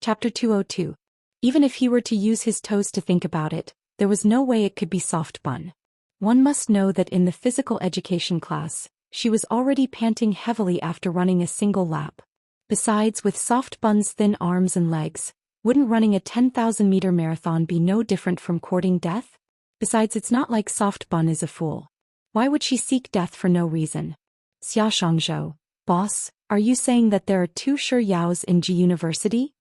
Chapter 202. Even if he were to use his toes to think about it, there was no way it could be soft bun. One must know that in the physical education class, she was already panting heavily after running a single lap. Besides, with soft bun's thin arms and legs, wouldn't running a 10,000-meter marathon be no different from courting death? Besides, it's not like soft bun is a fool. Why would she seek death for no reason? Xia Shangzhou, boss, are you saying that there are two Shi Yaos in Ji University?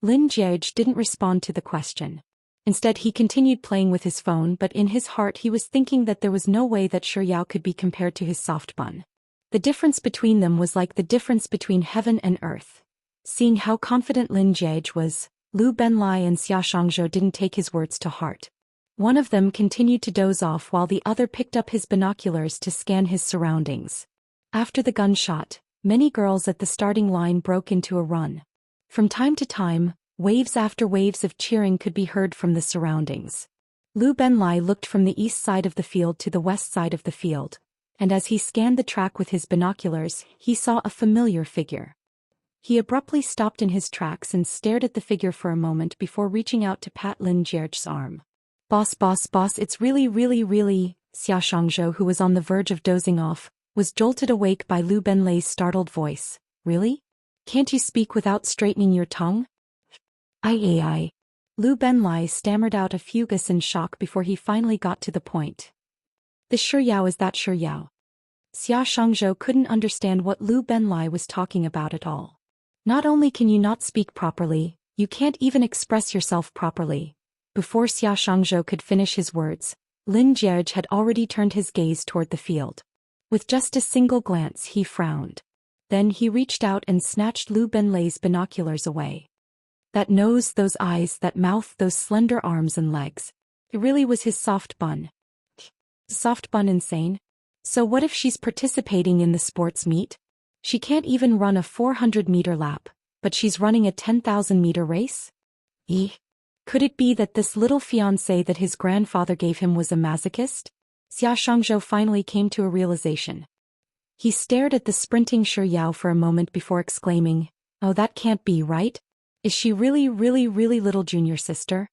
Lin Jiege didn't respond to the question. Instead, he continued playing with his phone, but in his heart he was thinking that there was no way that Shi Yao could be compared to his soft bun. The difference between them was like the difference between heaven and earth. Seeing how confident Lin Jiege was, Lu Benlai and Xia Shangzhou didn't take his words to heart. One of them continued to doze off while the other picked up his binoculars to scan his surroundings. After the gunshot, many girls at the starting line broke into a run. From time to time, waves after waves of cheering could be heard from the surroundings. Lu Benlai looked from the east side of the field to the west side of the field, and as he scanned the track with his binoculars, he saw a familiar figure. He abruptly stopped in his tracks and stared at the figure for a moment before reaching out to pat Lin Jiege's arm. Boss, it's really, Xia Shangzhou, who was on the verge of dozing off, was jolted awake by Lu Benlai's startled voice. Really? Can't you speak without straightening your tongue? I. Lu Benlai stammered out a fugus in shock before he finally got to the point. The Shi Yao is that Shi Yao. Xia Shangzhou couldn't understand what Lu Benlai was talking about at all. Not only can you not speak properly, you can't even express yourself properly. Before Xia Shangzhou could finish his words, Lin Jiege had already turned his gaze toward the field. With just a single glance he frowned. Then he reached out and snatched Lu Benlai's binoculars away. That nose, those eyes, that mouth, those slender arms and legs. It really was his soft bun. Soft bun insane? So what if she's participating in the sports meet? She can't even run a 400-meter lap, but she's running a 10,000-meter race? Could it be that this little fiancé that his grandfather gave him was a masochist? Xia Shangzhou finally came to a realization. He stared at the sprinting Shi Yao for a moment before exclaiming, "Oh, that can't be right? Is she really little junior sister?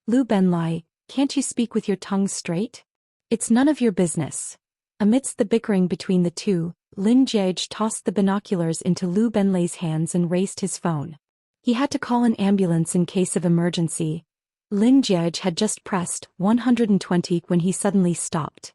Lu Benlai, can't you speak with your tongue straight? It's none of your business." Amidst the bickering between the two, Lin Jiege tossed the binoculars into Lu Benlai's hands and raised his phone. He had to call an ambulance in case of emergency. Lin Jiege had just pressed 120 when he suddenly stopped.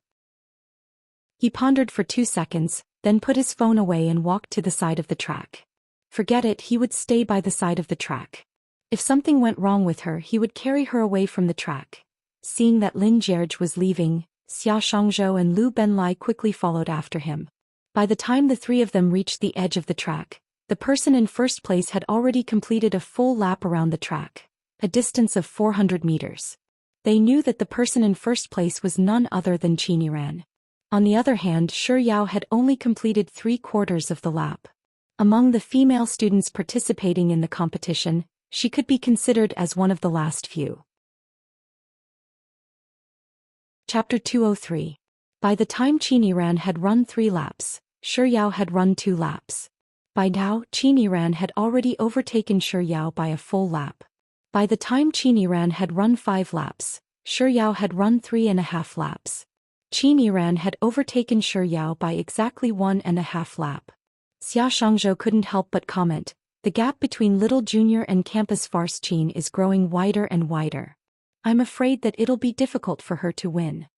He pondered for 2 seconds, then put his phone away and walked to the side of the track. Forget it, he would stay by the side of the track. If something went wrong with her, he would carry her away from the track. Seeing that Lin Jiege was leaving, Xia Shangzhou and Lu Benlai quickly followed after him. By the time the three of them reached the edge of the track, the person in first place had already completed a full lap around the track, a distance of 400 meters. They knew that the person in first place was none other than Qin Ran. On the other hand, Shi Yao had only completed 3/4 of the lap. Among the female students participating in the competition, she could be considered as one of the last few. Chapter 203. By the time Qin Ran had run 3 laps, Shi Yao had run 2 laps. By now, Qin Ran had already overtaken Shi Yao by a full lap. By the time Qin Ran had run 5 laps, Shi Yao had run 3.5 laps. Qin Ran had overtaken Shi Yao by exactly 1.5 lap. Xia Shangzhou couldn't help but comment, "The gap between Little Junior and Campus Farce Qin is growing wider and wider. I'm afraid that it'll be difficult for her to win."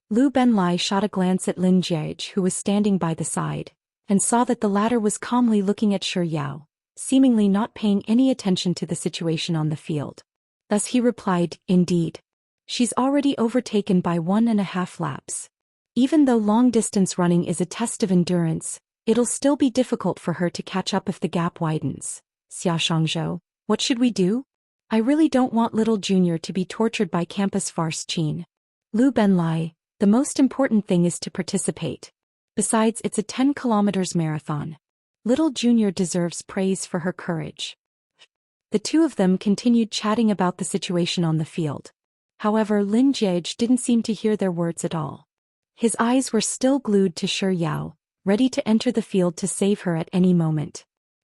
Lu Benlai shot a glance at Lin Jiege, who was standing by the side, and saw that the latter was calmly looking at Shi Yao, seemingly not paying any attention to the situation on the field. Thus he replied, "Indeed. She's already overtaken by 1.5 laps. Even though long-distance running is a test of endurance, it'll still be difficult for her to catch up if the gap widens. Xia Shangzhou, what should we do? I really don't want Little Junior to be tortured by Campus Farce Qin." Lu Benlai, "The most important thing is to participate. Besides, it's a 10 kilometers marathon. Little Junior deserves praise for her courage." The two of them continued chatting about the situation on the field. However, Lin Jiege didn't seem to hear their words at all. His eyes were still glued to Shi Yao, ready to enter the field to save her at any moment.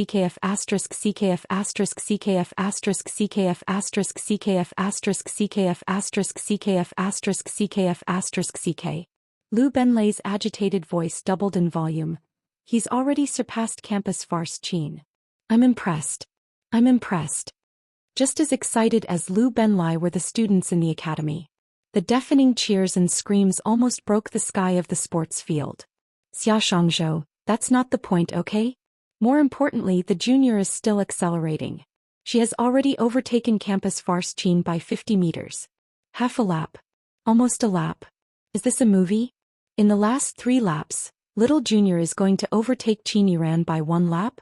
CKF asterisk CKF asterisk CKF asterisk CKF asterisk CKF asterisk CKF asterisk CKF asterisk CKF asterisk CK. Lu Benlei's agitated voice doubled in volume. He's already surpassed campus farce Qin. I'm impressed. I'm impressed. Just as excited as Lu Benlai were the students in the academy. The deafening cheers and screams almost broke the sky of the sports field. Xia Shangzhou, that's not the point, okay? More importantly, the junior is still accelerating. She has already overtaken campus farce Qin by 50 meters. Half a lap. Almost a lap. Is this a movie? In the last 3 laps, little junior is going to overtake Qin Iran by 1 lap?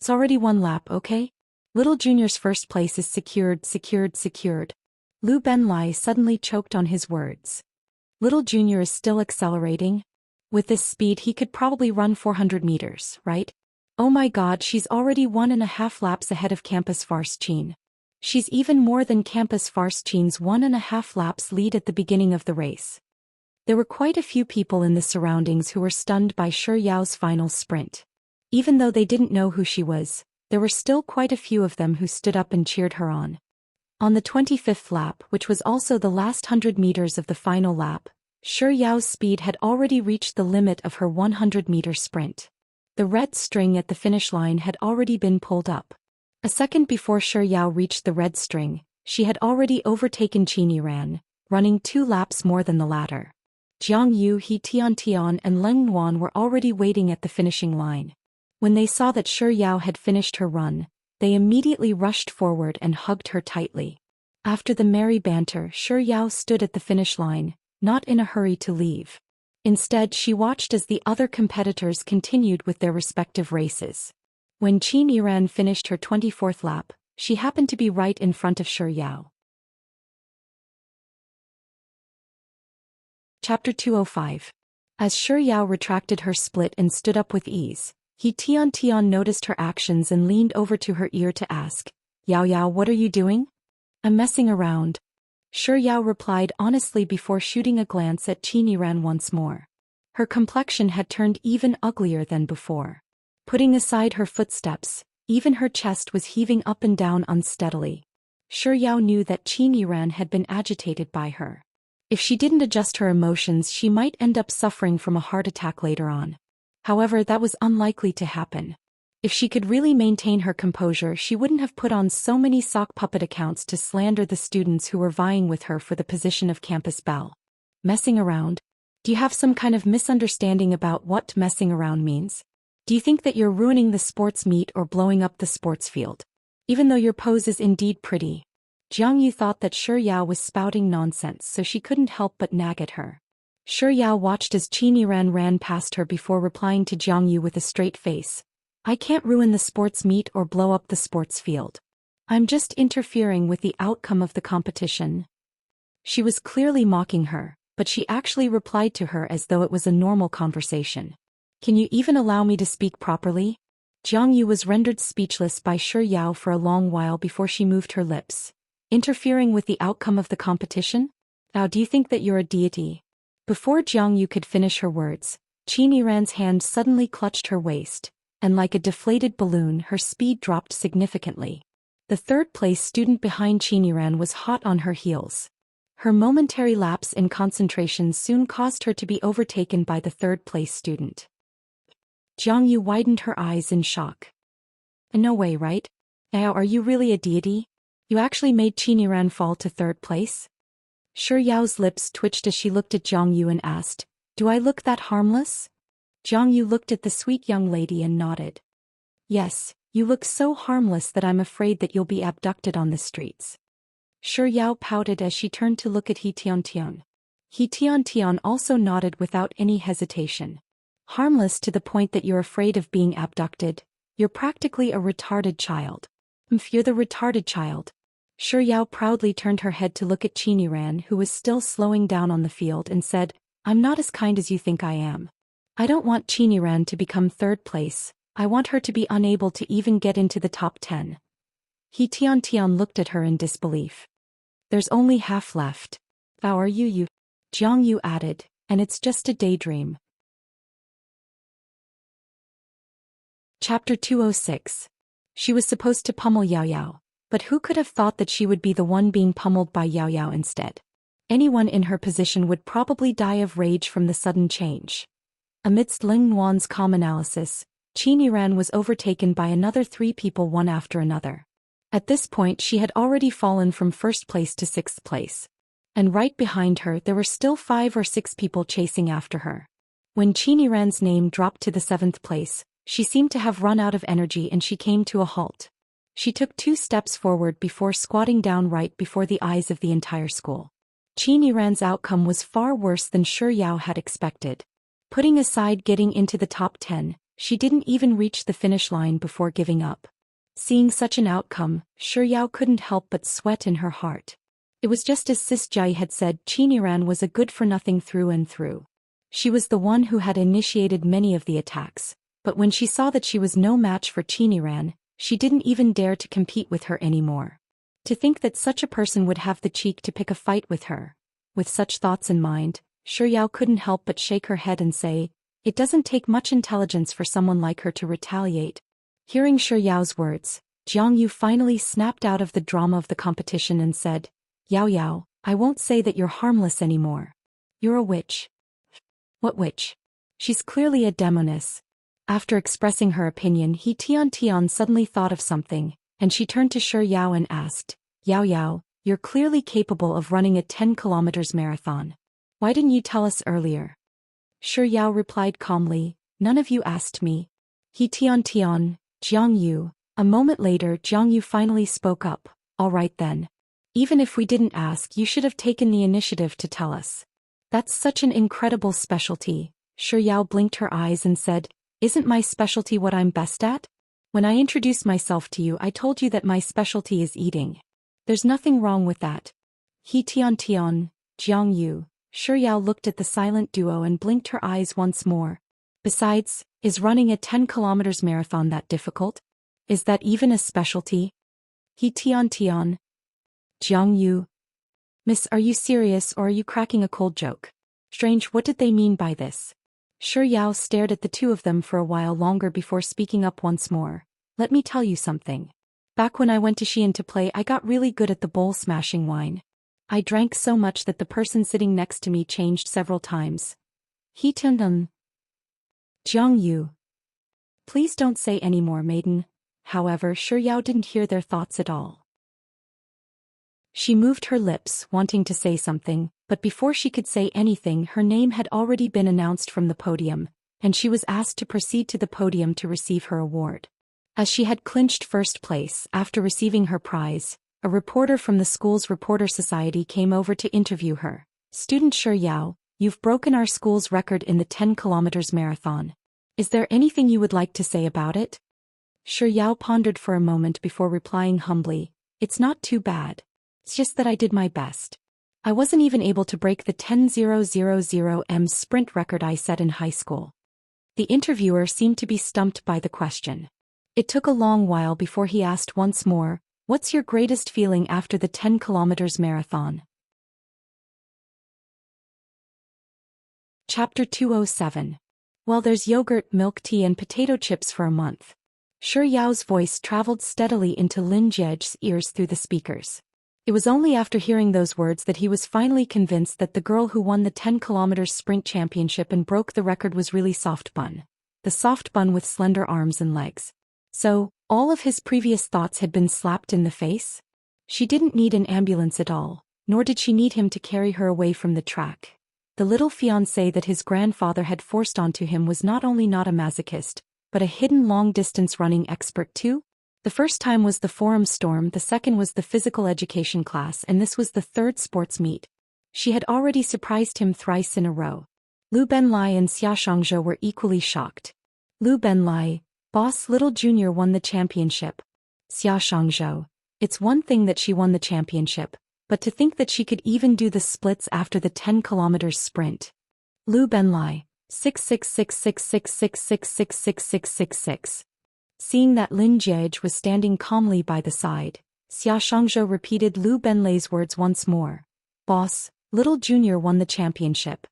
It's already 1 lap, okay? Little junior's first place is secured. Lu Benlai suddenly choked on his words. Little junior is still accelerating? With this speed he could probably run 400 meters, right? Oh my god, she's already 1.5 laps ahead of campus farce Qin. She's even more than campus farce Qin's 1.5 laps lead at the beginning of the race. There were quite a few people in the surroundings who were stunned by Shi Yao's final sprint. Even though they didn't know who she was, there were still quite a few of them who stood up and cheered her on. On the 25th lap, which was also the last 100 meters of the final lap, Shi Yao's speed had already reached the limit of her 100-meter sprint. The red string at the finish line had already been pulled up. A second before Shi Yao reached the red string, she had already overtaken Qin Yiran, running 2 laps more than the latter. Jiang Yu, He Tian, and Leng Nuan were already waiting at the finishing line. When they saw that Shi Yao had finished her run, they immediately rushed forward and hugged her tightly. After the merry banter, Shi Yao stood at the finish line, not in a hurry to leave. Instead, she watched as the other competitors continued with their respective races. When Qin Yiran finished her 24th lap, she happened to be right in front of Shi Yao. Chapter 205. As Shi Yao retracted her split and stood up with ease, He Tian noticed her actions and leaned over to her ear to ask, "Yao Yao, what are you doing?" "I'm messing around." Shi Yao replied honestly before shooting a glance at Qin Yiran once more. Her complexion had turned even uglier than before. Putting aside her footsteps, even her chest was heaving up and down unsteadily. Shi Yao knew that Qin Yiran had been agitated by her. If she didn't adjust her emotions, she might end up suffering from a heart attack later on. However, that was unlikely to happen. If she could really maintain her composure, she wouldn't have put on so many sock puppet accounts to slander the students who were vying with her for the position of campus belle. Messing around? Do you have some kind of misunderstanding about what messing around means? Do you think that you're ruining the sports meet or blowing up the sports field? Even though your pose is indeed pretty. Jiang Yu thought that Shi Yao was spouting nonsense, so she couldn't help but nag at her. Shi Yao watched as Qin Yiran ran past her before replying to Jiang Yu with a straight face. "I can't ruin the sports meet or blow up the sports field. I'm just interfering with the outcome of the competition." She was clearly mocking her, but she actually replied to her as though it was a normal conversation. "Can you even allow me to speak properly?" Jiang Yu was rendered speechless by Shi Yao for a long while before she moved her lips. "Interfering with the outcome of the competition? Now do you think that you're a deity?" Before Jiang Yu could finish her words, Qin Yiran's hand suddenly clutched her waist, and like a deflated balloon, her speed dropped significantly. The third-place student behind Qin Yiran was hot on her heels. Her momentary lapse in concentration soon caused her to be overtaken by the third-place student. Jiang Yu widened her eyes in shock. "No way, right? Now are you really a deity? You actually made Qin Yiran fall to third place?" Shi Yao's lips twitched as she looked at Jiang Yu and asked, "Do I look that harmless?" Jiang Yu looked at the sweet young lady and nodded. "Yes, you look so harmless that I'm afraid that you'll be abducted on the streets." Shi Yao pouted as she turned to look at He Tian. He Tian also nodded without any hesitation. "Harmless to the point that you're afraid of being abducted? You're practically a retarded child." You're the retarded child." Shi Yao proudly turned her head to look at Qin Yiran, who was still slowing down on the field, and said, "I'm not as kind as you think I am. I don't want Qin Yiran to become third place. I want her to be unable to even get into the top 10. He Tian looked at her in disbelief. "There's only half left." "How are you?" Jiang Yu added, "and it's just a daydream." Chapter 206. She was supposed to pummel Yao Yao, but who could have thought that she would be the one being pummeled by Yao Yao instead? Anyone in her position would probably die of rage from the sudden change. Amidst Ling Nuan's calm analysis, Qin Yiran was overtaken by another 3 people one after another. At this point she had already fallen from first place to 6th place. And right behind her there were still 5 or 6 people chasing after her. When Qin Yiran's name dropped to the 7th place, she seemed to have run out of energy and she came to a halt. She took 2 steps forward before squatting down right before the eyes of the entire school. Qin Yiran's outcome was far worse than Shi Yao had expected. Putting aside getting into the top 10, she didn't even reach the finish line before giving up. Seeing such an outcome, Shi Yao couldn't help but sweat in her heart. It was just as Sis Jai had said, Qin Yiran was a good-for-nothing through and through. She was the one who had initiated many of the attacks, but when she saw that she was no match for Qin Yiran, she didn't even dare to compete with her anymore. To think that such a person would have the cheek to pick a fight with her. With such thoughts in mind, Shi Yao couldn't help but shake her head and say, "It doesn't take much intelligence for someone like her to retaliate." Hearing Shi Yao's words, Jiang Yu finally snapped out of the drama of the competition and said, "Yao Yao, I won't say that you're harmless anymore. You're a witch." "What witch?" "She's clearly a demoness." After expressing her opinion, He Tian suddenly thought of something, and she turned to Shi Yao and asked, Yao Yao, you're clearly capable of running a 10 kilometers marathon. Why didn't you tell us earlier? Shi Yao replied calmly, none of you asked me. He Tian, Jiang Yu. A moment later, Jiang Yu finally spoke up, all right then. Even if we didn't ask, you should have taken the initiative to tell us. That's such an incredible specialty. Shi Yao blinked her eyes and said, isn't my specialty what I'm best at? When I introduced myself to you, I told you that my specialty is eating. There's nothing wrong with that. He Tian, Jiang Yu. Shi Yao looked at the silent duo and blinked her eyes once more. Besides, is running a 10 kilometers marathon that difficult? Is that even a specialty? He Tian, Jiang Yu. Miss, are you serious or are you cracking a cold joke? Strange, what did they mean by this? Shi Yao stared at the two of them for a while longer before speaking up once more. Let me tell you something. Back when I went to Xi'an to play, I got really good at the bowl-smashing wine. I drank so much that the person sitting next to me changed several times. He Tian, Jiang Yu. Please don't say any more, maiden. However, Shi Yao didn't hear their thoughts at all. She moved her lips, wanting to say something, but before she could say anything, her name had already been announced from the podium, and she was asked to proceed to the podium to receive her award. As she had clinched first place after receiving her prize, a reporter from the school's reporter society came over to interview her. Student Shi Yao, you've broken our school's record in the 10 kilometers marathon. Is there anything you would like to say about it? Shi Yao pondered for a moment before replying humbly, it's not too bad. It's just that I did my best. I wasn't even able to break the 10,000 m sprint record I set in high school. The interviewer seemed to be stumped by the question. It took a long while before he asked once more, what's your greatest feeling after the 10 kilometers marathon? Chapter 207. Well, there's yogurt, milk tea and potato chips for a month. Shi Yao's voice traveled steadily into Lin Jie's ears through the speakers. It was only after hearing those words that he was finally convinced that the girl who won the 10 kilometers sprint championship and broke the record was really Soft Bun. The soft bun with slender arms and legs. So, all of his previous thoughts had been slapped in the face? She didn't need an ambulance at all, nor did she need him to carry her away from the track. The little fiancé that his grandfather had forced onto him was not only not a masochist, but a hidden long-distance running expert too? The first time was the forum storm, the second was the physical education class, and this was the third sports meet. She had already surprised him thrice in a row. Lu Benlai and Xia Shangzhou were equally shocked. Lu Benlai, boss, little junior won the championship. Xia Shangzhou, it's one thing that she won the championship, but to think that she could even do the splits after the 10 kilometers sprint. Lu Benlai, 6666666666666. Seeing that Lin Jie was standing calmly by the side, Xia Shangzhou repeated Lu Benlai's words once more. Boss, little junior won the championship.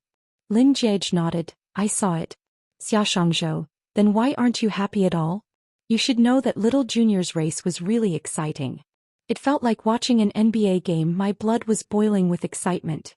Lin Jie nodded, I saw it. Xia Shangzhou, then why aren't you happy at all? You should know that little junior's race was really exciting. It felt like watching an NBA game. My blood was boiling with excitement.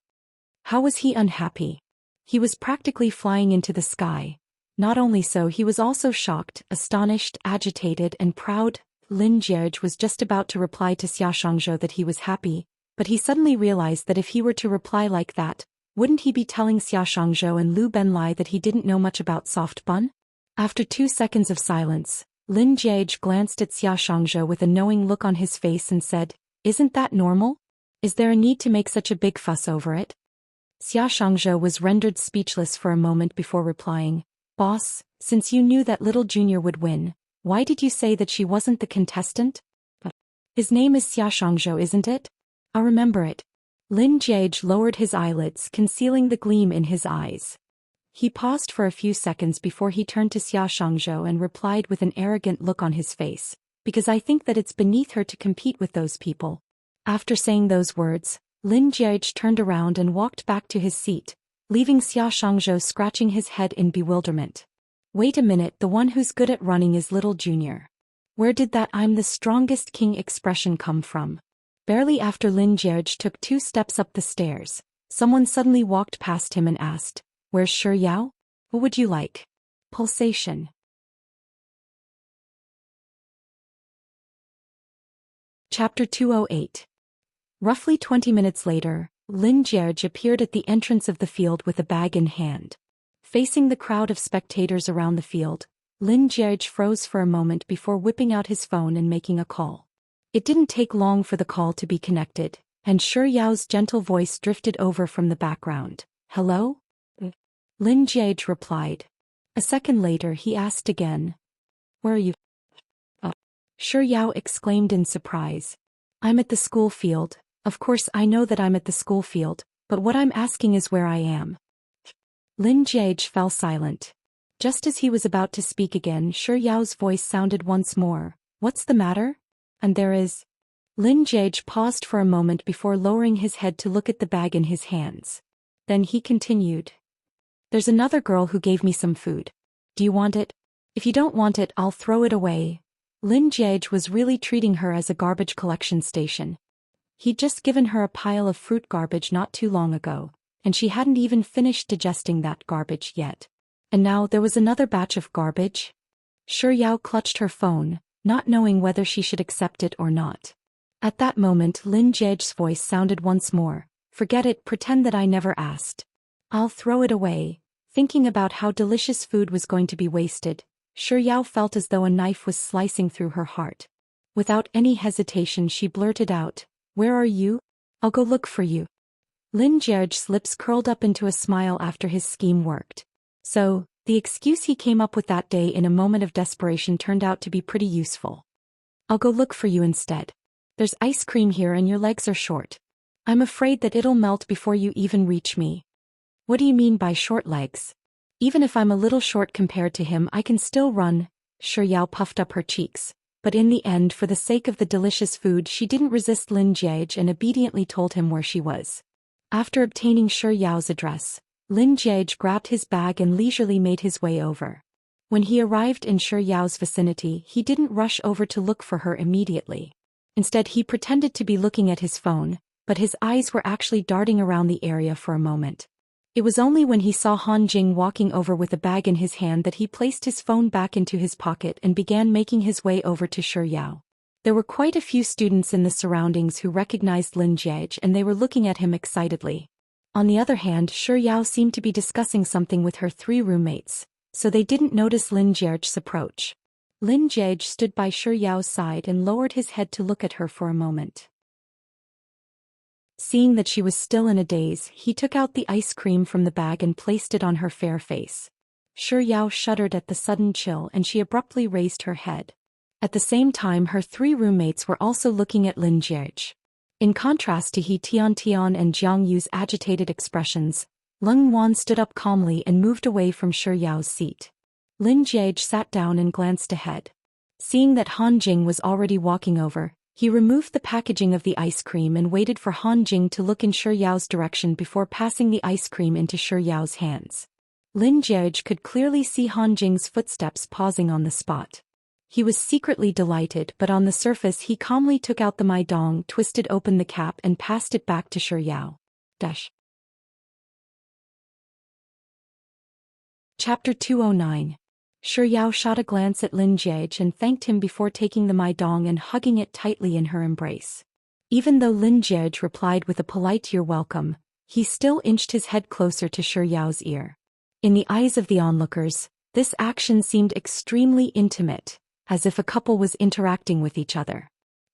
How was he unhappy? He was practically flying into the sky. Not only so, he was also shocked, astonished, agitated and proud. Lin Jie was just about to reply to Xia Shangzhou that he was happy, but he suddenly realized that if he were to reply like that, wouldn't he be telling Xia Shangzhou and Lu Benlai that he didn't know much about soft bun? After 2 seconds of silence, Lin Jie glanced at Xia Shangzhou with a knowing look on his face and said, isn't that normal? Is there a need to make such a big fuss over it? Xia Shangzhou was rendered speechless for a moment before replying, Boss, since you knew that little junior would win, why did you say that she wasn't the contestant? His name is Xia Shangzhou, isn't it? I'll remember it. Lin Jie lowered his eyelids, concealing the gleam in his eyes. He paused for a few seconds before he turned to Xia Shangzhou and replied with an arrogant look on his face, because I think that it's beneath her to compete with those people. After saying those words, Lin Jie turned around and walked back to his seat, leaving Xia Shangzhou scratching his head in bewilderment. Wait a minute, the one who's good at running is little junior. Where did that I'm the strongest king expression come from? Barely after Lin Jie took 2 steps up the stairs, someone suddenly walked past him and asked, Where's Shi Yao? What would you like? Pulsation. Chapter 208. Roughly 20 minutes later, Lin Jierge appeared at the entrance of the field with a bag in hand. Facing the crowd of spectators around the field, Lin Jierge froze for a moment before whipping out his phone and making a call. It didn't take long for the call to be connected, and Shi Yao's gentle voice drifted over from the background. "Hello?" Lin Jierge replied. A second later he asked again. "Where are you?" Shi Yao exclaimed in surprise. "I'm at the school field. Of course I know that I'm at the school field, but what I'm asking is where I am." Lin Jierge fell silent. Just as he was about to speak again, Shi Yao's voice sounded once more. "What's the matter?" "And there is." Lin Jierge paused for a moment before lowering his head to look at the bag in his hands. Then he continued. "There's another girl who gave me some food. Do you want it? If you don't want it, I'll throw it away." Lin Jierge was really treating her as a garbage collection station. He'd just given her a pile of fruit garbage not too long ago, and she hadn't even finished digesting that garbage yet. And now there was another batch of garbage? Shi Yao clutched her phone, not knowing whether she should accept it or not. At that moment Lin Jierge's voice sounded once more. "Forget it, pretend that I never asked. I'll throw it away." Thinking about how delicious food was going to be wasted, Shi Yao felt as though a knife was slicing through her heart. Without any hesitation she blurted out, "Where are you? I'll go look for you." Lin Jierge's lips curled up into a smile after his scheme worked. So, the excuse he came up with that day in a moment of desperation turned out to be pretty useful. "I'll go look for you instead. There's ice cream here and your legs are short. I'm afraid that it'll melt before you even reach me." "What do you mean by short legs? Even if I'm a little short compared to him, I can still run." Shi Yao puffed up her cheeks. But in the end, for the sake of the delicious food, she didn't resist Lin Jierge and obediently told him where she was. After obtaining Shi Yao's address, Lin Jierge grabbed his bag and leisurely made his way over. When he arrived in Shi Yao's vicinity, he didn't rush over to look for her immediately. Instead, he pretended to be looking at his phone, but his eyes were actually darting around the area for a moment. It was only when he saw Han Jing walking over with a bag in his hand that he placed his phone back into his pocket and began making his way over to Shi Yao. There were quite a few students in the surroundings who recognized Lin Jierge and they were looking at him excitedly. On the other hand, Shi Yao seemed to be discussing something with her 3 roommates, so they didn't notice Lin Jierge's approach. Lin Jierge stood by Shi Yao's side and lowered his head to look at her for a moment. Seeing that she was still in a daze, he took out the ice cream from the bag and placed it on her fair face. Shi Yao shuddered at the sudden chill and she abruptly raised her head. At the same time, her 3 roommates were also looking at Lin Jierge. In contrast to He Tian and Jiang Yu's agitated expressions, Leng Wan stood up calmly and moved away from Shi Yao's seat. Lin Jierge sat down and glanced ahead. Seeing that Han Jing was already walking over, he removed the packaging of the ice cream and waited for Han Jing to look in Shi Yao's direction before passing the ice cream into Shi Yao's hands. Lin Jierge could clearly see Han Jing's footsteps pausing on the spot. He was secretly delighted, but on the surface he calmly took out the maidong, twisted open the cap and passed it back to Shi Yao. Chapter 209. Shi Yao shot a glance at Lin Jierge and thanked him before taking the maidong and hugging it tightly in her embrace. Even though Lin Jierge replied with a polite "You're welcome," he still inched his head closer to Shi Yao's ear. In the eyes of the onlookers, this action seemed extremely intimate, as if a couple was interacting with each other.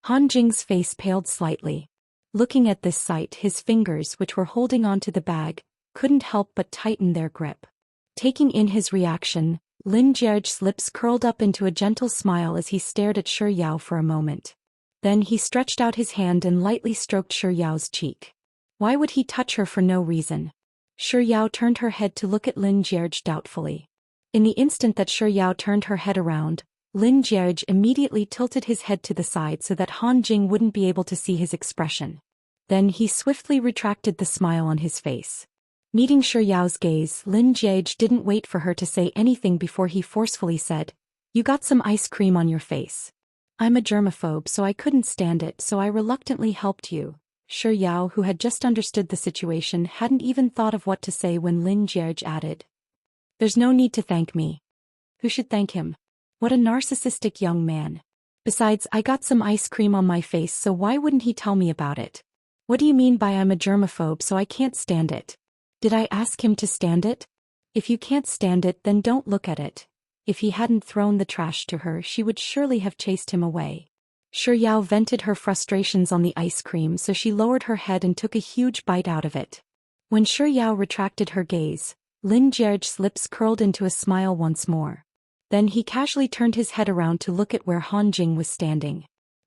Han Jing's face paled slightly. Looking at this sight, his fingers, which were holding onto the bag, couldn't help but tighten their grip. Taking in his reaction, Lin Jierge's lips curled up into a gentle smile as he stared at Shi Yao for a moment. Then he stretched out his hand and lightly stroked Shi Yao's cheek. Why would he touch her for no reason? Shi Yao turned her head to look at Lin Jierge doubtfully. In the instant that Shi Yao turned her head around, Lin Jierge immediately tilted his head to the side so that Han Jing wouldn't be able to see his expression. Then he swiftly retracted the smile on his face. Meeting Shi Yao's gaze, Lin Jierge didn't wait for her to say anything before he forcefully said, "You got some ice cream on your face. I'm a germaphobe, so I couldn't stand it, so I reluctantly helped you." Shi Yao, who had just understood the situation, hadn't even thought of what to say when Lin Jierge added, "There's no need to thank me." Who should thank him? What a narcissistic young man. Besides, I got some ice cream on my face, so why wouldn't he tell me about it? What do you mean by I'm a germaphobe, so I can't stand it? Did I ask him to stand it? If you can't stand it, then don't look at it. If he hadn't thrown the trash to her, she would surely have chased him away. Shi Yao vented her frustrations on the ice cream, so she lowered her head and took a huge bite out of it. When Shi Yao retracted her gaze, Lin Jie's lips curled into a smile once more. Then he casually turned his head around to look at where Han Jing was standing.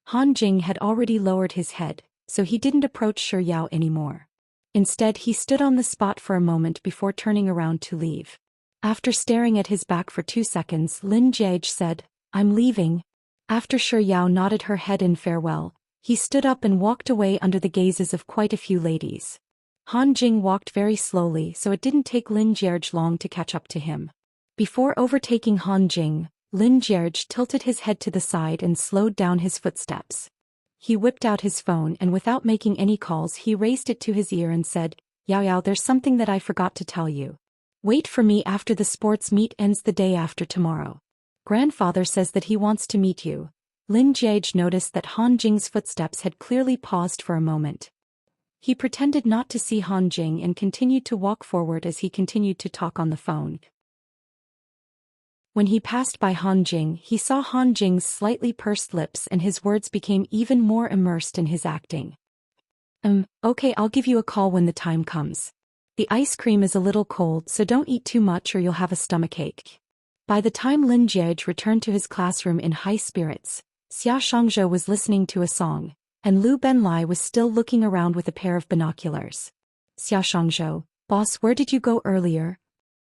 Han Jing had already lowered his head, so he didn't approach Shi Yao anymore. Instead, he stood on the spot for a moment before turning around to leave. After staring at his back for 2 seconds, Lin Jie said, "I'm leaving." After Shi Yao nodded her head in farewell, he stood up and walked away under the gazes of quite a few ladies. Han Jing walked very slowly, so it didn't take Lin Jie long to catch up to him. Before overtaking Han Jing, Lin Jie tilted his head to the side and slowed down his footsteps. He whipped out his phone and without making any calls he raised it to his ear and said, "Yao Yao, there's something that I forgot to tell you. Wait for me after the sports meet ends the day after tomorrow. Grandfather says that he wants to meet you." Lin Jie noticed that Han Jing's footsteps had clearly paused for a moment. He pretended not to see Han Jing and continued to walk forward as he continued to talk on the phone. When he passed by Han Jing, he saw Han Jing's slightly pursed lips and his words became even more immersed in his acting. Okay, I'll give you a call when the time comes. The ice cream is a little cold, so don't eat too much or you'll have a stomachache." By the time Lin Jie returned to his classroom in high spirits, Xia Shangzhou was listening to a song, and Lu Benlai was still looking around with a pair of binoculars. "Xia Shangzhou, boss, where did you go earlier?"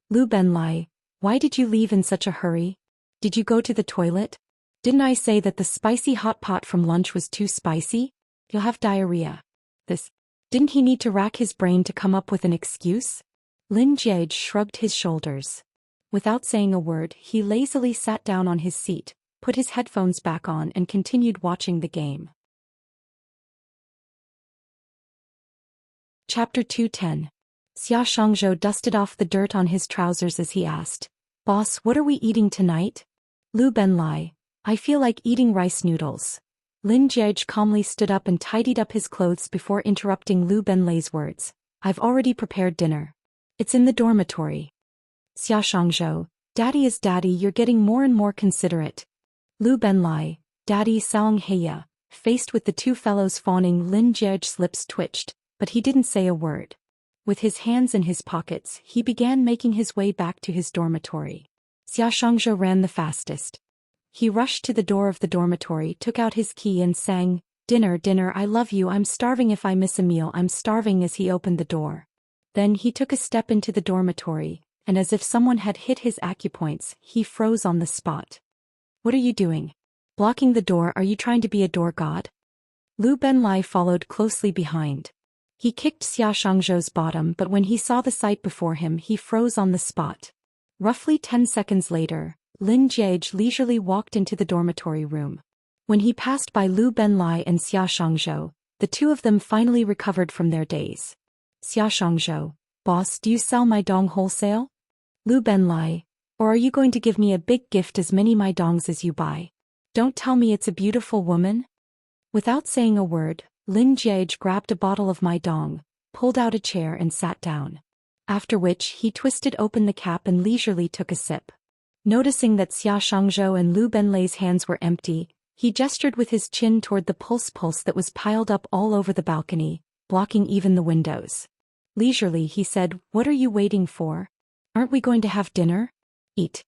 "Lu Benlai, why did you leave in such a hurry? Did you go to the toilet? Didn't I say that the spicy hot pot from lunch was too spicy? You'll have diarrhea." Didn't he need to rack his brain to come up with an excuse? Lin Jie shrugged his shoulders. Without saying a word, he lazily sat down on his seat, put his headphones back on and continued watching the game. Chapter 210. Xia Shangzhou dusted off the dirt on his trousers as he asked, "Boss, what are we eating tonight?" "Lu Benlai, I feel like eating rice noodles." Lin Jie calmly stood up and tidied up his clothes before interrupting Lu Benlai's words. "I've already prepared dinner. It's in the dormitory." "Xia Shangzhou, daddy is daddy, you're getting more and more considerate." Lu Benlai, "Daddy Saong Heya." Faced with the two fellows fawning, Lin Jie's lips twitched, but he didn't say a word. With his hands in his pockets, he began making his way back to his dormitory. Xia Shangzhou ran the fastest. He rushed to the door of the dormitory, took out his key and sang, "Dinner, dinner, I love you, I'm starving, if I miss a meal I'm starving," as he opened the door. Then he took a step into the dormitory, and as if someone had hit his acupoints, he froze on the spot. "What are you doing? Blocking the door? Are you trying to be a door god?" Lu Benlai followed closely behind. He kicked Xia Shangzhou's bottom, but when he saw the sight before him he froze on the spot. Roughly 10 seconds later, Lin Jie leisurely walked into the dormitory room. When he passed by Lu Benlai and Xia Shangzhou, the two of them finally recovered from their daze. "Xia Shangzhou, boss, do you sell Maidong wholesale?" "Lu Benlai, or are you going to give me a big gift, as many Maidongs as you buy? Don't tell me it's a beautiful woman?" Without saying a word, Lin Jie grabbed a bottle of Maidong, pulled out a chair and sat down. After which he twisted open the cap and leisurely took a sip. Noticing that Xia Shangzhou and Lu Benlai's hands were empty, he gestured with his chin toward the pulse that was piled up all over the balcony, blocking even the windows. Leisurely he said, "What are you waiting for? Aren't we going to have dinner? Eat.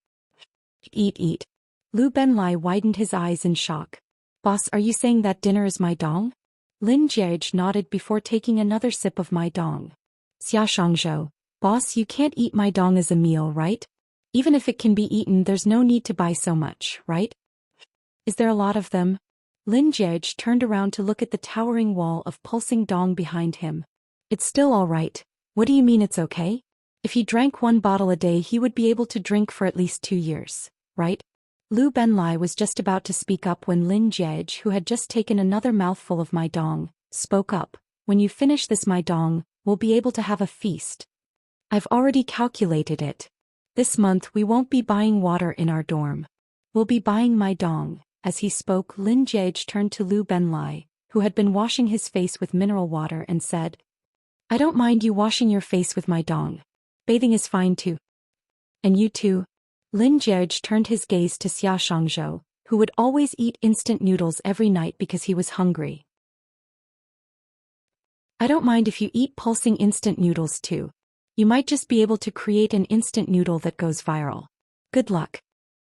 Eat, eat." Lu Benlai widened his eyes in shock. "Boss, are you saying that dinner is Maidong?" Lin Jie nodded before taking another sip of Maidong. "Xia Shangzhou, boss, you can't eat Maidong as a meal, right? Even if it can be eaten, there's no need to buy so much, right? Is there a lot of them?" Lin Jie turned around to look at the towering wall of pulsing dong behind him. "It's still all right. What do you mean it's okay? If he drank 1 bottle a day he would be able to drink for at least 2 years, right?" Lu Benlai was just about to speak up when Lin Jie, who had just taken another mouthful of Maidong, spoke up. "When you finish this Maidong, we'll be able to have a feast. I've already calculated it. This month we won't be buying water in our dorm. We'll be buying Maidong." As he spoke, Lin Jiege turned to Lu Benlai, who had been washing his face with mineral water, and said, "I don't mind you washing your face with my dong. Bathing is fine too. And you too?" Lin Jiege turned his gaze to Xia Shangzhou, who would always eat instant noodles every night because he was hungry. "I don't mind if you eat pulsing instant noodles too. You might just be able to create an instant noodle that goes viral. Good luck."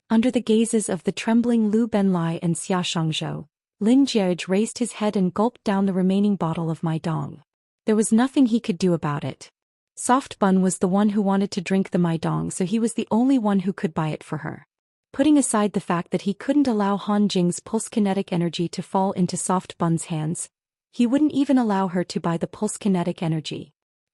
Under the gazes of the trembling Lu Benlai and Xia Shangzhou, Lin Jiege raised his head and gulped down the remaining bottle of my dong. There was nothing he could do about it. Soft Bun was the one who wanted to drink the my dong, so he was the only one who could buy it for her. Putting aside the fact that he couldn't allow Han Jing's pulse kinetic energy to fall into Soft Bun's hands, he wouldn't even allow her to buy the pulse kinetic energy.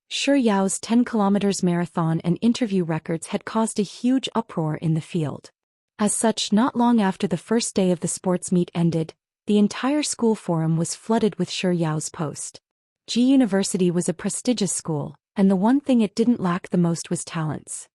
Shi Yao's 10 kilometers marathon and interview records had caused a huge uproar in the field. As such, not long after the first day of the sports meet ended, the entire school forum was flooded with Shi Yao's post. Ji University was a prestigious school, and the one thing it didn't lack the most was talents.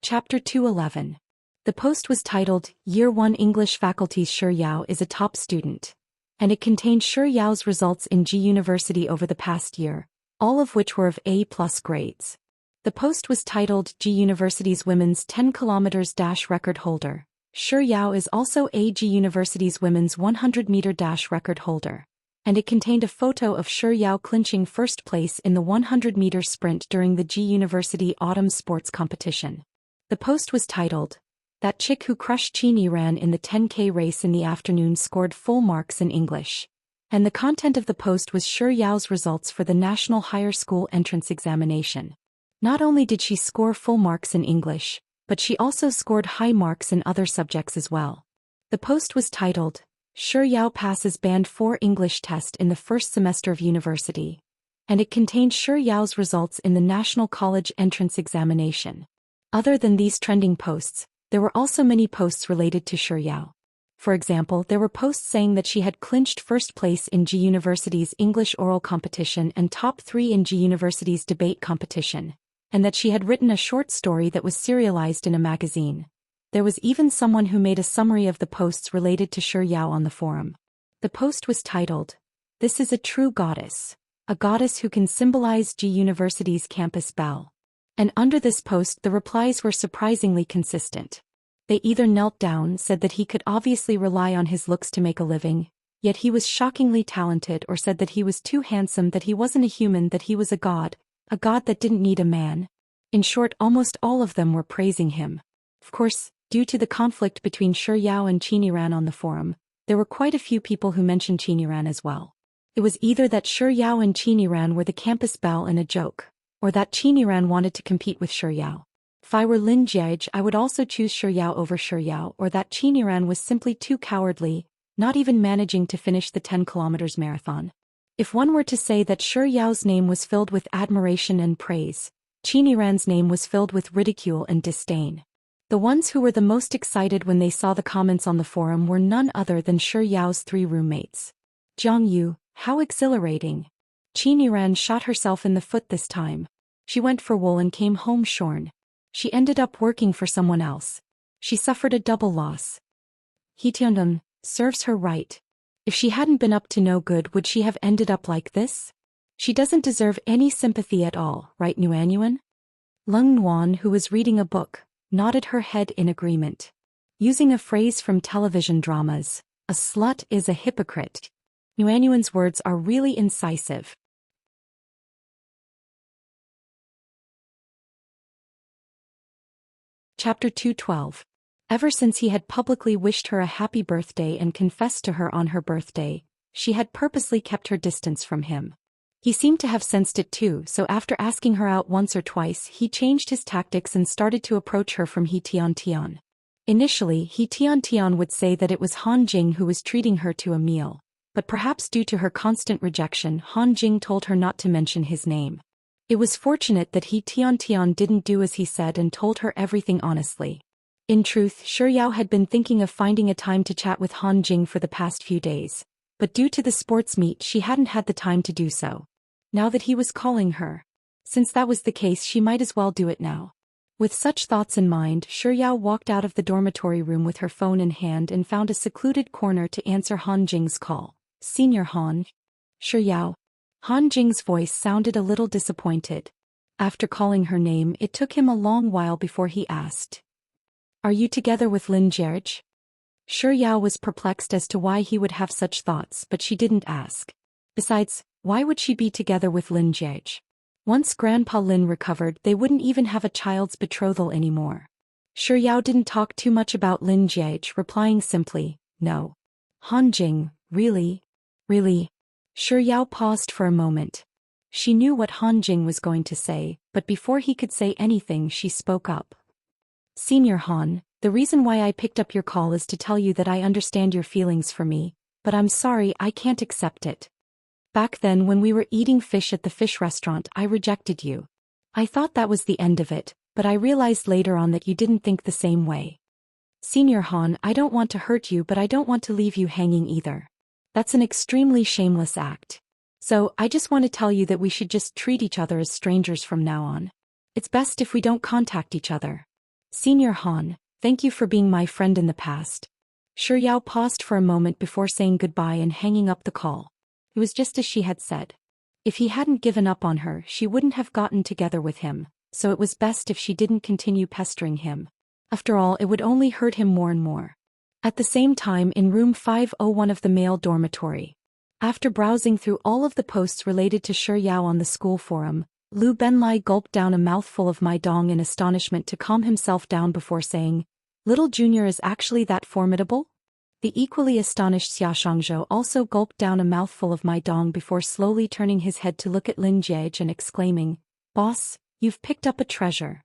Chapter 211. The post was titled, Year 1 English Faculty's Shi Yao is a top student, and it contained Shi Yao's results in Ji University over the past year, all of which were of A+ grades. The post was titled, Ji University's Women's 10 kilometers dash record holder. Shi Yao is also Ji University's Women's 100-meter dash record holder, and it contained a photo of Shi Yao clinching first place in the 100-meter sprint during the Ji University Autumn Sports Competition. The post was titled, That Chick Who Crushed Qin ran in the 10K race in the afternoon scored full marks in English. And the content of the post was Shi Yao's results for the National Higher School Entrance Examination. Not only did she score full marks in English, but she also scored high marks in other subjects as well. The post was titled, Shi Yao passes Band 4 English test in the first semester of university, and it contained Shi Yao's results in the National College Entrance Examination. Other than these trending posts, there were also many posts related to Shi Yao. For example, there were posts saying that she had clinched first place in Ji University's English oral competition and top 3 in Ji University's debate competition, and that she had written a short story that was serialized in a magazine. There was even someone who made a summary of the posts related to Shi Yao on the forum. The post was titled, This is a True Goddess, a goddess who can symbolize Ji University's campus bell. And under this post the replies were surprisingly consistent. They either knelt down, said that he could obviously rely on his looks to make a living, yet he was shockingly talented, or said that he was too handsome, that he wasn't a human, that he was a god that didn't need a man. In short, almost all of them were praising him. Of course, due to the conflict between Shi Yao and Qin on the forum, there were quite a few people who mentioned Qin as well. It was either that Shi Yao and Qin were the campus belle and a joke, or that Qin wanted to compete with Shi Yao. If I were Lin Jiege, I would also choose Shi Yao over Shi Yao, or that Qin was simply too cowardly, not even managing to finish the 10 kilometers marathon. If one were to say that Shi Yao's name was filled with admiration and praise, Qin name was filled with ridicule and disdain. The ones who were the most excited when they saw the comments on the forum were none other than Shi Yao's 3 roommates. Jiang Yu, how exhilarating. Qin shot herself in the foot this time. She went for wool and came home shorn. She ended up working for someone else. She suffered a double loss. He Tiandun serves her right. If she hadn't been up to no good, would she have ended up like this? She doesn't deserve any sympathy at all, right, Nuanyuan? Lung Nuan, who was reading a book, nodded her head in agreement. Using a phrase from television dramas, a slut is a hypocrite. Nuanyuan's words are really incisive. Chapter 212. Ever since he had publicly wished her a happy birthday and confessed to her on her birthday, she had purposely kept her distance from him. He seemed to have sensed it too, so after asking her out once or twice, he changed his tactics and started to approach her from He Tian. Initially, He Tian would say that it was Han Jing who was treating her to a meal, but perhaps due to her constant rejection, Han Jing told her not to mention his name. It was fortunate that He Tian didn't do as he said and told her everything honestly. In truth, Shi Yao had been thinking of finding a time to chat with Han Jing for the past few days, but due to the sports meet she hadn't had the time to do so. Now that he was calling her. Since that was the case, she might as well do it now. With such thoughts in mind, Shuyao walked out of the dormitory room with her phone in hand and found a secluded corner to answer Han Jing's call. Senior Han. Shuyao. Han Jing's voice sounded a little disappointed. After calling her name, it took him a long while before he asked. Are you together with Lin Jierge? Shuyao was perplexed as to why he would have such thoughts, but she didn't ask. Besides, why would she be together with Lin Jierge? Once Grandpa Lin recovered, they wouldn't even have a child's betrothal anymore. Shuyao didn't talk too much about Lin Jierge, replying simply, no. Han Jing, really? Really? Shuyao paused for a moment. She knew what Han Jing was going to say, but before he could say anything she spoke up. Senior Han, the reason why I picked up your call is to tell you that I understand your feelings for me, but I'm sorry I can't accept it. Back then when we were eating fish at the fish restaurant I rejected you. I thought that was the end of it, but I realized later on that you didn't think the same way. Senior Han, I don't want to hurt you, but I don't want to leave you hanging either. That's an extremely shameless act. So, I just want to tell you that we should just treat each other as strangers from now on. It's best if we don't contact each other. Senior Han, thank you for being my friend in the past. Shuyao paused for a moment before saying goodbye and hanging up the call. It was just as she had said. If he hadn't given up on her, she wouldn't have gotten together with him, so it was best if she didn't continue pestering him. After all, it would only hurt him more and more. At the same time, in room 501 of the male dormitory. After browsing through all of the posts related to Shuyao on the school forum, Lu Benlai gulped down a mouthful of my dong in astonishment to calm himself down before saying, Little Junior is actually that formidable? The equally astonished Xia Shangzhou also gulped down a mouthful of my dong before slowly turning his head to look at Lin Jierge and exclaiming, Boss, you've picked up a treasure.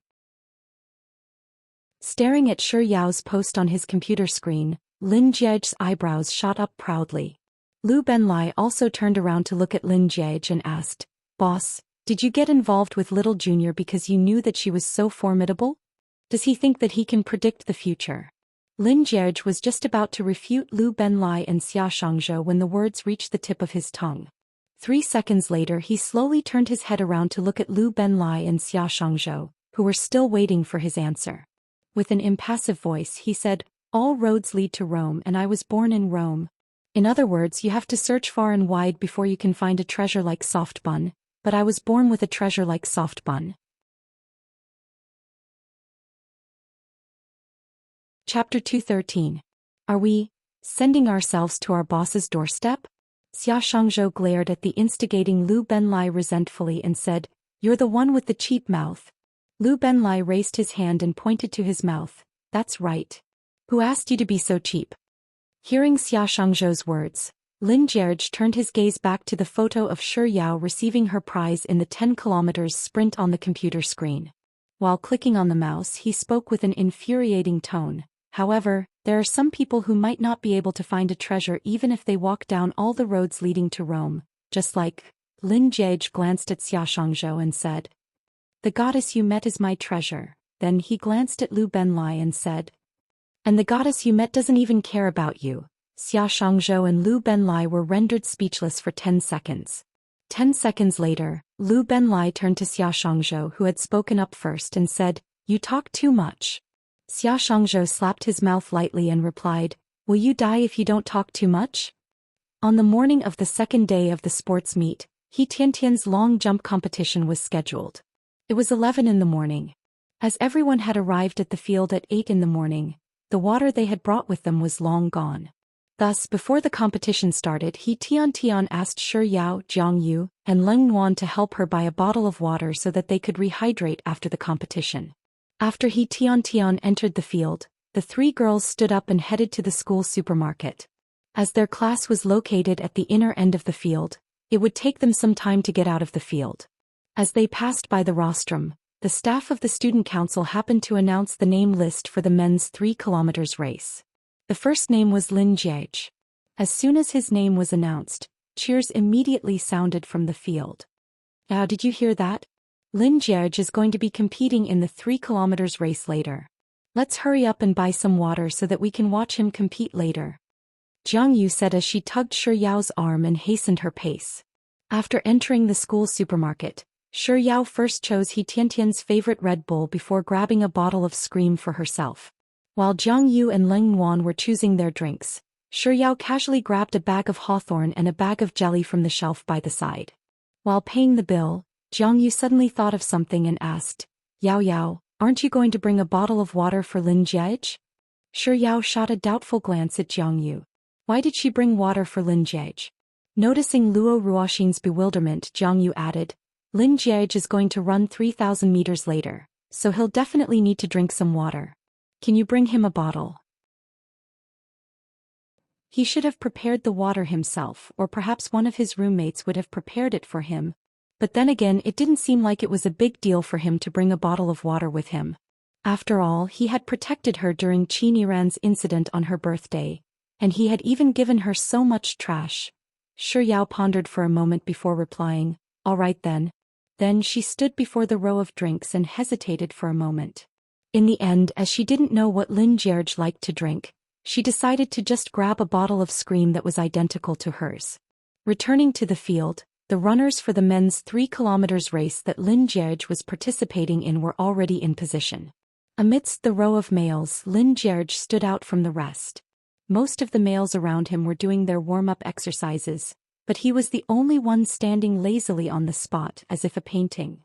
Staring at Shuyao's post on his computer screen, Lin Jierge's eyebrows shot up proudly. Lu Benlai also turned around to look at Lin Jierge and asked, Boss, did you get involved with Little Junior because you knew that she was so formidable? Does he think that he can predict the future? Lin Jierge was just about to refute Lu Benlai and Xia Shangzhou when the words reached the tip of his tongue. 3 seconds later he slowly turned his head around to look at Lu Benlai and Xia Shangzhou, who were still waiting for his answer. With an impassive voice he said, All roads lead to Rome and I was born in Rome. In other words, you have to search far and wide before you can find a treasure like soft bun, but I was born with a treasure like soft bun. Chapter 213. Are we sending ourselves to our boss's doorstep? Xia Shangzhou glared at the instigating Lu Benlai resentfully and said, You're the one with the cheap mouth. Lu Benlai raised his hand and pointed to his mouth. That's right. Who asked you to be so cheap? Hearing Xia Shangzhou's words, Lin Jierge turned his gaze back to the photo of Shuyao receiving her prize in the 10 kilometers sprint on the computer screen. While clicking on the mouse he spoke with an infuriating tone. However, there are some people who might not be able to find a treasure even if they walk down all the roads leading to Rome, just like. Lin Jierge glanced at Xia Shangzhou and said, The goddess you met is my treasure. Then he glanced at Lu Benlai and said, And the goddess you met doesn't even care about you. Xia Shangzhou and Lu Benlai were rendered speechless for 10 seconds. 10 seconds later, Lu Benlai turned to Xia Shangzhou who had spoken up first and said, You talk too much. Xia Shangzhou slapped his mouth lightly and replied, Will you die if you don't talk too much? On the morning of the second day of the sports meet, He Tiantian's long jump competition was scheduled. It was 11 in the morning. As everyone had arrived at the field at 8 in the morning, the water they had brought with them was long gone. Thus, before the competition started, He Tiantian asked Shuyao, Jiang Yu, and Leng Nuan to help her buy a bottle of water so that they could rehydrate after the competition. After He Tiantian entered the field, the 3 girls stood up and headed to the school supermarket. As their class was located at the inner end of the field, it would take them some time to get out of the field. As they passed by the rostrum, the staff of the student council happened to announce the name list for the men's 3 kilometers race. The first name was Lin Jierge. As soon as his name was announced, cheers immediately sounded from the field. Now, did you hear that? Lin Jierge is going to be competing in the 3 kilometers race later. Let's hurry up and buy some water so that we can watch him compete later. Jiang Yu said as she tugged Shuyao's arm and hastened her pace. After entering the school supermarket, Shi Yao first chose He Tiantian's favorite Red Bull before grabbing a bottle of Scream for herself. While Jiang Yu and Leng Yuan were choosing their drinks, Shi Yao casually grabbed a bag of hawthorn and a bag of jelly from the shelf by the side. While paying the bill, Jiang Yu suddenly thought of something and asked, Yao Yao, aren't you going to bring a bottle of water for Lin Jiege? Shi Yao shot a doubtful glance at Jiang Yu. Why did she bring water for Lin Jiege? Noticing Luo Ruoxin's bewilderment, Jiang Yu added, Lin Jiege is going to run 3,000 meters later, so he'll definitely need to drink some water. Can you bring him a bottle? He should have prepared the water himself, or perhaps one of his roommates would have prepared it for him. But then again, it didn't seem like it was a big deal for him to bring a bottle of water with him. After all, he had protected her during Qin Yiran's incident on her birthday, and he had even given her so much trash. Shi Yao pondered for a moment before replying, all right then. Then she stood before the row of drinks and hesitated for a moment. In the end, as she didn't know what Lin Jiege liked to drink, she decided to just grab a bottle of Scream that was identical to hers. Returning to the field, the runners for the men's 3 kilometers race that Lin Jiege was participating in were already in position. Amidst the row of males, Lin Jiege stood out from the rest. Most of the males around him were doing their warm-up exercises, but he was the only one standing lazily on the spot as if a painting.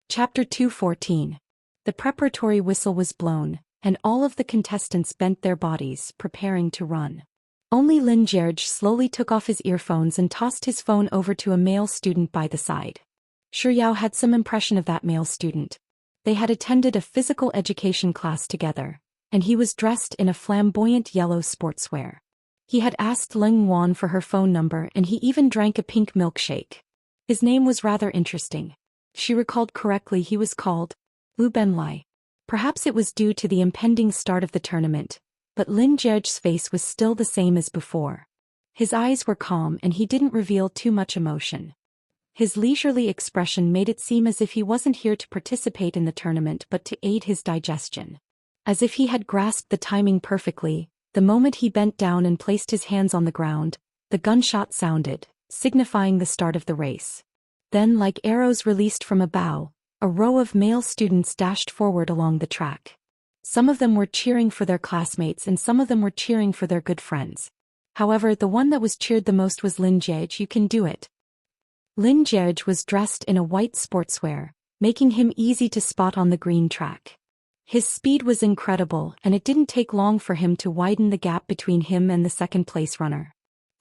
Chapter 2:14. The preparatory whistle was blown, and all of the contestants bent their bodies, preparing to run. Only Lin Jiege slowly took off his earphones and tossed his phone over to a male student by the side. Shi Yao had some impression of that male student. They had attended a physical education class together, and he was dressed in a flamboyant yellow sportswear. He had asked Leng Yuan for her phone number, and he even drank a pink milkshake. His name was rather interesting. She recalled correctly, he was called Lu Benlai. Perhaps it was due to the impending start of the tournament, but Lin Jiege's face was still the same as before. His eyes were calm and he didn't reveal too much emotion. His leisurely expression made it seem as if he wasn't here to participate in the tournament but to aid his digestion. As if he had grasped the timing perfectly, the moment he bent down and placed his hands on the ground, the gunshot sounded, signifying the start of the race. Then, like arrows released from a bow, a row of male students dashed forward along the track. Some of them were cheering for their classmates and some of them were cheering for their good friends. However, the one that was cheered the most was Lin Jiege. You can do it. Lin Jiege was dressed in a white sportswear, making him easy to spot on the green track. His speed was incredible, and it didn't take long for him to widen the gap between him and the second-place runner.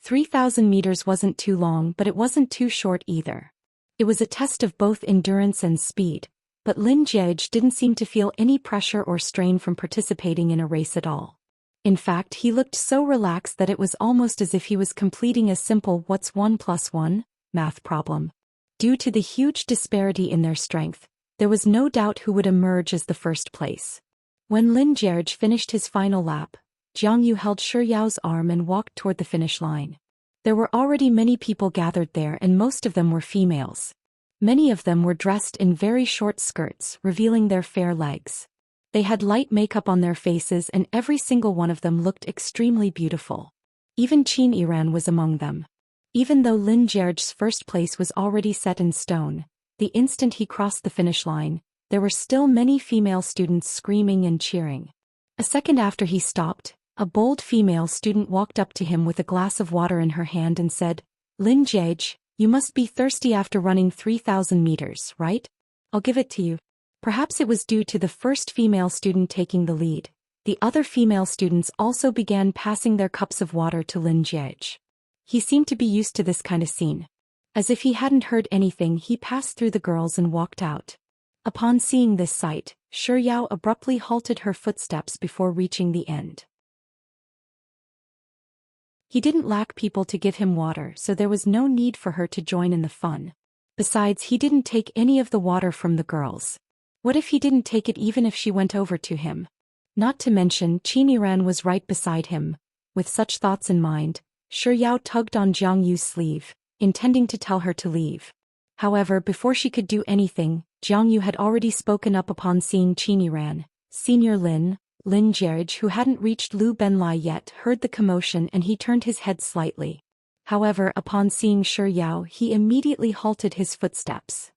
3,000 meters wasn't too long, but it wasn't too short either. It was a test of both endurance and speed, but Lin Jiege didn't seem to feel any pressure or strain from participating in a race at all. In fact, he looked so relaxed that it was almost as if he was completing a simple "what's 1 + 1" math problem. Due to the huge disparity in their strength, there was no doubt who would emerge as the first place. When Lin Jiege finished his final lap, Jiang Yu held Shi Yao's arm and walked toward the finish line. There were already many people gathered there and most of them were females. Many of them were dressed in very short skirts, revealing their fair legs. They had light makeup on their faces and every single one of them looked extremely beautiful. Even Qin Yiran was among them. Even though Lin Jiege's first place was already set in stone, the instant he crossed the finish line, there were still many female students screaming and cheering. A second after he stopped, a bold female student walked up to him with a glass of water in her hand and said, "Lin Jiege, you must be thirsty after running 3,000 meters, right? I'll give it to you." Perhaps it was due to the first female student taking the lead. The other female students also began passing their cups of water to Lin Jiege. He seemed to be used to this kind of scene. As if he hadn't heard anything, he passed through the girls and walked out. Upon seeing this sight, Shi Yao abruptly halted her footsteps before reaching the end. He didn't lack people to give him water, so there was no need for her to join in the fun. Besides, he didn't take any of the water from the girls. What if he didn't take it even if she went over to him? Not to mention, Qin Yiran was right beside him. With such thoughts in mind, Shi Yao tugged on Jiang Yu's sleeve, intending to tell her to leave. However, before she could do anything, Jiang Yu had already spoken up upon seeing Qin Yiran. "Senior Lin Jiege, who hadn't reached Lu Benlai yet, heard the commotion and he turned his head slightly. However, upon seeing Shi Yao, he immediately halted his footsteps.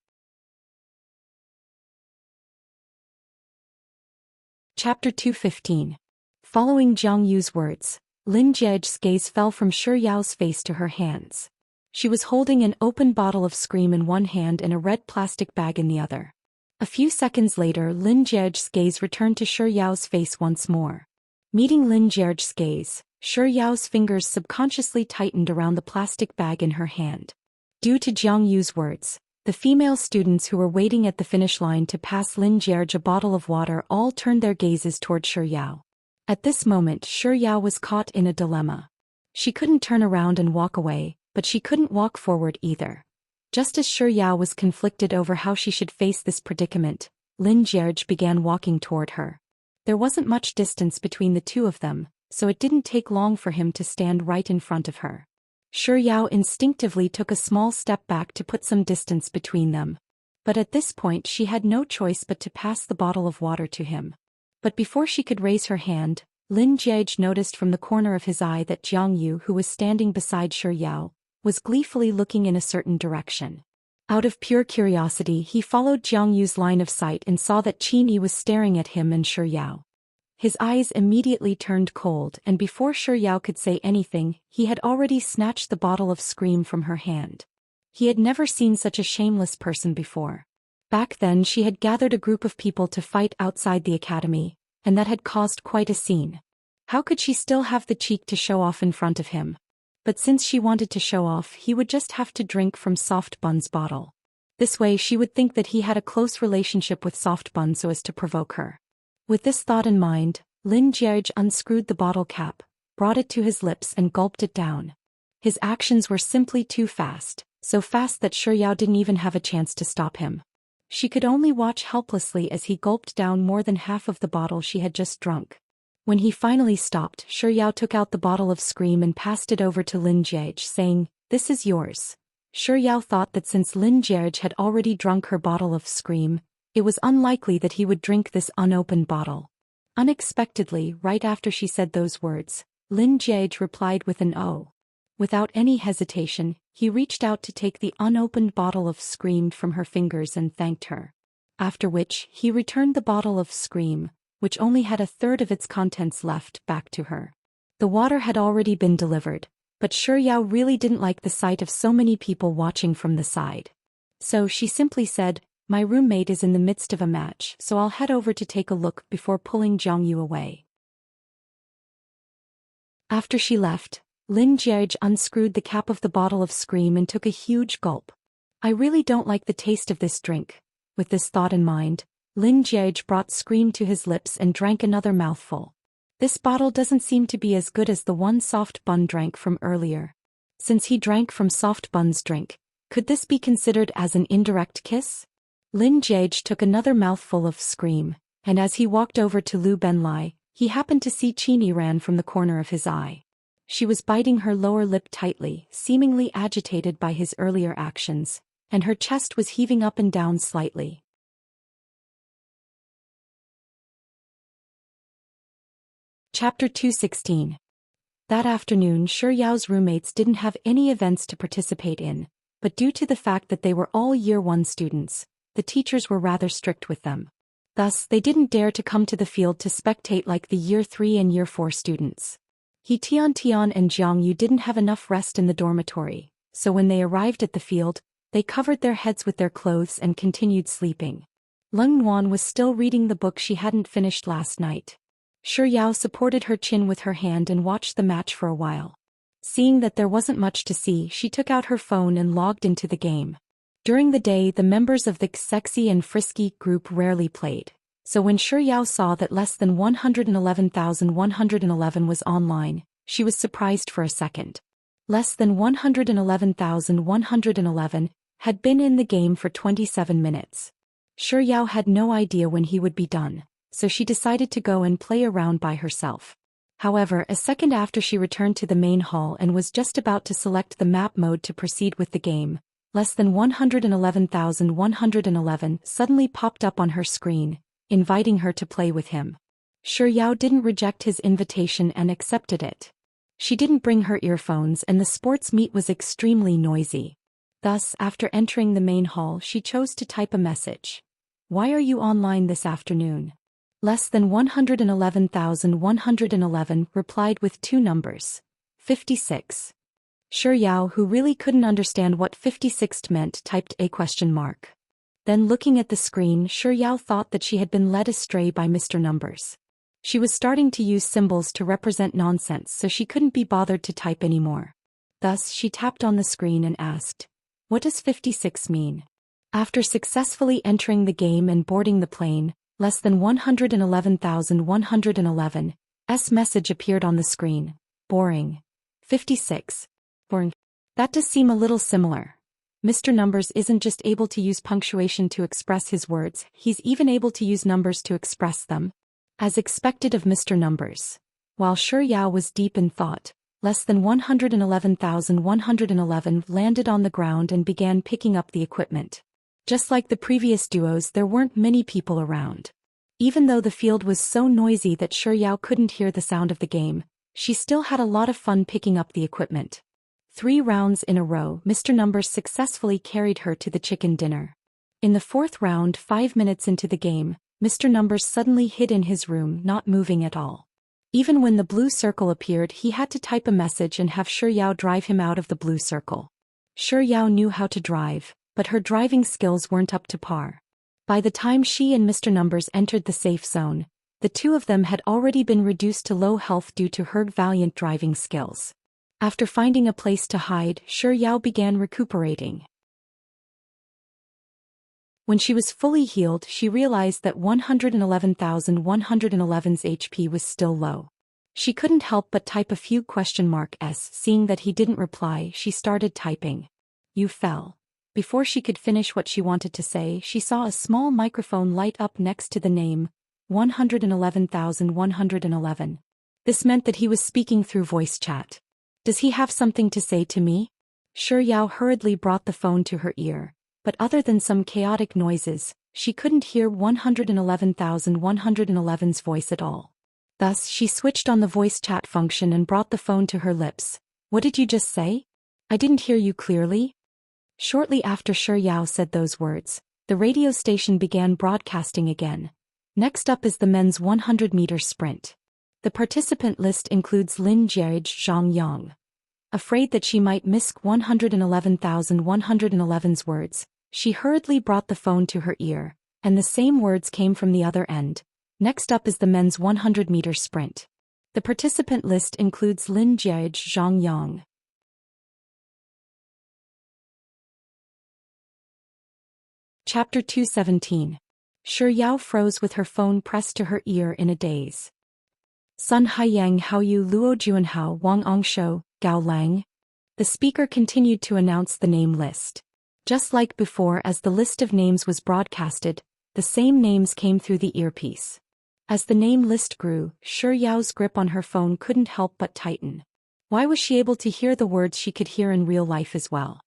Chapter 215. Following Jiang Yu's words, Lin Jie's gaze fell from Shi Yao's face to her hands. She was holding an open bottle of Scream in one hand and a red plastic bag in the other. A few seconds later, Lin Jie's gaze returned to Shi Yao's face once more. Meeting Lin Jie's gaze, Shi Yao's fingers subconsciously tightened around the plastic bag in her hand. Due to Jiang Yu's words, the female students who were waiting at the finish line to pass Lin Jie a bottle of water all turned their gazes toward Shi Yao. At this moment, Shi Yao was caught in a dilemma. She couldn't turn around and walk away, but she couldn't walk forward either. Just as Shi Yao was conflicted over how she should face this predicament, Lin Jie began walking toward her. There wasn't much distance between the two of them, so it didn't take long for him to stand right in front of her. Shi Yao instinctively took a small step back to put some distance between them. But at this point she had no choice but to pass the bottle of water to him. But before she could raise her hand, Lin Jie noticed from the corner of his eye that Jiang Yu, who was standing beside Shi Yao, was gleefully looking in a certain direction. Out of pure curiosity, he followed Jiang Yu's line of sight and saw that Qin Yi was staring at him and Shi Yao. His eyes immediately turned cold, and before Shi Yao could say anything, he had already snatched the bottle of Scream from her hand. He had never seen such a shameless person before. Back then she had gathered a group of people to fight outside the academy, and that had caused quite a scene. How could she still have the cheek to show off in front of him? But since she wanted to show off, he would just have to drink from Soft Bun's bottle. This way she would think that he had a close relationship with Soft Bun so as to provoke her. With this thought in mind, Lin Jie unscrewed the bottle cap, brought it to his lips and gulped it down. His actions were simply too fast, so fast that Shi Yao didn't even have a chance to stop him. She could only watch helplessly as he gulped down more than half of the bottle she had just drunk. When he finally stopped, Shi Yao took out the bottle of Scream and passed it over to Lin Jie, saying, "This is yours." Shi Yao thought that since Lin Jie had already drunk her bottle of Scream, it was unlikely that he would drink this unopened bottle. Unexpectedly, right after she said those words, Lin Jie replied with an "oh." Without any hesitation, he reached out to take the unopened bottle of Scream from her fingers and thanked her. After which, he returned the bottle of Scream, which only had a third of its contents left, back to her. The water had already been delivered, but Shi Yao really didn't like the sight of so many people watching from the side. So she simply said, "My roommate is in the midst of a match, so I'll head over to take a look," before pulling Jiang Yu away. After she left, Lin Jie unscrewed the cap of the bottle of Scream and took a huge gulp. "I really don't like the taste of this drink." With this thought in mind, Lin Jie brought Scream to his lips and drank another mouthful. This bottle doesn't seem to be as good as the one Soft Bun drank from earlier. Since he drank from Soft Bun's drink, could this be considered as an indirect kiss? Lin Jie took another mouthful of Scream, and as he walked over to Lu Benlai, he happened to see Qin Yi ran from the corner of his eye. She was biting her lower lip tightly, seemingly agitated by his earlier actions, and her chest was heaving up and down slightly. Chapter 216. That afternoon, Shi Yao's roommates didn't have any events to participate in, but due to the fact that they were all Year 1 students, the teachers were rather strict with them. Thus, they didn't dare to come to the field to spectate like the Year 3 and Year 4 students. Tian and Jiang Yu didn't have enough rest in the dormitory, so when they arrived at the field, they covered their heads with their clothes and continued sleeping. Leng Nuan was still reading the book she hadn't finished last night. Shi Yao supported her chin with her hand and watched the match for a while. Seeing that there wasn't much to see, she took out her phone and logged into the game. During the day, the members of the Sexy and Frisky group rarely played, so when Shi Yao saw that less than 111,111 was online, she was surprised for a second. Less than 111,111 had been in the game for 27 minutes. Shi Yao had no idea when he would be done, so she decided to go and play around by herself. However, a second after she returned to the main hall and was just about to select the map mode to proceed with the game, less than 111,111 suddenly popped up on her screen, inviting her to play with him. Shi Yao didn't reject his invitation and accepted it. She didn't bring her earphones and the sports meet was extremely noisy. Thus, after entering the main hall, she chose to type a message. Why are you online this afternoon? Less than 111,111 replied with 2 numbers. 56. Yao, who really couldn't understand what 56 meant, typed a question mark. Then looking at the screen, Yao thought that she had been led astray by Mr. Numbers. She was starting to use symbols to represent nonsense, so she couldn't be bothered to type anymore. Thus, she tapped on the screen and asked, "What does 56 mean?" After successfully entering the game and boarding the plane, less than 111,111's message appeared on the screen. Boring. 56. Boring. That does seem a little similar. Mr. Numbers isn't just able to use punctuation to express his words, he's even able to use numbers to express them. As expected of Mr. Numbers. While Yao was deep in thought, less than 111,111 landed on the ground and began picking up the equipment. Just like the previous duos, there weren't many people around. Even though the field was so noisy that Yao couldn't hear the sound of the game, she still had a lot of fun picking up the equipment. 3 rounds in a row, Mr. Numbers successfully carried her to the chicken dinner. In the 4th round, 5 minutes into the game, Mr. Numbers suddenly hid in his room, not moving at all. Even when the blue circle appeared, he had to type a message and have Yao drive him out of the blue circle. Yao knew how to drive, but her driving skills weren't up to par. By the time she and Mr. Numbers entered the safe zone, the two of them had already been reduced to low health due to her valiant driving skills. After finding a place to hide, Yao began recuperating. When she was fully healed, she realized that 111,111's HP was still low. She couldn't help but type a few question marks. Seeing that he didn't reply, she started typing. "You fell." Before she could finish what she wanted to say, she saw a small microphone light up next to the name, 111,111. This meant that he was speaking through voice chat. "Does he have something to say to me?" Yao hurriedly brought the phone to her ear, but other than some chaotic noises, she couldn't hear 111,111's voice at all. Thus, she switched on the voice chat function and brought the phone to her lips. "What did you just say? I didn't hear you clearly." Shortly after Yao said those words, the radio station began broadcasting again. Next up is the men's 100-meter sprint. The participant list includes Lin Jierij Zhang Yang. Afraid that she might miss 111,111's words, she hurriedly brought the phone to her ear, and the same words came from the other end. Next up is the men's 100-meter sprint. The participant list includes Lin Jierij Zhang Yang. Chapter 217. Yao froze with her phone pressed to her ear in a daze. Sun Haiyang Haoyu Luo Juanhao Wang Angsho, Gao Lang. The speaker continued to announce the name list. Just like before, as the list of names was broadcasted, the same names came through the earpiece. As the name list grew, Yao's grip on her phone couldn't help but tighten. Why was she able to hear the words she could hear in real life as well?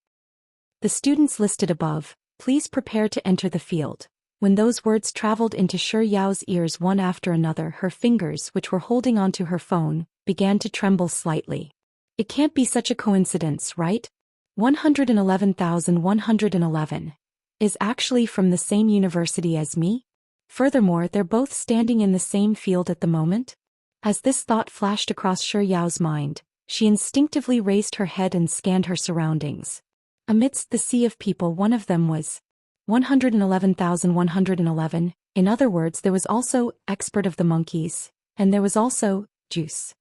The students listed above, please prepare to enter the field. When those words traveled into Yao's ears one after another, her fingers, which were holding onto her phone, began to tremble slightly. It can't be such a coincidence, right? 111,111 is actually from the same university as me? Furthermore, they're both standing in the same field at the moment? As this thought flashed across Yao's mind, she instinctively raised her head and scanned her surroundings. Amidst the sea of people, one of them was 111,111. In other words, there was also expert of the monkeys, and there was also Juice.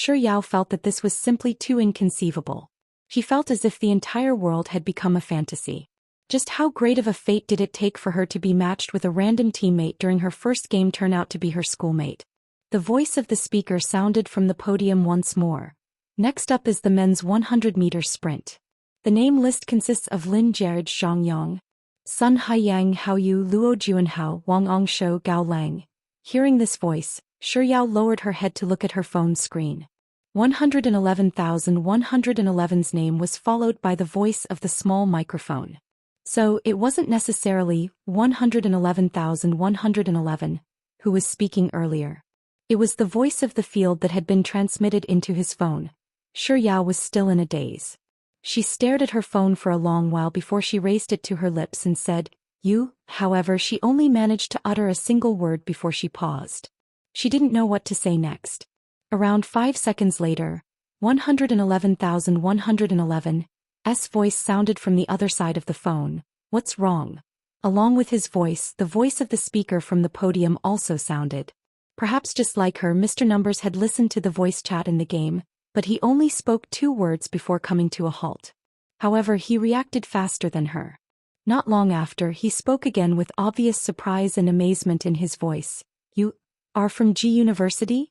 Yao felt that this was simply too inconceivable. She felt as if the entire world had become a fantasy. Just how great of a fate did it take for her to be matched with a random teammate during her first game turn out to be her schoolmate? The voice of the speaker sounded from the podium once more. Next up is the men's 100-meter sprint. The name list consists of Lin Jierij Zhang Yang, Sun Haiyang Haoyu Luo Juanhao Wang Angsho Gao Lang. Hearing this voice, Yao lowered her head to look at her phone screen. 111,111's name was followed by the voice of the small microphone. So, it wasn't necessarily 111,111 who was speaking earlier. It was the voice of the field that had been transmitted into his phone. Shi Yao was still in a daze. She stared at her phone for a long while before she raised it to her lips and said, "You," however she only managed to utter a single word before she paused. She didn't know what to say next. Around 5 seconds later, 111,111's voice sounded from the other side of the phone. "What's wrong?" Along with his voice, the voice of the speaker from the podium also sounded. Perhaps just like her, Mr. Numbers had listened to the voice chat in the game, but he only spoke 2 words before coming to a halt. However, he reacted faster than her. Not long after, he spoke again with obvious surprise and amazement in his voice. "You are from G University?"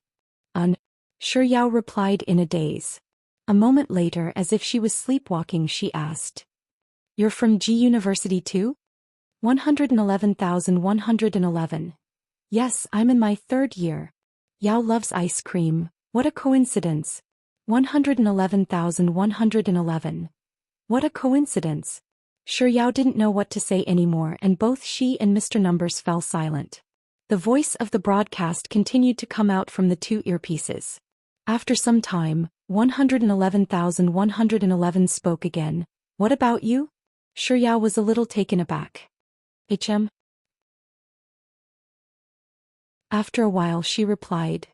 Shi Yao replied in a daze. A moment later, as if she was sleepwalking, she asked, "You're from G University too?" 111,111. "Yes, I'm in my 3rd year. Yao loves ice cream. What a coincidence." 111,111. What a coincidence. Shi Yao didn't know what to say anymore, and both she and Mr. Numbers fell silent. The voice of the broadcast continued to come out from the 2 earpieces. After some time, 111,111 spoke again. "What about you?" Shi Yao was a little taken aback. "HM?" After a while she replied,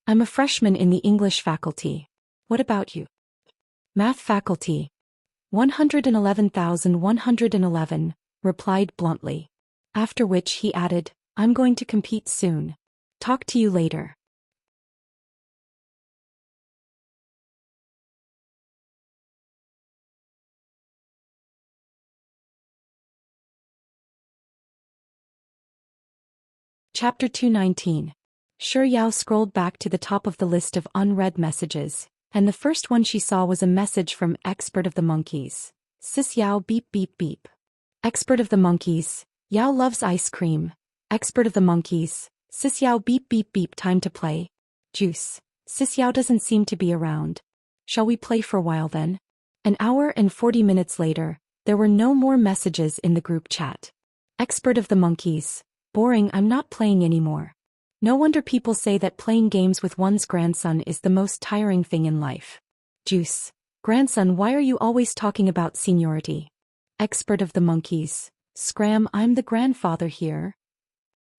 "I'm a freshman in the English faculty. What about you?" "Math faculty." 111,111 replied bluntly. After which he added, "I'm going to compete soon. Talk to you later." Chapter 219. Shi Yao scrolled back to the top of the list of unread messages, and the first one she saw was a message from Expert of the Monkeys. "Sis Yao beep beep beep. Expert of the Monkeys, Yao loves ice cream. Expert of the Monkeys, Sis Yao beep beep beep, time to play. Juice. Sis Yao doesn't seem to be around. Shall we play for a while then?" An hour and 40 minutes later, there were no more messages in the group chat. Expert of the Monkeys, boring, I'm not playing anymore. No wonder people say that playing games with one's grandson is the most tiring thing in life. Juice. Grandson, why are you always talking about seniority? Expert of the Monkeys, Scram, I'm the grandfather here.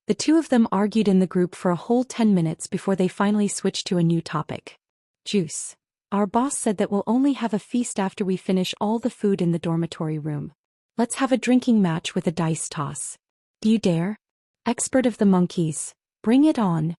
The 2 of them argued in the group for a whole 10 minutes before they finally switched to a new topic. Juice. Our boss said that we'll only have a feast after we finish all the food in the dormitory room. Let's have a drinking match with a dice toss. Do you dare? Expert of the Monkeys, bring it on.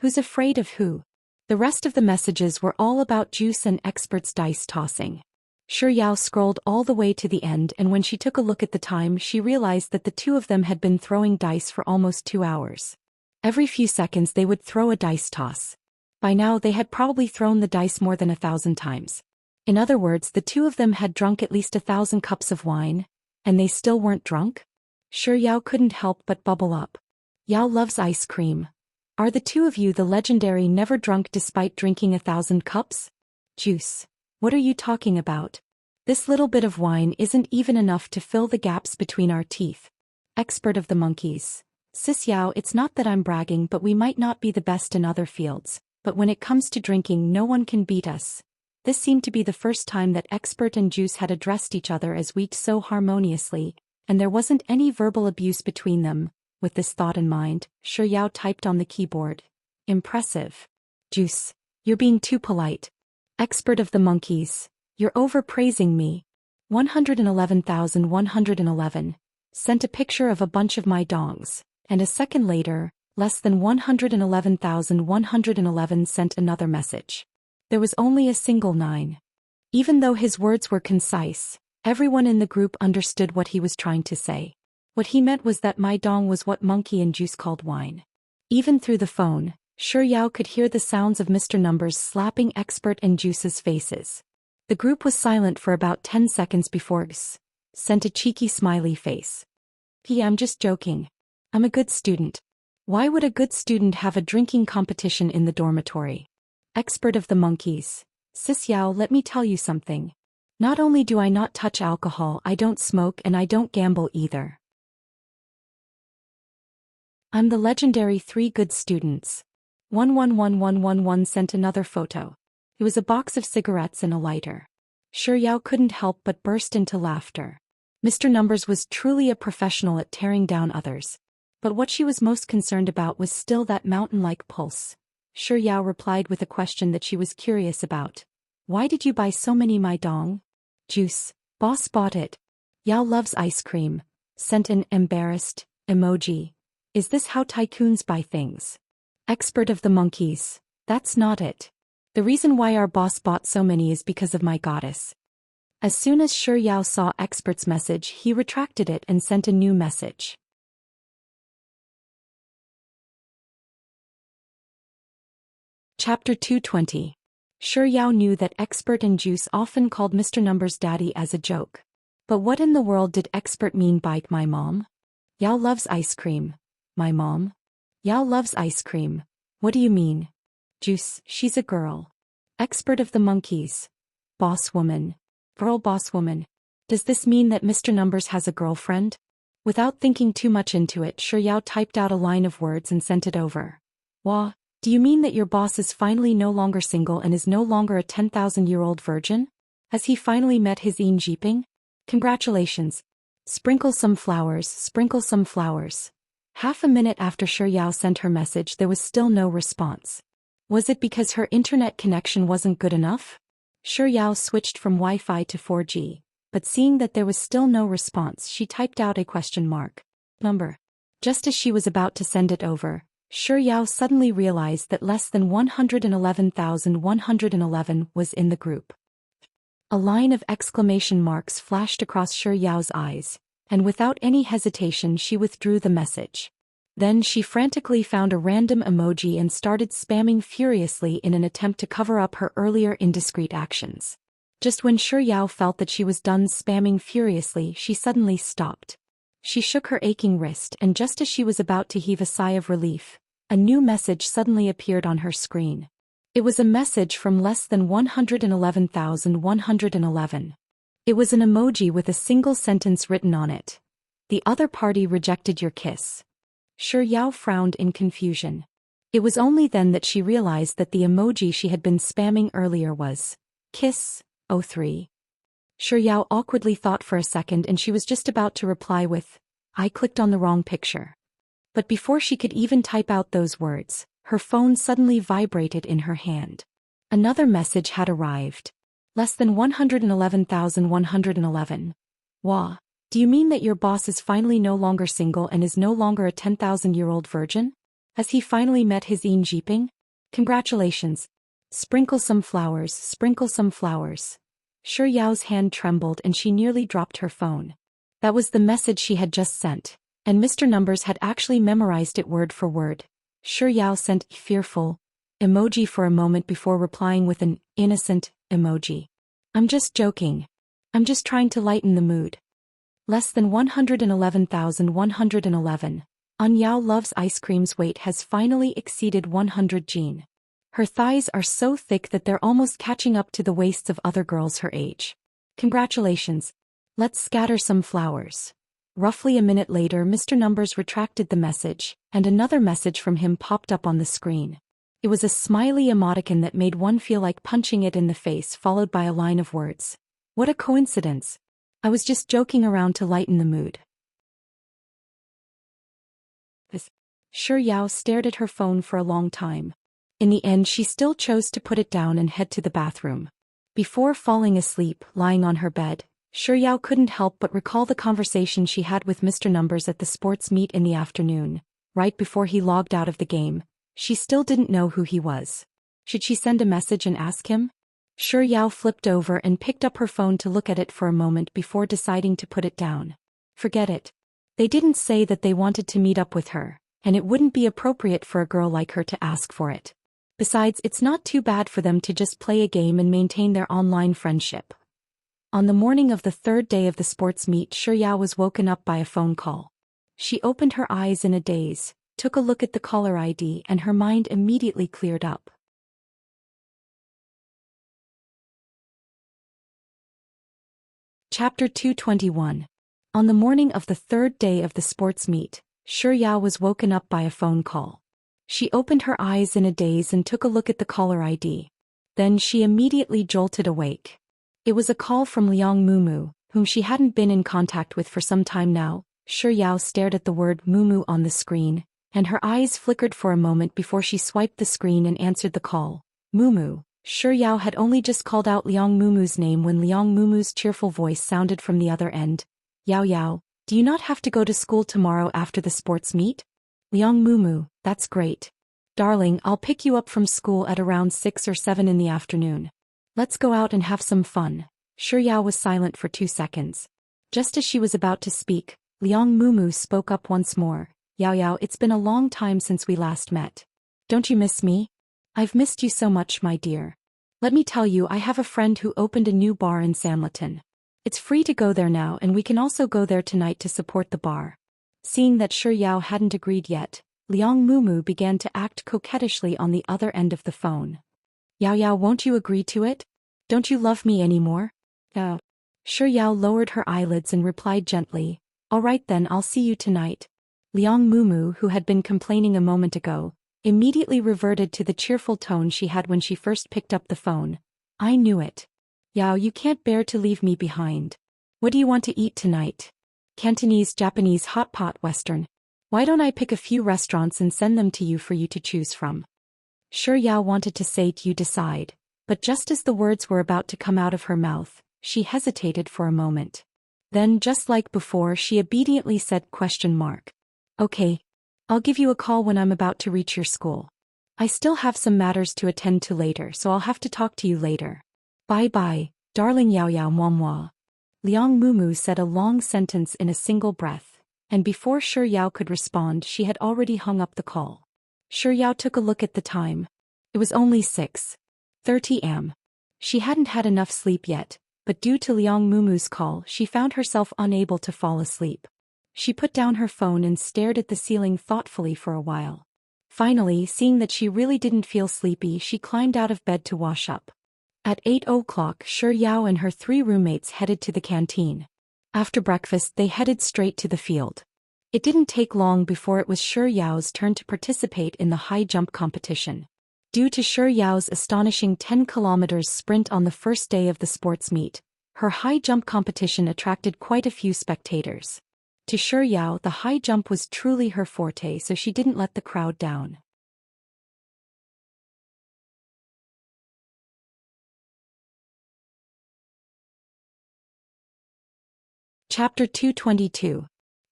Who's afraid of who? The rest of the messages were all about Juice and Expert's dice tossing. Shi Yao scrolled all the way to the end, and when she took a look at the time, she realized that the 2 of them had been throwing dice for almost 2 hours. Every few seconds they would throw a dice toss. By now they had probably thrown the dice more than 1,000 times. In other words, the 2 of them had drunk at least 1,000 cups of wine, and they still weren't drunk? Shi Yao couldn't help but bubble up. Yao loves ice cream. Are the 2 of you the legendary never drunk despite drinking 1,000 cups? Juice. What are you talking about? This little bit of wine isn't even enough to fill the gaps between our teeth. Expert of the Monkeys. Sis Yao, it's not that I'm bragging, but we might not be the best in other fields, but when it comes to drinking, no one can beat us. This seemed to be the first time that Expert and Juice had addressed each other as we so harmoniously, and there wasn't any verbal abuse between them. With this thought in mind, Shi Yao typed on the keyboard. Impressive. Juice. You're being too polite. Expert of the Monkeys. You're overpraising me. 111,111. Sent a picture of a bunch of my dongs, and a second later, less than 111,111 sent another message. There was only a single 9. Even though his words were concise, everyone in the group understood what he was trying to say. What he meant was that my dong was what Monkey and Juice called wine. Even through the phone, Shi Yao could hear the sounds of Mr. Numbers slapping Expert and Juice's faces. The group was silent for about 10 seconds before X sent a cheeky smiley face. I'm just joking. I'm a good student. Why would a good student have a drinking competition in the dormitory? Expert of the Monkeys. Sis Yao, let me tell you something. Not only do I not touch alcohol, I don't smoke and I don't gamble either. I'm the legendary 3 good students. 1111111 sent another photo. It was a box of cigarettes and a lighter. Yao couldn't help but burst into laughter. Mr. Numbers was truly a professional at tearing down others. But what she was most concerned about was still that mountain-like pulse. Yao replied with a question that she was curious about. Why did you buy so many my dong? Juice. Boss bought it. Yao loves ice cream. Sent an embarrassed emoji. Is this how tycoons buy things? Expert of the monkeys. That's not it. The reason why our boss bought so many is because of my goddess. As soon as Yao saw expert's message, he retracted it and sent a new message. Chapter 220. Yao knew that Expert and Juice often called Mr. Numbers daddy as a joke. But what in the world did Expert mean by my mom? Yao loves ice cream. My mom? Yao loves ice cream. What do you mean? Juice, she's a girl. Expert of the monkeys. Boss woman. Girl boss woman. Does this mean that Mr. Numbers has a girlfriend? Without thinking too much into it, Yao typed out a line of words and sent it over. Wah. Do you mean that your boss is finally no longer single and is no longer a 10,000-year-old virgin? Has he finally met his Enchanting? Congratulations. Sprinkle some flowers, sprinkle some flowers. Half a minute after Yao sent her message, there was still no response. Was it because her internet connection wasn't good enough? Yao switched from Wi-Fi to 4G, but seeing that there was still no response, she typed out a question mark. Number. Just as she was about to send it over, Yao suddenly realized that less than 111,111 was in the group. A line of exclamation marks flashed across Yao's eyes, and without any hesitation she withdrew the message. Then she frantically found a random emoji and started spamming furiously in an attempt to cover up her earlier indiscreet actions. Just when Yao felt that she was done spamming furiously, she suddenly stopped. She shook her aching wrist, and just as she was about to heave a sigh of relief, a new message suddenly appeared on her screen. It was a message from less than 111,111. It was an emoji with a single sentence written on it. The other party rejected your kiss. Yao frowned in confusion. It was only then that she realized that the emoji she had been spamming earlier was kiss 03. Yao awkwardly thought for a second, and she was just about to reply with, I clicked on the wrong picture. But before she could even type out those words, her phone suddenly vibrated in her hand. Another message had arrived. Less than 111,111. Wah. Do you mean that your boss is finally no longer single and is no longer a 10,000-year-old virgin? Has he finally met his Enchanting? Congratulations. Sprinkle some flowers, sprinkle some flowers. Yao's hand trembled and she nearly dropped her phone. That was the message she had just sent, and Mr. Numbers had actually memorized it word for word. Yao sent fearful emoji for a moment before replying with an innocent emoji. I'm just joking. I'm just trying to lighten the mood. Less than 111,111. Yao loves ice cream's weight has finally exceeded 100 Jean. Her thighs are so thick that they're almost catching up to the waists of other girls her age. Congratulations. Let's scatter some flowers. Roughly a minute later, Mr. Numbers retracted the message, and another message from him popped up on the screen. It was a smiley emoticon that made one feel like punching it in the face, followed by a line of words. What a coincidence. I was just joking around to lighten the mood. Yao stared at her phone for a long time. In the end, she still chose to put it down and head to the bathroom. Before falling asleep, lying on her bed, Yao couldn't help but recall the conversation she had with Mr. Numbers at the sports meet in the afternoon, right before he logged out of the game. She still didn't know who he was. Should she send a message and ask him? Yao flipped over and picked up her phone to look at it for a moment before deciding to put it down. Forget it. They didn't say that they wanted to meet up with her, and it wouldn't be appropriate for a girl like her to ask for it. Besides, it's not too bad for them to just play a game and maintain their online friendship. On the morning of the third day of the sports meet, Yao was woken up by a phone call. She opened her eyes in a daze, took a look at the caller ID, and her mind immediately cleared up. Chapter 221. On the morning of the third day of the sports meet, Yao was woken up by a phone call. She opened her eyes in a daze and took a look at the caller ID. Then she immediately jolted awake. It was a call from Liang Mumu, whom she hadn't been in contact with for some time now. Shi Yao stared at the word Mumu on the screen, and her eyes flickered for a moment before she swiped the screen and answered the call. Mumu. Shi Yao had only just called out Liang Mumu's name when Liang Mumu's cheerful voice sounded from the other end. Yao Yao, do you not have to go to school tomorrow after the sports meet? Liang Mumu, that's great. Darling, I'll pick you up from school at around 6 or 7 in the afternoon. Let's go out and have some fun. Shi Yao was silent for 2 seconds. Just as she was about to speak, Liang Mumu spoke up once more. Yao Yao, it's been a long time since we last met. Don't you miss me? I've missed you so much, my dear. Let me tell you, I have a friend who opened a new bar in Samleton. It's free to go there now, and we can also go there tonight to support the bar. Seeing that Shi Yao hadn't agreed yet, Liang Mumu began to act coquettishly on the other end of the phone. Yao Yao, won't you agree to it? Don't you love me anymore? Shi Yao lowered her eyelids and replied gently, all right then, I'll see you tonight. Liang Mumu, who had been complaining a moment ago, immediately reverted to the cheerful tone she had when she first picked up the phone. I knew it. Yao, you can't bear to leave me behind. What do you want to eat tonight? Cantonese, Japanese, hot pot, Western. Why don't I pick a few restaurants and send them to you for you to choose from? Shi Yao wanted to say you decide, but just as the words were about to come out of her mouth, she hesitated for a moment. Then, just like before, she obediently said ? Okay. I'll give you a call when I'm about to reach your school. I still have some matters to attend to later, so I'll have to talk to you later. Bye-bye, darling Yao Yao moi. Liang Mumu said a long sentence in a single breath, and before Shi Yao could respond, she had already hung up the call. Shi Yao took a look at the time. It was only 6:30 am. She hadn't had enough sleep yet, but due to Liang Mumu's call, she found herself unable to fall asleep. She put down her phone and stared at the ceiling thoughtfully for a while. Finally, seeing that she really didn't feel sleepy, she climbed out of bed to wash up. At 8 o'clock, Shi Yao and her 3 roommates headed to the canteen. After breakfast, they headed straight to the field. It didn't take long before it was Shi Yao's turn to participate in the high jump competition. Due to Shi Yao's astonishing 10 kilometers sprint on the first day of the sports meet, her high jump competition attracted quite a few spectators. To Shi Yao, the high jump was truly her forte, so she didn't let the crowd down. Chapter 222.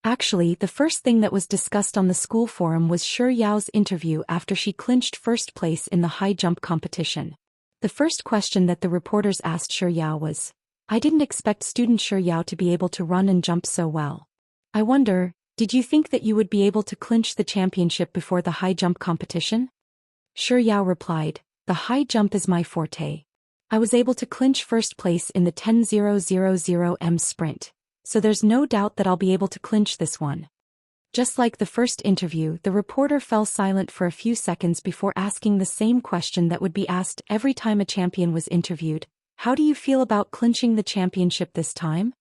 Actually, the first thing that was discussed on the school forum was Shi Yao's interview after she clinched first place in the high jump competition. The first question that the reporters asked Shi Yao was, I didn't expect student Shi Yao to be able to run and jump so well. I wonder, did you think that you would be able to clinch the championship before the high jump competition? Shi Yao replied, the high jump is my forte. I was able to clinch first place in the 10,000 m sprint, so there's no doubt that I'll be able to clinch this one. Just like the first interview, the reporter fell silent for a few seconds before asking the same question that would be asked every time a champion was interviewed. How do you feel about clinching the championship this time?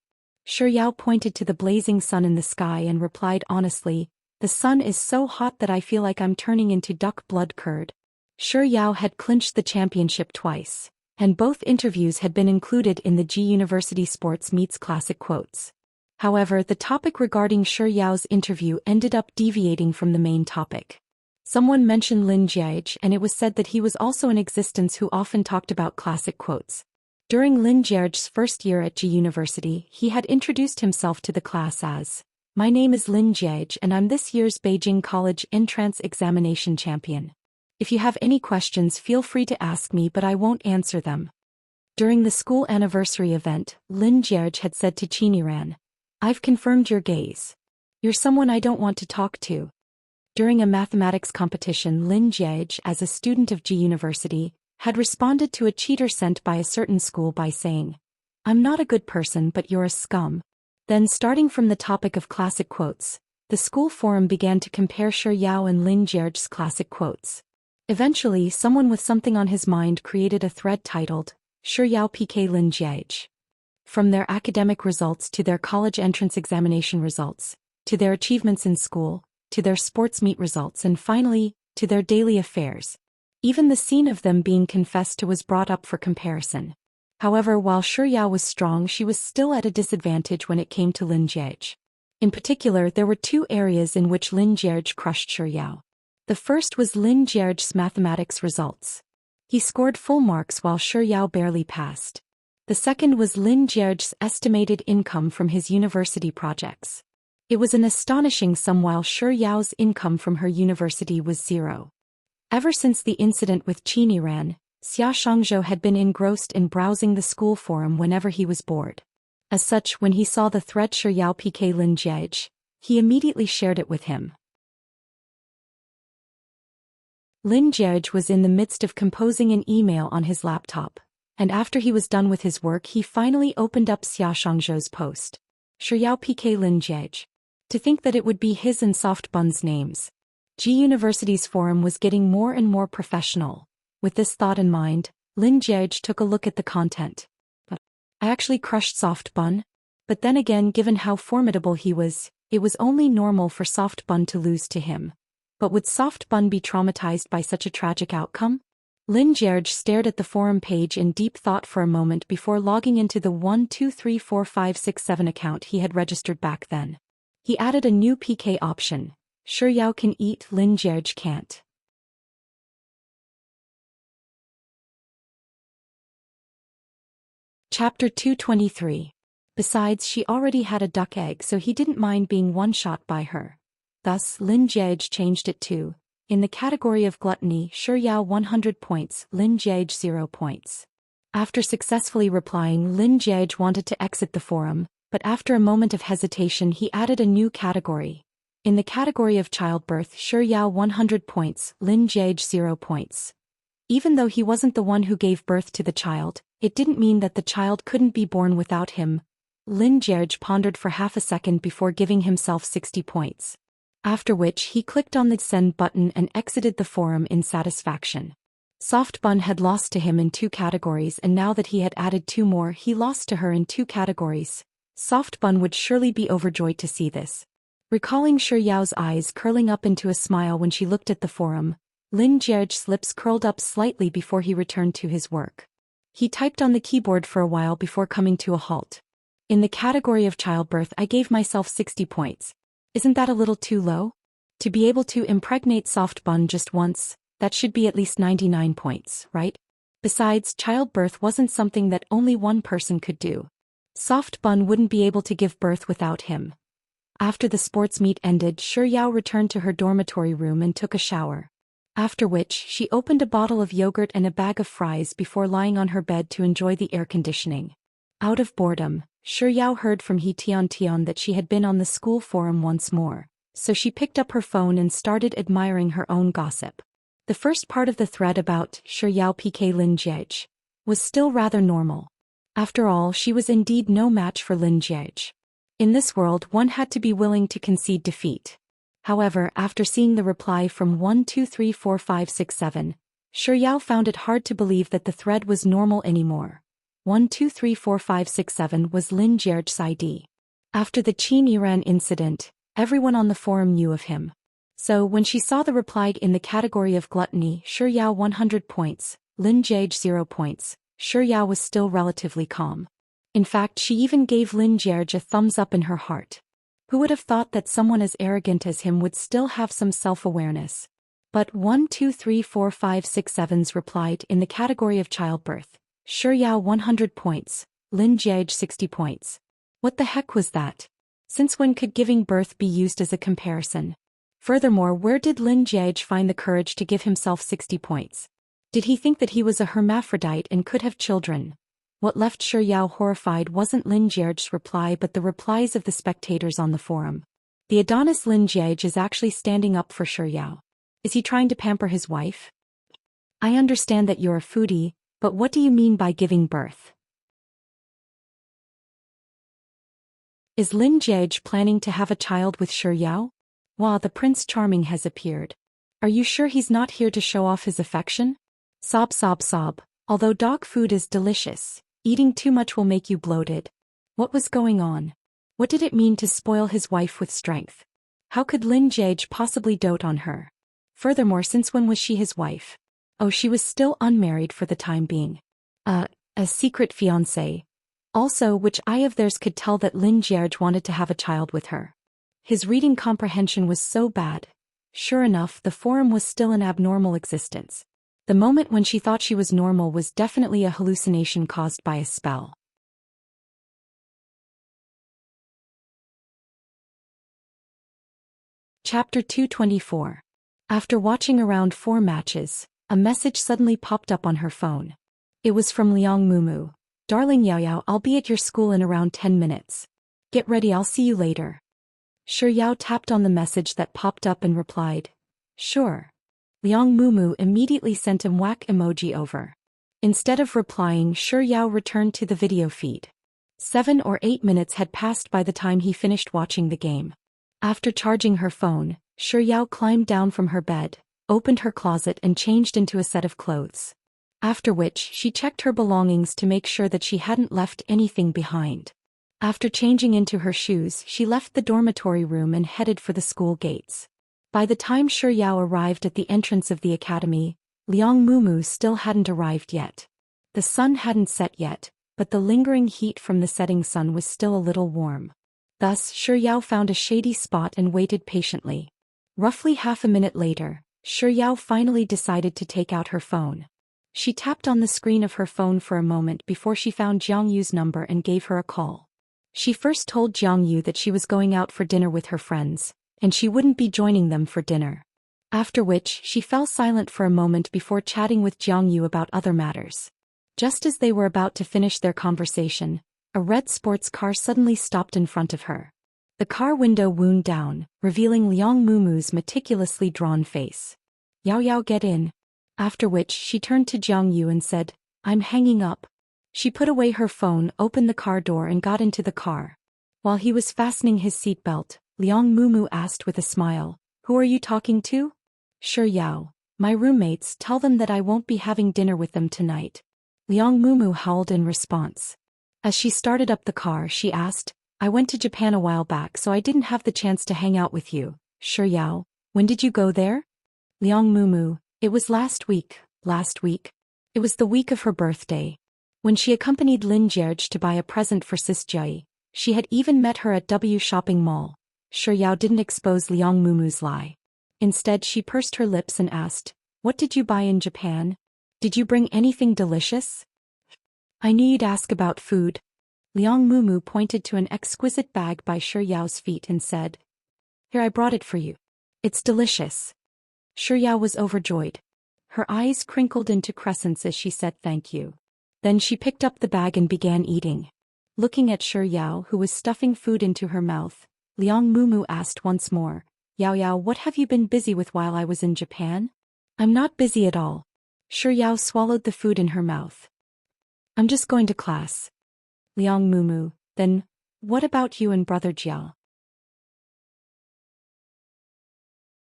Shi Yao pointed to the blazing sun in the sky and replied honestly, the sun is so hot that I feel like I'm turning into duck blood curd. Shi Yao had clinched the championship twice, and both interviews had been included in the G University Sports Meets Classic Quotes. However, the topic regarding Shi Yao's interview ended up deviating from the main topic. Someone mentioned Lin Jiage, and it was said that he was also in existence who often talked about classic quotes. During Lin Jiage's first year at G University, he had introduced himself to the class as, my name is Lin Jiage and I'm this year's Beijing College Entrance Examination Champion. If you have any questions, feel free to ask me, but I won't answer them. During the school anniversary event, Lin Jiage had said to Chiniran, I've confirmed your gaze. You're someone I don't want to talk to. During a mathematics competition, Lin Jiage, as a student of G University, had responded to a cheater sent by a certain school by saying, I'm not a good person but you're a scum. Then starting from the topic of classic quotes, the school forum began to compare Shi Yao and Lin Jiage's classic quotes. Eventually, someone with something on his mind created a thread titled, Shi Yao PK Lin Jiage. From their academic results to their college entrance examination results, to their achievements in school, to their sports meet results, and finally, to their daily affairs. Even the scene of them being confessed to was brought up for comparison. However, while Yao was strong, she was still at a disadvantage when it came to Lin Jie. In particular, there were two areas in which Lin Jie crushed Yao. The first was Lin Jie's mathematics results. He scored full marks while Yao barely passed. The second was Lin Jie's estimated income from his university projects. It was an astonishing sum while Yao's income from her university was zero. Ever since the incident with Qin Yiran, Xia Shangzhou had been engrossed in browsing the school forum whenever he was bored. As such, when he saw the thread Yao piqué Lin Jie, he immediately shared it with him. Lin Jie was in the midst of composing an email on his laptop, and after he was done with his work he finally opened up Xia Shangzhou's post. Yao piqué Lin Jie. To think that it would be his and Soft Bun's names. G University's forum was getting more and more professional. With this thought in mind, Lin Jie took a look at the content. I actually crushed Soft Bun? But then again, given how formidable he was, it was only normal for Soft Bun to lose to him. But would Soft Bun be traumatized by such a tragic outcome? Lin Jie stared at the forum page in deep thought for a moment before logging into the 1234567 account he had registered back then. He added a new PK option. Yao can eat, Lin Jie can't. Chapter 223. Besides, she already had a duck egg, so he didn't mind being one-shot by her. Thus, Lin Jie changed it to, in the category of gluttony, Yao 100 points, Lin Jie 0 points. After successfully replying, Lin Jie wanted to exit the forum, but after a moment of hesitation he added a new category. In the category of childbirth, Yao 100 points, Lin Jie 0 points. Even though he wasn't the one who gave birth to the child, it didn't mean that the child couldn't be born without him. Lin Jie pondered for half a second before giving himself 60 points. After which he clicked on the send button and exited the forum in satisfaction. Soft Bun had lost to him in 2 categories, and now that he had added 2 more, he lost to her in 2 categories. Soft Bun would surely be overjoyed to see this. Recalling Yao's eyes curling up into a smile when she looked at the forum, Lin Jie's lips curled up slightly before he returned to his work. He typed on the keyboard for a while before coming to a halt. In the category of childbirth, I gave myself 60 points. Isn't that a little too low? To be able to impregnate Soft Bun just once, that should be at least 99 points, right? Besides, childbirth wasn't something that only one person could do. Soft Bun wouldn't be able to give birth without him. After the sports meet ended, Yao returned to her dormitory room and took a shower. After which, she opened a bottle of yogurt and a bag of fries before lying on her bed to enjoy the air conditioning. Out of boredom, Yao heard from He Tian that she had been on the school forum once more, so she picked up her phone and started admiring her own gossip. The first part of the thread about Yao piqué Lin Jie was still rather normal. After all, she was indeed no match for Lin Jie. In this world, one had to be willing to concede defeat. However, after seeing the reply from 1234567, Yao found it hard to believe that the thread was normal anymore. 1234567 was Lin Jie's ID. After the Qin Yiran incident, everyone on the forum knew of him. So when she saw the reply in the category of gluttony, Yao 100 points, Lin Jie 0 points, Yao was still relatively calm. In fact, she even gave Lin Jie a thumbs up in her heart. Who would have thought that someone as arrogant as him would still have some self-awareness? But 1234567's replied in the category of childbirth. Yao 100 points, Lin Jie 60 points. What the heck was that? Since when could giving birth be used as a comparison? Furthermore, where did Lin Jie find the courage to give himself 60 points? Did he think that he was a hermaphrodite and could have children? What left Yao horrified wasn't Lin Jie's reply but the replies of the spectators on the forum. The Adonis Lin Jie is actually standing up for Yao. Is he trying to pamper his wife? I understand that you're a foodie, but what do you mean by giving birth? Is Lin Jie planning to have a child with Yao? Wow, the Prince Charming has appeared. Are you sure he's not here to show off his affection? Sob sob sob. Although dog food is delicious, eating too much will make you bloated. What was going on? What did it mean to spoil his wife with strength? How could Lin Jie possibly dote on her? Furthermore, since when was she his wife? Oh, she was still unmarried for the time being. A secret fiancé. Also, which eye of theirs could tell that Lin Jierge wanted to have a child with her? His reading comprehension was so bad. Sure enough, the forum was still an abnormal existence. The moment when she thought she was normal was definitely a hallucination caused by a spell. Chapter 224. After watching around 4 matches, a message suddenly popped up on her phone. It was from Liang Mumu. Darling Yao Yao, I'll be at your school in around 10 minutes. Get ready, I'll see you later. Shi Yao tapped on the message that popped up and replied, Sure. Liang Mumu immediately sent a whack emoji over. Instead of replying, Shi Yao returned to the video feed. 7 or 8 minutes had passed by the time he finished watching the game. After charging her phone, Shi Yao climbed down from her bed, opened her closet and changed into a set of clothes. After which, she checked her belongings to make sure that she hadn't left anything behind. After changing into her shoes, she left the dormitory room and headed for the school gates. By the time Shi Yao arrived at the entrance of the academy, Liang Mumu still hadn't arrived yet. The sun hadn't set yet, but the lingering heat from the setting sun was still a little warm. Thus, Shi Yao found a shady spot and waited patiently. Roughly half a minute later, Shi Yao finally decided to take out her phone. She tapped on the screen of her phone for a moment before she found Jiang Yu's number and gave her a call. She first told Jiang Yu that she was going out for dinner with her friends, and she wouldn't be joining them for dinner. After which, she fell silent for a moment before chatting with Jiang Yu about other matters. Just as they were about to finish their conversation, a red sports car suddenly stopped in front of her. The car window wound down, revealing Liang Mumu's meticulously drawn face. Yao Yao, get in. After which, she turned to Jiang Yu and said, I'm hanging up. She put away her phone, opened the car door and got into the car. While he was fastening his seatbelt, Liang Mumu asked with a smile, Who are you talking to? Shi Yao. My roommates, tell them that I won't be having dinner with them tonight. Liang Mumu howled in response. As she started up the car, she asked, I went to Japan a while back so I didn't have the chance to hang out with you. Shi Yao. When did you go there? Liang Mumu. It was last week. It was the week of her birthday. When she accompanied Lin Jierge to buy a present for Sis Jai, she had even met her at W shopping mall. Shi Yao didn't expose Liang Mumu's lie. Instead, she pursed her lips and asked, What did you buy in Japan? Did you bring anything delicious? I knew you'd ask about food. Liang Mumu pointed to an exquisite bag by Shi Yao's feet and said, Here, I brought it for you. It's delicious. Shi Yao was overjoyed. Her eyes crinkled into crescents as she said thank you. Then she picked up the bag and began eating. Looking at Shi Yao, who was stuffing food into her mouth, Liang Mumu asked once more, Yao Yao, what have you been busy with while I was in Japan? I'm not busy at all. Shi Yao swallowed the food in her mouth. I'm just going to class. Liang Mumu, then, what about you and brother Jia?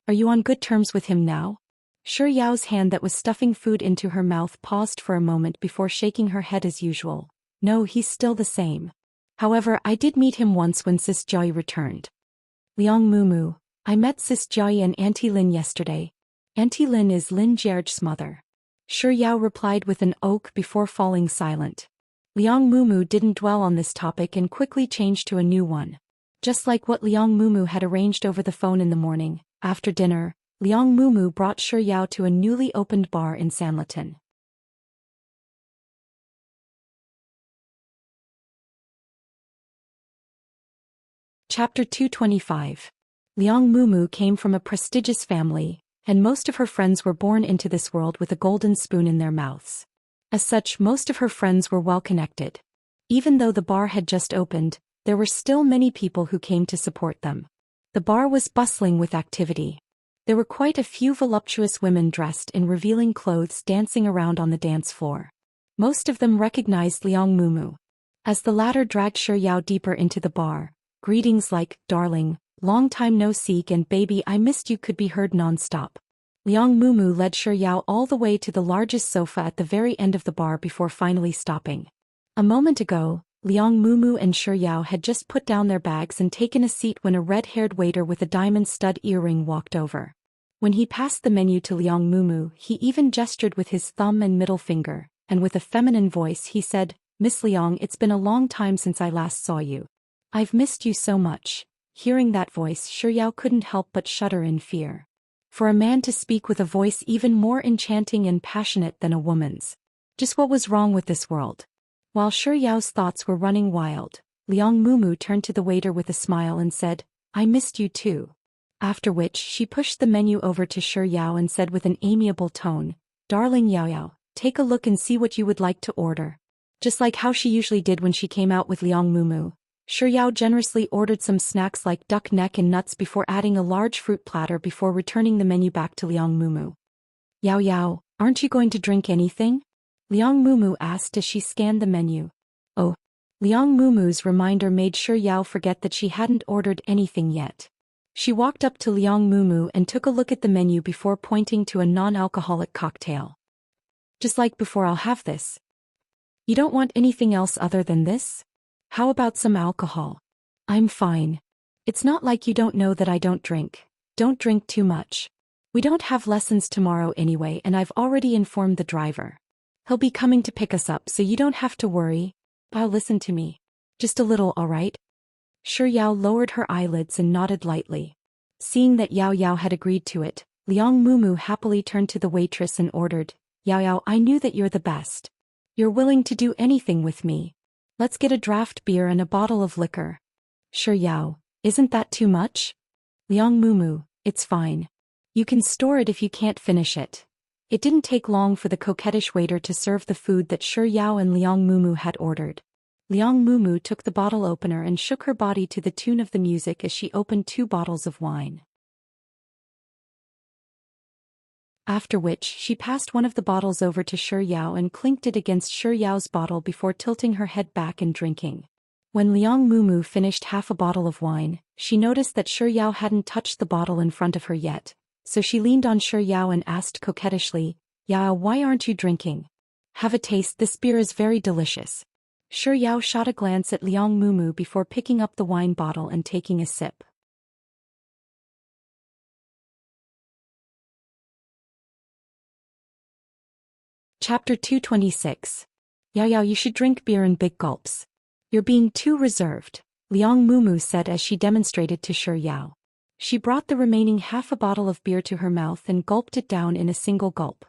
Are you on good terms with him now? Shi Yao's hand that was stuffing food into her mouth paused for a moment before shaking her head as usual. No, he's still the same. However, I did meet him once when Sis Jai returned. Liang Mumu, I met Sis Jai and Auntie Lin yesterday. Auntie Lin is Lin Jierge's mother. Shi Yao replied with an oak before falling silent. Liang Mumu didn't dwell on this topic and quickly changed to a new one. Just like what Liang Mumu had arranged over the phone in the morning, after dinner, Liang Mumu brought Shi Yao to a newly opened bar in Sanlitun. Chapter 225. Liang Mumu came from a prestigious family, and most of her friends were born into this world with a golden spoon in their mouths. As such, most of her friends were well connected. Even though the bar had just opened, there were still many people who came to support them. The bar was bustling with activity. There were quite a few voluptuous women dressed in revealing clothes dancing around on the dance floor. Most of them recognized Liang Mumu. As the latter dragged Shi Yao deeper into the bar, greetings like, darling, long time no see and baby I missed you could be heard non-stop. Liang Mumu led Shi Yao all the way to the largest sofa at the very end of the bar before finally stopping. A moment ago, Liang Mumu and Shi Yao had just put down their bags and taken a seat when a red-haired waiter with a diamond stud earring walked over. When he passed the menu to Liang Mumu, he even gestured with his thumb and middle finger, and with a feminine voice he said, "Miss Liang, it's been a long time since I last saw you. I've missed you so much." Hearing that voice, Shi Yao couldn't help but shudder in fear. For a man to speak with a voice even more enchanting and passionate than a woman's. Just what was wrong with this world? While Shi Yao's thoughts were running wild, Liang Mumu turned to the waiter with a smile and said, "I missed you too." After which she pushed the menu over to Shi Yao and said with an amiable tone, "Darling Yao Yao, take a look and see what you would like to order." Just like how she usually did when she came out with Liang Mumu, Shi Yao generously ordered some snacks like duck neck and nuts before adding a large fruit platter before returning the menu back to Liang Mumu. "Yao Yao, aren't you going to drink anything?" Liang Mumu asked as she scanned the menu. Oh. Liang Mumu's reminder made Shi Yao forget that she hadn't ordered anything yet. She walked up to Liang Mumu and took a look at the menu before pointing to a non-alcoholic cocktail. "Just like before, I'll have this." "You don't want anything else other than this? How about some alcohol?" "I'm fine. It's not like you don't know that I don't drink. Don't drink too much. We don't have lessons tomorrow anyway, and I've already informed the driver. He'll be coming to pick us up, so you don't have to worry. Listen to me. Just a little, all right?" Shi Yao lowered her eyelids and nodded lightly. Seeing that Yao Yao had agreed to it, Liang Mumu happily turned to the waitress and ordered, "Yao Yao, I knew that you're the best. You're willing to do anything with me. Let's get a draft beer and a bottle of liquor." "Shi Yao, isn't that too much?" "Liang Mumu, it's fine. You can store it if you can't finish it." It didn't take long for the coquettish waiter to serve the food that Shi Yao and Liang Mumu had ordered. Liang Mumu took the bottle opener and shook her body to the tune of the music as she opened 2 bottles of wine. After which she passed one of the bottles over to Shi Yao and clinked it against Shi Yao's bottle before tilting her head back and drinking. When Liang Mumu finished half a bottle of wine, she noticed that Shi Yao hadn't touched the bottle in front of her yet, so she leaned on Shi Yao and asked coquettishly, "Yao, why aren't you drinking? Have a taste, this beer is very delicious." Shi Yao shot a glance at Liang Mumu before picking up the wine bottle and taking a sip. Chapter 226. "Yao Yao, you should drink beer in big gulps. You're being too reserved," Liang Mumu said as she demonstrated to Shi Yao. She brought the remaining half a bottle of beer to her mouth and gulped it down in a single gulp.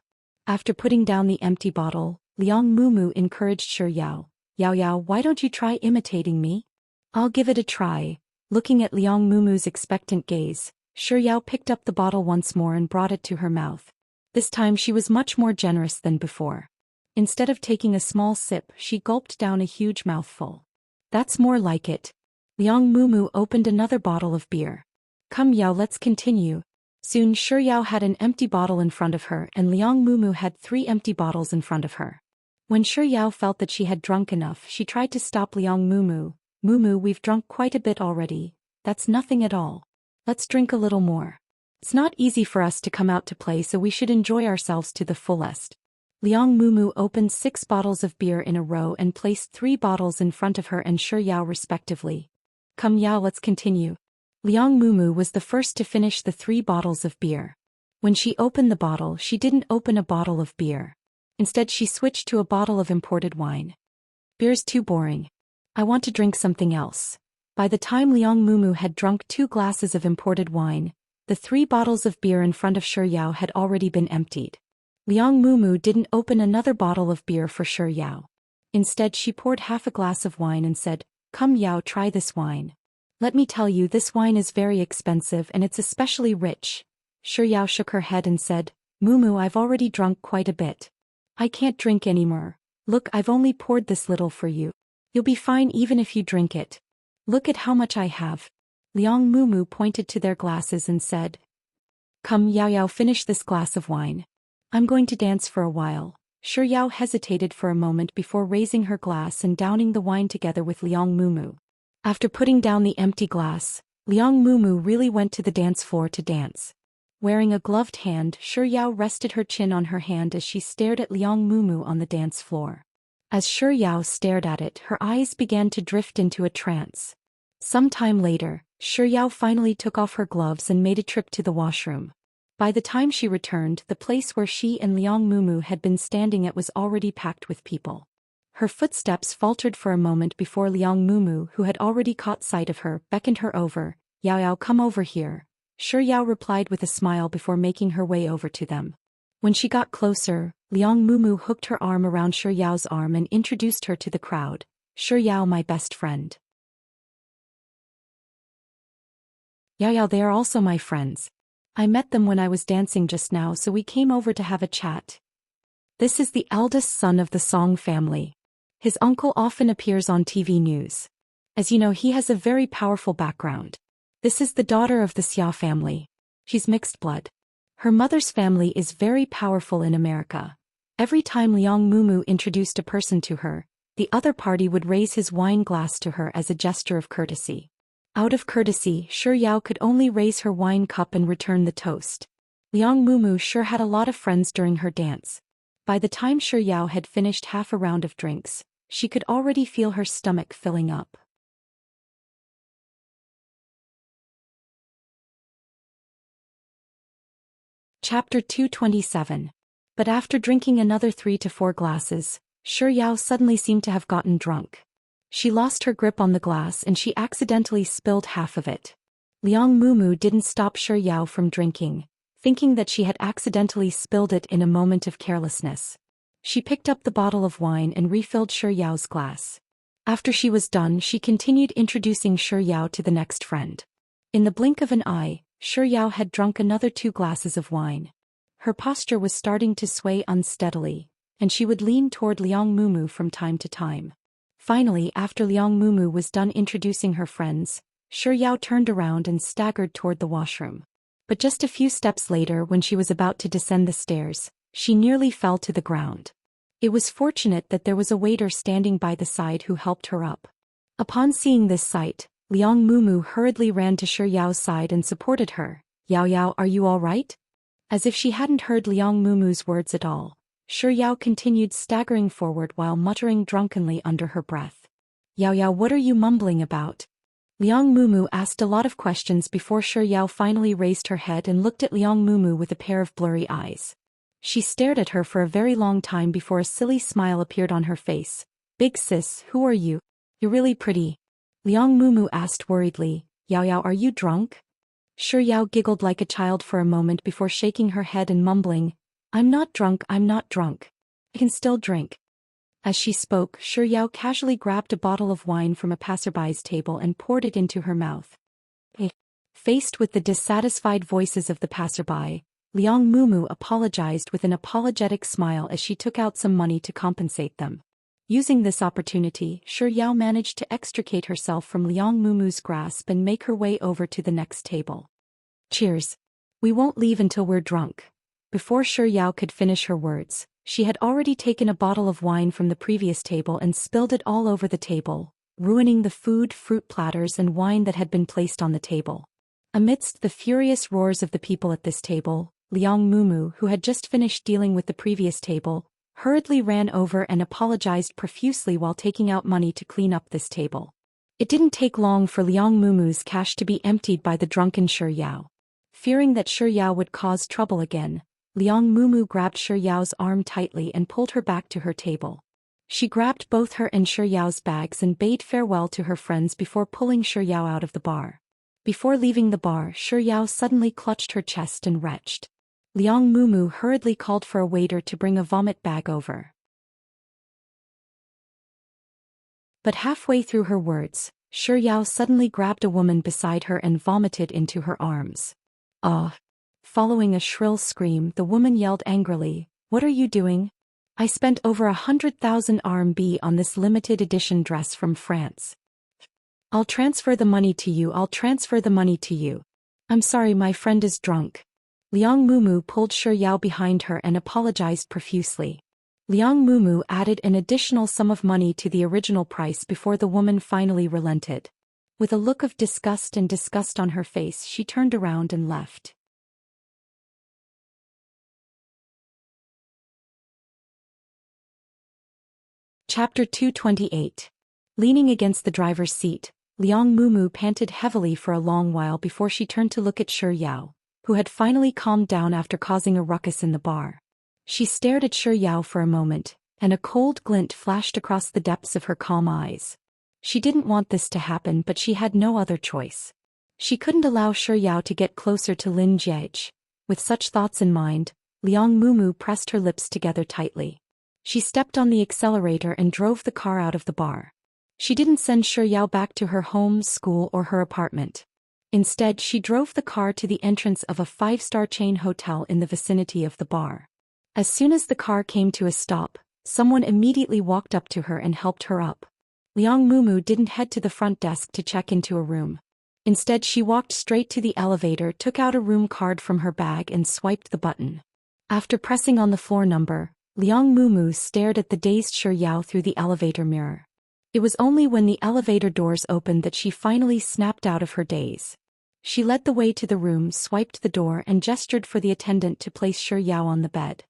After putting down the empty bottle, Liang Mumu encouraged Shi Yao, "Yao Yao, why don't you try imitating me?" "I'll give it a try." Looking at Liang Mumu's expectant gaze, Shi Yao picked up the bottle once more and brought it to her mouth. This time she was much more generous than before. Instead of taking a small sip, she gulped down a huge mouthful. "That's more like it." Liang Mumu opened another bottle of beer. "Come Yao, let's continue." Soon Shi Yao had an empty bottle in front of her and Liang Mumu had 3 empty bottles in front of her. When Shi Yao felt that she had drunk enough, she tried to stop Liang Mumu. "Mumu, we've drunk quite a bit already. That's nothing at all. Let's drink a little more. It's not easy for us to come out to play, so we should enjoy ourselves to the fullest." Liang Mumu opened 6 bottles of beer in a row and placed 3 bottles in front of her and Shi Yao respectively. "Come Yao, let's continue." Liang Mumu was the first to finish the 3 bottles of beer. When she opened the bottle, she didn't open a bottle of beer. Instead, she switched to a bottle of imported wine. "Beer's too boring. I want to drink something else." By the time Liang Mumu had drunk 2 glasses of imported wine, the 3 bottles of beer in front of Shi Yao had already been emptied. Liang Mumu didn't open another bottle of beer for Shi Yao. Instead, she poured half a glass of wine and said, "Come Yao, try this wine. Let me tell you, this wine is very expensive and it's especially rich." Shi Yao shook her head and said, "Mumu, I've already drunk quite a bit. I can't drink anymore. Look, I've only poured this little for you. You'll be fine even if you drink it. Look at how much I have." Liang Mumu pointed to their glasses and said, "Come Yao Yao, finish this glass of wine. I'm going to dance for a while." Shi Yao hesitated for a moment before raising her glass and downing the wine together with Liang Mumu. After putting down the empty glass, Liang Mumu really went to the dance floor to dance. Wearing a gloved hand, Shi Yao rested her chin on her hand as she stared at Liang Mumu on the dance floor. As Shi Yao stared at it, her eyes began to drift into a trance. Some time later, Shi Yao finally took off her gloves and made a trip to the washroom. By the time she returned, the place where she and Liang Mumu had been standing at was already packed with people. Her footsteps faltered for a moment before Liang Mumu, who had already caught sight of her, beckoned her over. Yao Yao, come over here. Shi Yao replied with a smile before making her way over to them. When she got closer, Liang Mumu hooked her arm around Shi Yao's arm and introduced her to the crowd. Shi Yao, my best friend. Yao Yao, they are also my friends. I met them when I was dancing just now, so we came over to have a chat. This is the eldest son of the Song family. His uncle often appears on TV news. As you know, he has a very powerful background. This is the daughter of the Xia family. She's mixed blood. Her mother's family is very powerful in America. Every time Liang Mumu introduced a person to her, the other party would raise his wine glass to her as a gesture of courtesy. Out of courtesy, Shi Yao could only raise her wine cup and return the toast. Liang Mumu sure had a lot of friends during her dance. By the time Shi Yao had finished half a round of drinks, she could already feel her stomach filling up. Chapter 227. But after drinking another 3 to 4 glasses, Shi Yao suddenly seemed to have gotten drunk. She lost her grip on the glass and she accidentally spilled half of it. Liang Mumu didn't stop Shi Yao from drinking, thinking that she had accidentally spilled it in a moment of carelessness. She picked up the bottle of wine and refilled Shi Yao's glass. After she was done, she continued introducing Shi Yao to the next friend. In the blink of an eye, Shi Yao had drunk another 2 glasses of wine. Her posture was starting to sway unsteadily, and she would lean toward Liang Mumu from time to time. Finally, after Liang Mumu was done introducing her friends, Shi Yao turned around and staggered toward the washroom. But just a few steps later, when she was about to descend the stairs, she nearly fell to the ground. It was fortunate that there was a waiter standing by the side who helped her up. Upon seeing this sight, Liang Mumu hurriedly ran to Shi Yao's side and supported her. Yao Yao, are you all right? As if she hadn't heard Liang Mumu's words at all, Shi Yao continued staggering forward while muttering drunkenly under her breath. Yao Yao, what are you mumbling about? Liang Mumu asked a lot of questions before Shi Yao finally raised her head and looked at Liang Mumu with a pair of blurry eyes. She stared at her for a very long time before a silly smile appeared on her face. Big sis, who are you? You're really pretty. Liang Mumu asked worriedly. Yao Yao, are you drunk? Shi Yao giggled like a child for a moment before shaking her head and mumbling, I'm not drunk, I'm not drunk. I can still drink. As she spoke, Shi Yao casually grabbed a bottle of wine from a passerby's table and poured it into her mouth. Faced with the dissatisfied voices of the passerby, Liang Mumu apologized with an apologetic smile as she took out some money to compensate them. Using this opportunity, Shi Yao managed to extricate herself from Liang Mumu's grasp and make her way over to the next table. Cheers. We won't leave until we're drunk. Before Shi Yao could finish her words, she had already taken a bottle of wine from the previous table and spilled it all over the table, ruining the food, fruit platters and wine that had been placed on the table. Amidst the furious roars of the people at this table, Liang Mumu, who had just finished dealing with the previous table, hurriedly ran over and apologized profusely while taking out money to clean up this table. It didn't take long for Liang Mumu's cash to be emptied by the drunken Shi Yao. Fearing that Shi Yao would cause trouble again, Liang Mumu grabbed Shi Yao's arm tightly and pulled her back to her table. She grabbed both her and Shi Yao's bags and bade farewell to her friends before pulling Shi Yao out of the bar. Before leaving the bar, Shi Yao suddenly clutched her chest and retched. Liang Mumu hurriedly called for a waiter to bring a vomit bag over. But halfway through her words, Shi Yao suddenly grabbed a woman beside her and vomited into her arms. Ah! Following a shrill scream, the woman yelled angrily, What are you doing? I spent over 100,000 RMB on this limited edition dress from France. I'll transfer the money to you, I'll transfer the money to you. I'm sorry, my friend is drunk. Liang Mumu pulled Shi Yao behind her and apologized profusely. Liang Mumu added an additional sum of money to the original price before the woman finally relented. With a look of disgust on her face, she turned around and left. Chapter 228. Leaning against the driver's seat, Liang Mumu panted heavily for a long while before she turned to look at Shi Yao, who had finally calmed down after causing a ruckus in the bar. She stared at Shi Yao for a moment, and a cold glint flashed across the depths of her calm eyes. She didn't want this to happen, but she had no other choice. She couldn't allow Shi Yao to get closer to Lin Jiej. With such thoughts in mind, Liang Mumu pressed her lips together tightly. She stepped on the accelerator and drove the car out of the bar. She didn't send Shi Yao back to her home, school, or her apartment. Instead, she drove the car to the entrance of a 5-star chain hotel in the vicinity of the bar. As soon as the car came to a stop, someone immediately walked up to her and helped her up. Liang Mumu didn't head to the front desk to check into a room. Instead, she walked straight to the elevator, took out a room card from her bag and swiped the button. After pressing on the floor number, Liang Mumu stared at the dazed Shi Yao through the elevator mirror. It was only when the elevator doors opened that she finally snapped out of her daze. She led the way to the room, swiped the door and gestured for the attendant to place Shi Yao on the bed.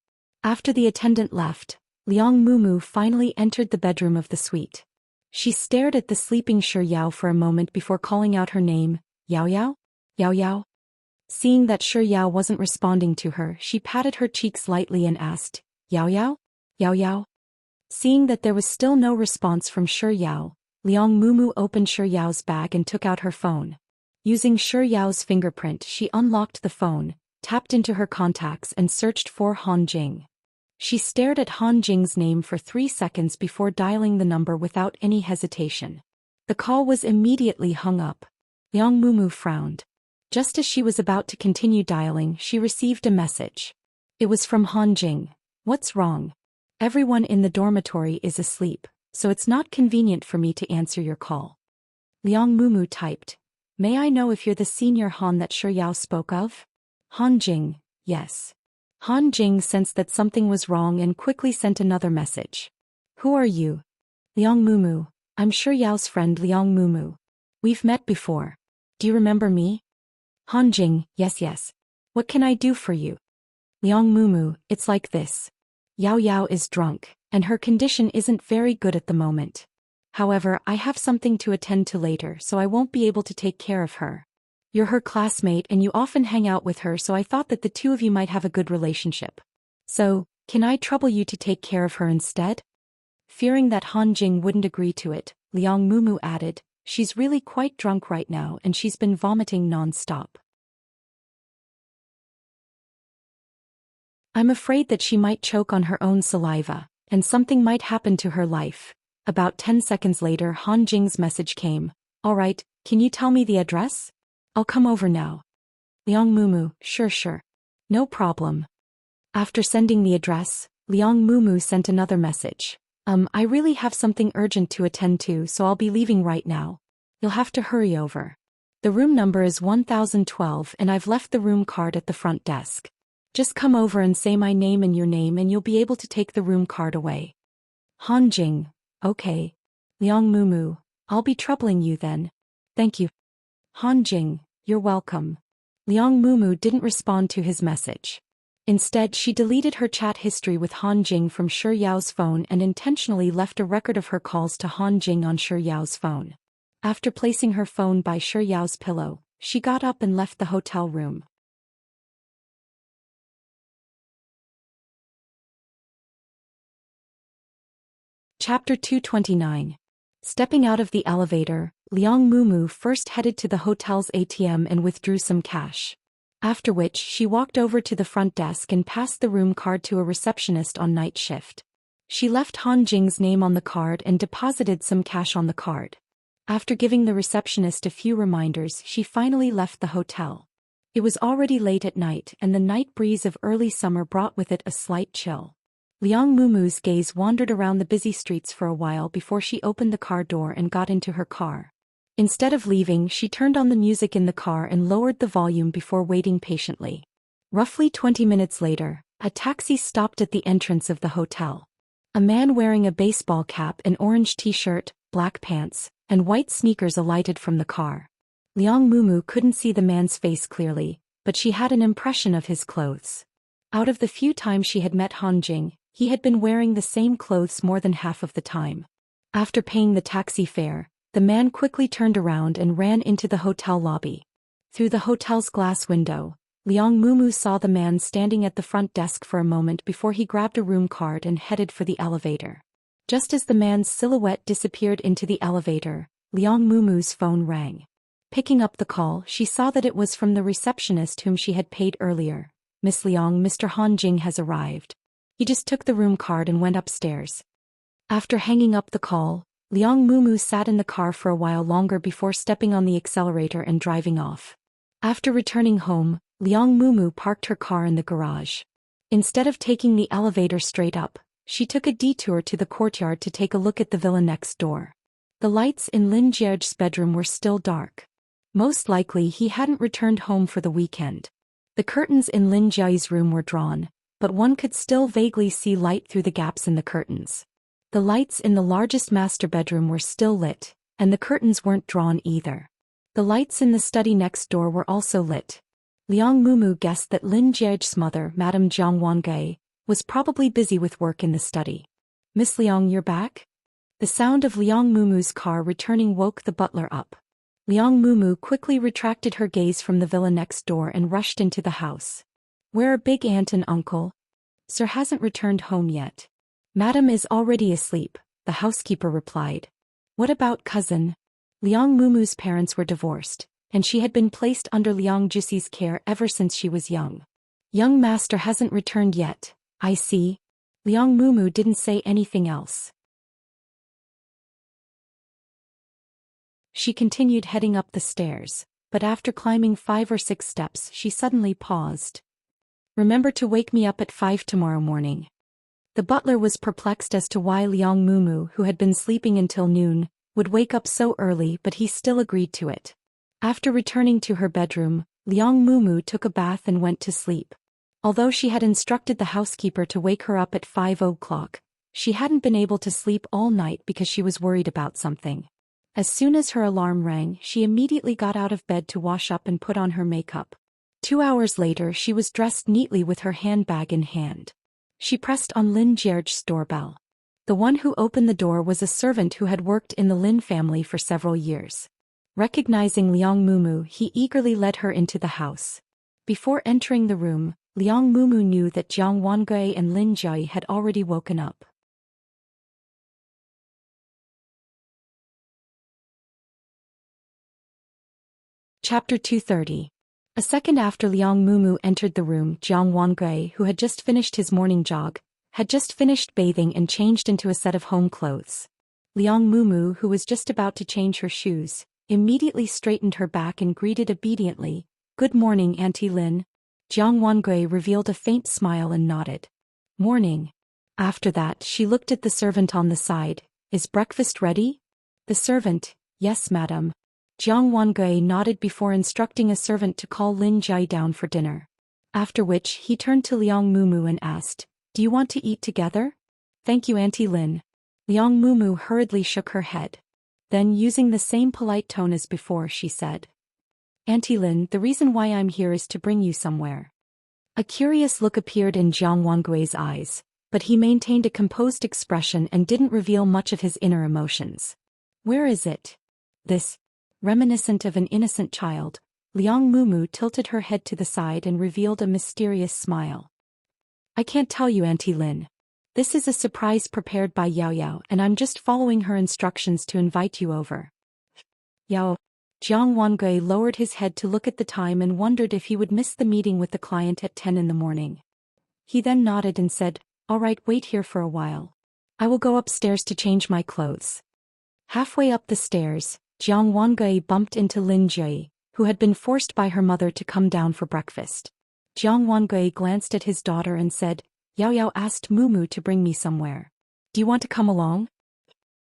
After the attendant left, Liang Mumu finally entered the bedroom of the suite. She stared at the sleeping Shi Yao for a moment before calling out her name, Yao Yao? Yao Yao? Seeing that Shi Yao wasn't responding to her, she patted her cheeks lightly and asked, Yao Yao? Yao Yao? Seeing that there was still no response from Shi Yao, Liang Mumu opened Shi Yao's bag and took out her phone. Using Shi Yao's fingerprint, she unlocked the phone, tapped into her contacts and searched for Han Jing. She stared at Han Jing's name for 3 seconds before dialing the number without any hesitation. The call was immediately hung up. Liang Mumu frowned. Just as she was about to continue dialing, she received a message. It was from Han Jing. What's wrong? Everyone in the dormitory is asleep, so it's not convenient for me to answer your call. Liang Mumu typed. May I know if you're the senior Han that Shi Yao spoke of? Han Jing, yes. Han Jing sensed that something was wrong and quickly sent another message. Who are you? Liang Mumu, I'm Shi Yao's friend Liang Mumu. We've met before. Do you remember me? Han Jing, yes. What can I do for you? Liang Mumu, it's like this. Yao Yao is drunk, and her condition isn't very good at the moment. However, I have something to attend to later, so I won't be able to take care of her. You're her classmate and you often hang out with her, so I thought that the two of you might have a good relationship. So, can I trouble you to take care of her instead? Fearing that Han Jing wouldn't agree to it, Liang Mumu added, she's really quite drunk right now and she's been vomiting non-stop. I'm afraid that she might choke on her own saliva, and something might happen to her life. About 10 seconds later, Han Jing's message came. All right, can you tell me the address? I'll come over now. Liang Mumu, sure. No problem. After sending the address, Liang Mumu sent another message. I really have something urgent to attend to, so I'll be leaving right now. You'll have to hurry over. The room number is 1012 and I've left the room card at the front desk. Just come over and say my name and your name and you'll be able to take the room card away. Han Jing, okay. Liang Mumu, I'll be troubling you then. Thank you. Han Jing, you're welcome. Liang Mumu didn't respond to his message. Instead, she deleted her chat history with Han Jing from Shi Yao's phone and intentionally left a record of her calls to Han Jing on Shi Yao's phone. After placing her phone by Shi Yao's pillow, she got up and left the hotel room. Chapter 229. Stepping out of the elevator, Liang Mumu first headed to the hotel's ATM and withdrew some cash. After which, she walked over to the front desk and passed the room card to a receptionist on night shift. She left Han Jing's name on the card and deposited some cash on the card. After giving the receptionist a few reminders, she finally left the hotel. It was already late at night and the night breeze of early summer brought with it a slight chill. Liang Mumu's gaze wandered around the busy streets for a while before she opened the car door and got into her car. Instead of leaving, she turned on the music in the car and lowered the volume before waiting patiently. Roughly 20 minutes later, a taxi stopped at the entrance of the hotel. A man wearing a baseball cap, an orange t-shirt, black pants, and white sneakers alighted from the car. Liang Mumu couldn't see the man's face clearly, but she had an impression of his clothes. Out of the few times she had met Han Jing, he had been wearing the same clothes more than half of the time. After paying the taxi fare, the man quickly turned around and ran into the hotel lobby. Through the hotel's glass window, Liang Mumu saw the man standing at the front desk for a moment before he grabbed a room card and headed for the elevator. Just as the man's silhouette disappeared into the elevator, Liang Mumu's phone rang. Picking up the call, she saw that it was from the receptionist whom she had paid earlier. "Miss Liang, Mr. Han Jing has arrived." He just took the room card and went upstairs. After hanging up the call, Liang Mumu sat in the car for a while longer before stepping on the accelerator and driving off. After returning home, Liang Mumu parked her car in the garage. Instead of taking the elevator straight up, she took a detour to the courtyard to take a look at the villa next door. The lights in Lin Jia's bedroom were still dark. Most likely he hadn't returned home for the weekend. The curtains in Lin Jia's room were drawn, but one could still vaguely see light through the gaps in the curtains. The lights in the largest master bedroom were still lit, and the curtains weren't drawn either. The lights in the study next door were also lit. Liang Mumu guessed that Lin Jia's mother, Madame Jiang Wangui, was probably busy with work in the study. "Miss Liang, you're back?" The sound of Liang Mumu's car returning woke the butler up. Liang Mumu quickly retracted her gaze from the villa next door and rushed into the house. "Where are big aunt and uncle?" "Sir hasn't returned home yet." "Madam is already asleep," the housekeeper replied. "What about cousin?" Liang Mumu's parents were divorced, and she had been placed under Liang Juxi's care ever since she was young. "Young master hasn't returned yet, I see." Liang Mumu didn't say anything else. She continued heading up the stairs, but after climbing 5 or 6 steps she suddenly paused. "Remember to wake me up at 5 tomorrow morning." The butler was perplexed as to why Liang Mumu, who had been sleeping until noon, would wake up so early, but he still agreed to it. After returning to her bedroom, Liang Mumu took a bath and went to sleep. Although she had instructed the housekeeper to wake her up at 5 o'clock, she hadn't been able to sleep all night because she was worried about something. As soon as her alarm rang, she immediately got out of bed to wash up and put on her makeup. 2 hours later she was dressed neatly with her handbag in hand. She pressed on Lin Jia's doorbell. The one who opened the door was a servant who had worked in the Lin family for several years. Recognizing Liang Mumu, he eagerly led her into the house. Before entering the room, Liang Mumu knew that Jiang Wangui and Lin Jia had already woken up. Chapter 230. A second after Liang Mumu entered the room, Jiang Wangui, who had just finished his morning jog, had just finished bathing and changed into a set of home clothes. Liang Mumu, who was just about to change her shoes, immediately straightened her back and greeted obediently, "Good morning, Auntie Lin." Jiang Wangui revealed a faint smile and nodded. "Morning." After that she looked at the servant on the side. "Is breakfast ready?" The servant, "Yes, madam." Jiang Wangui nodded before instructing a servant to call Lin Jia down for dinner. After which he turned to Liang Mumu and asked, "Do you want to eat together?" "Thank you, Auntie Lin." Liang Mumu hurriedly shook her head. Then, using the same polite tone as before, she said, "Auntie Lin, the reason why I'm here is to bring you somewhere." A curious look appeared in Jiang Wangui's eyes, but he maintained a composed expression and didn't reveal much of his inner emotions. "Where is it?" This, reminiscent of an innocent child, Liang Mumu tilted her head to the side and revealed a mysterious smile. "I can't tell you, Auntie Lin. This is a surprise prepared by Yao Yao, and I'm just following her instructions to invite you over." "Yao." Jiang Wangui lowered his head to look at the time and wondered if he would miss the meeting with the client at 10 in the morning. He then nodded and said, "All right, wait here for a while. I will go upstairs to change my clothes." Halfway up the stairs, Jiang Wangui bumped into Lin Jia, who had been forced by her mother to come down for breakfast. Jiang Wangui glanced at his daughter and said, "Yao Yao asked Mumu to bring me somewhere. Do you want to come along?"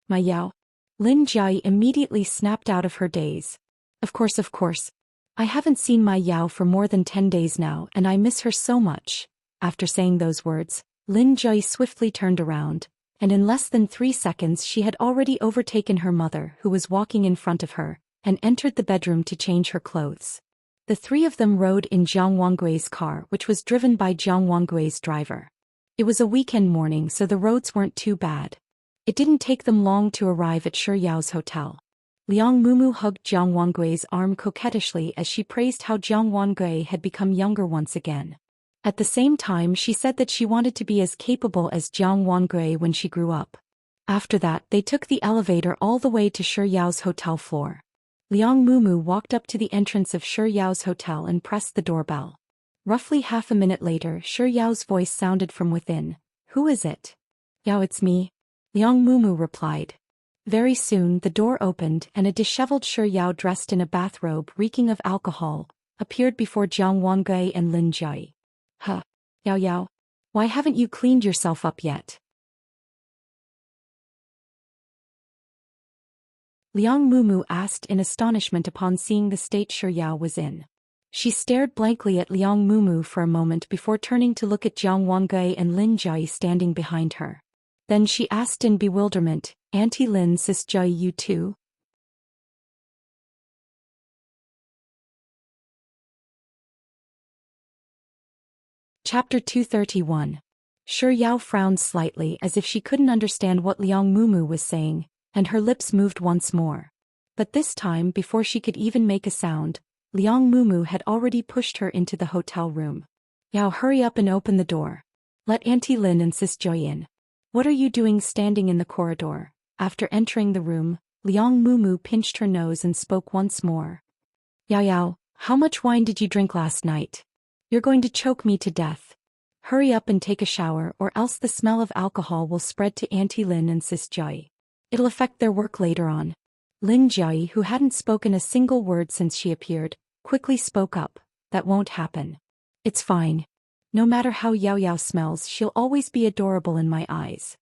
"My Yao?" Lin Jia immediately snapped out of her daze. Of course. I haven't seen my Yao for more than 10 days now and I miss her so much." After saying those words, Lin Jia swiftly turned around, and in less than 3 seconds she had already overtaken her mother, who was walking in front of her, and entered the bedroom to change her clothes. The three of them rode in Jiang Wangui's car, which was driven by Jiang Wangui's driver. It was a weekend morning, so the roads weren't too bad. It didn't take them long to arrive at Shi Yao's hotel. Liang Mumu hugged Jiang Wangui's arm coquettishly as she praised how Jiang Wangui had become younger once again. At the same time she said that she wanted to be as capable as Jiang Wangui when she grew up. After that they took the elevator all the way to Shi Yao's hotel floor. Liang Mumu walked up to the entrance of Shi Yao's hotel and pressed the doorbell. Roughly half a minute later Shi Yao's voice sounded from within. "Who is it?" "Yao, it's me," Liang Mumu replied. Very soon the door opened and a disheveled Shi Yao dressed in a bathrobe reeking of alcohol appeared before Jiang Wangui and Lin Jai. "Huh. Yao Yao. Why haven't you cleaned yourself up yet?" Liang Mumu asked in astonishment upon seeing the state Shi Yao was in. She stared blankly at Liang Mumu for a moment before turning to look at Jiang Wangui and Lin Jai standing behind her. Then she asked in bewilderment, "Auntie Lin, sis Jai, you too?" Chapter 231. Shi Yao frowned slightly as if she couldn't understand what Liang Mumu was saying, and her lips moved once more. But this time, before she could even make a sound, Liang Mumu had already pushed her into the hotel room. "Yao, hurry up and open the door. Let Auntie Lin and sis Joy in. What are you doing standing in the corridor?" After entering the room, Liang Mumu pinched her nose and spoke once more. "Yao Yao, how much wine did you drink last night? You're going to choke me to death. Hurry up and take a shower or else the smell of alcohol will spread to Auntie Lin and sis Jai. It'll affect their work later on." Lin Jai, who hadn't spoken a single word since she appeared, quickly spoke up. "That won't happen. It's fine. No matter how Yao Yao smells, she'll always be adorable in my eyes."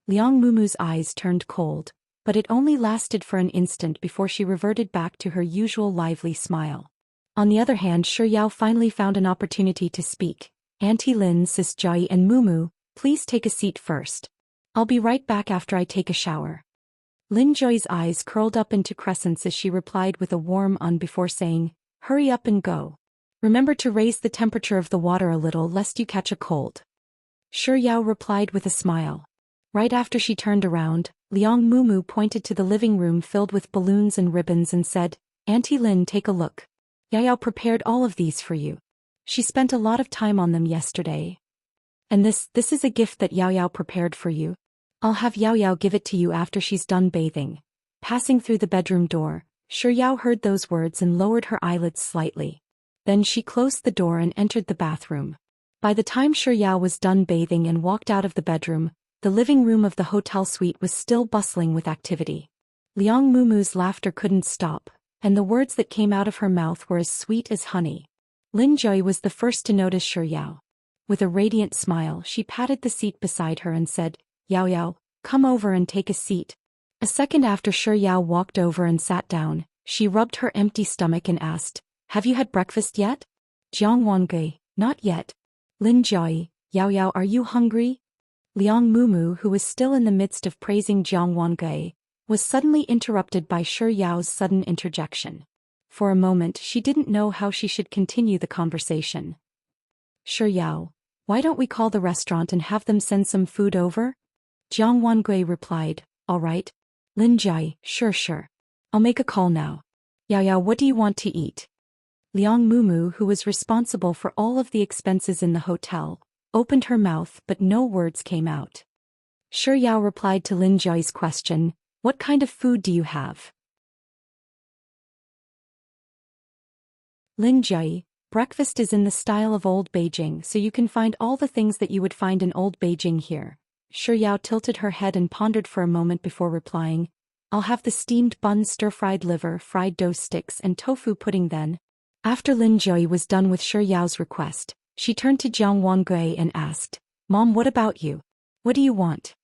Liang Mumu's eyes turned cold, but it only lasted for an instant before she reverted back to her usual lively smile. On the other hand, Shi Yao finally found an opportunity to speak. "Auntie Lin, sis Jai and Mumu, please take a seat first. I'll be right back after I take a shower." Lin Joi's eyes curled up into crescents as she replied with a warm before saying, "Hurry up and go. Remember to raise the temperature of the water a little lest you catch a cold." Shi Yao replied with a smile. Right after she turned around, Liang Mumu pointed to the living room filled with balloons and ribbons and said, "Auntie Lin, take a look. Yao Yao prepared all of these for you. She spent a lot of time on them yesterday. And this is a gift that Yao Yao prepared for you. I'll have Yao Yao give it to you after she's done bathing." Passing through the bedroom door, Shi Yao heard those words and lowered her eyelids slightly. Then she closed the door and entered the bathroom. By the time Shi Yao was done bathing and walked out of the bedroom, the living room of the hotel suite was still bustling with activity. Liang Mumu's laughter couldn't stop, and the words that came out of her mouth were as sweet as honey. Lin Jai was the first to notice Shi Yao. With a radiant smile, she patted the seat beside her and said, "Yao Yao, come over and take a seat." A second after Shi Yao walked over and sat down, she rubbed her empty stomach and asked, "Have you had breakfast yet?" Jiang Wangui, "Not yet." Lin Jai, "Yao Yao, are you hungry?" Liang Mumu, who was still in the midst of praising Jiang Wangui, was suddenly interrupted by Shi Yao's sudden interjection. For a moment she didn't know how she should continue the conversation. "Shi Yao, why don't we call the restaurant and have them send some food over?" Jiang Wangui replied, "All right." Lin Jai, Sure. I'll make a call now." "Yao Yao, what do you want to eat?" Liang Mumu, who was responsible for all of the expenses in the hotel, opened her mouth but no words came out. Shi Yao replied to Lin Jai's question, "What kind of food do you have?" Lin Jai, "Breakfast is in the style of old Beijing, so you can find all the things that you would find in old Beijing here." Shi Yao tilted her head and pondered for a moment before replying, "I'll have the steamed bun, stir-fried liver, fried dough sticks and tofu pudding then." After Lin Jai was done with Shi Yao's request, she turned to Jiang Wangui and asked, "Mom, what about you? What do you want?"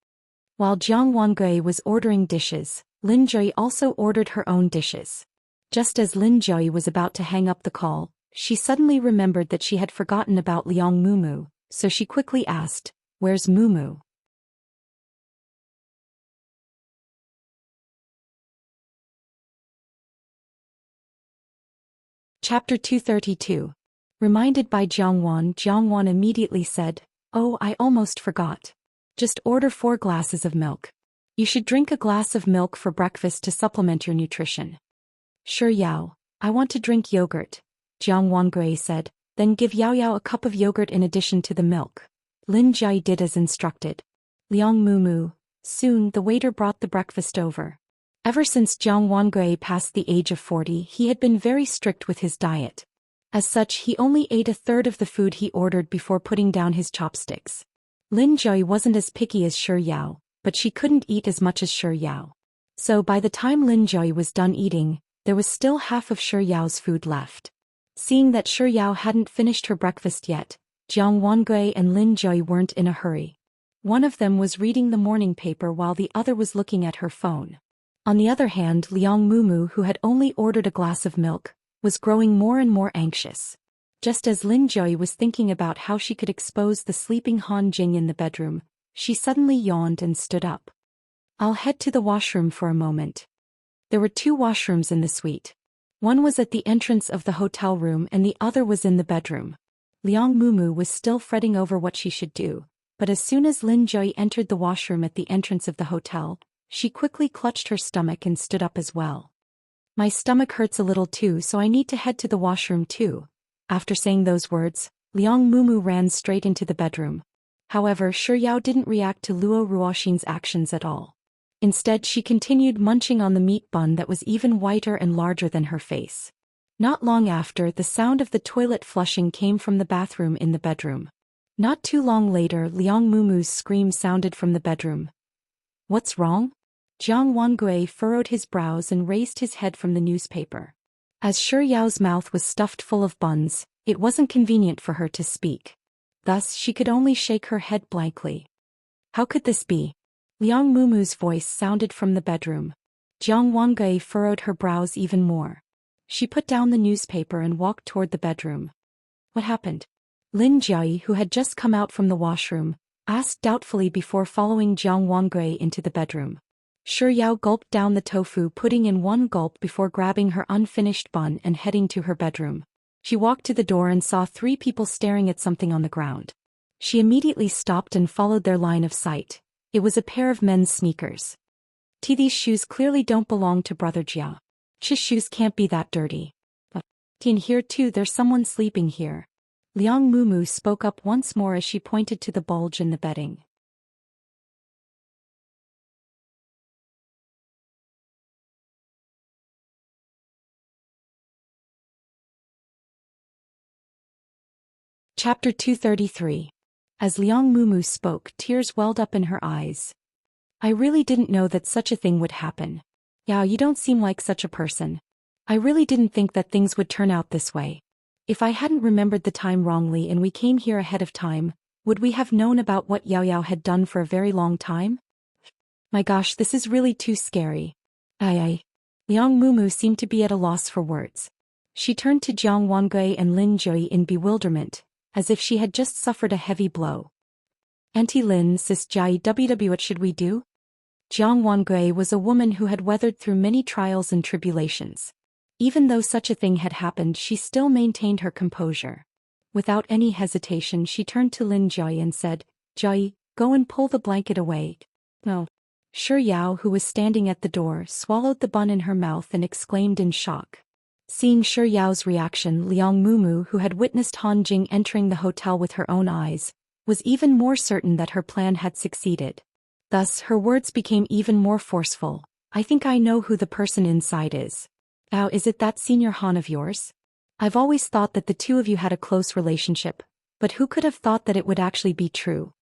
While Jiang Wangui was ordering dishes, Lin Jai also ordered her own dishes. Just as Lin Jai was about to hang up the call, she suddenly remembered that she had forgotten about Liang Mumu, so she quickly asked, "Where's Mumu?" Chapter 232. Reminded by Jiang Wan immediately said, "Oh, I almost forgot. Just order 4 glasses of milk." You should drink a glass of milk for breakfast to supplement your nutrition. Sure Yao, I want to drink yogurt, Jiang Wangui said, then give Yao Yao a cup of yogurt in addition to the milk. Lin Jai did as instructed. Liang Mumu. Soon the waiter brought the breakfast over. Ever since Jiang Wangui passed the age of 40, he had been very strict with his diet. As such, he only ate a third of the food he ordered before putting down his chopsticks. Lin Jai wasn't as picky as Sure Yao, but she couldn't eat as much as Sure Yao. So by the time Lin Jai was done eating, there was still half of Sure Yao's food left. Seeing that Sure Yao hadn't finished her breakfast yet, Jiang Wangui and Lin Jai weren't in a hurry. One of them was reading the morning paper while the other was looking at her phone. On the other hand, Liang Mumu, who had only ordered a glass of milk, was growing more and more anxious. Just as Lin Jai was thinking about how she could expose the sleeping Han Jing in the bedroom, she suddenly yawned and stood up. I'll head to the washroom for a moment. There were 2 washrooms in the suite. One was at the entrance of the hotel room and the other was in the bedroom. Liang Mumu was still fretting over what she should do, but as soon as Lin Jai entered the washroom at the entrance of the hotel, she quickly clutched her stomach and stood up as well. My stomach hurts a little too, so I need to head to the washroom too. After saying those words, Liang Mumu ran straight into the bedroom. However, Sure Yao didn't react to Luo Ruoxin's actions at all. Instead, she continued munching on the meat bun that was even whiter and larger than her face. Not long after, the sound of the toilet flushing came from the bathroom in the bedroom. Not too long later, Liang Mumu's scream sounded from the bedroom. What's wrong? Jiang Wangui furrowed his brows and raised his head from the newspaper. As Sure Yao's mouth was stuffed full of buns, it wasn't convenient for her to speak. Thus, she could only shake her head blankly. How could this be? Liang Mumu's voice sounded from the bedroom. Jiang Wangui furrowed her brows even more. She put down the newspaper and walked toward the bedroom. What happened? Lin Jai, who had just come out from the washroom, asked doubtfully before following Jiang Wangui into the bedroom. Sure Yao gulped down the tofu pudding in one gulp before grabbing her unfinished bun and heading to her bedroom. She walked to the door and saw 3 people staring at something on the ground. She immediately stopped and followed their line of sight. It was a pair of men's sneakers. These shoes clearly don't belong to Brother Jia. His shoes can't be that dirty. In here too, there's someone sleeping here. Liang Mumu spoke up once more as she pointed to the bulge in the bedding. Chapter 233. As Liang Mumu spoke, tears welled up in her eyes. I really didn't know that such a thing would happen. Yao, you don't seem like such a person. I really didn't think that things would turn out this way. If I hadn't remembered the time wrongly and we came here ahead of time, would we have known about what Yao Yao had done for a very long time? My gosh, this is really too scary. Ai. Liang Mumu seemed to be at a loss for words. She turned to Jiang Wangui and Lin Jui in bewilderment, as if she had just suffered a heavy blow. Auntie Lin, Sis Jai WW, what should we do? Jiang Wangui was a woman who had weathered through many trials and tribulations. Even though such a thing had happened, she still maintained her composure. Without any hesitation, she turned to Lin Jai and said, Jai, go and pull the blanket away. No. Sure Yao, who was standing at the door, swallowed the bun in her mouth and exclaimed in shock. Seeing Sure Yao's reaction, Liang Mumu, who had witnessed Han Jing entering the hotel with her own eyes, was even more certain that her plan had succeeded. Thus, her words became even more forceful. I think I know who the person inside is. Now, is it that senior Han of yours? I've always thought that the 2 of you had a close relationship, but who could have thought that it would actually be true?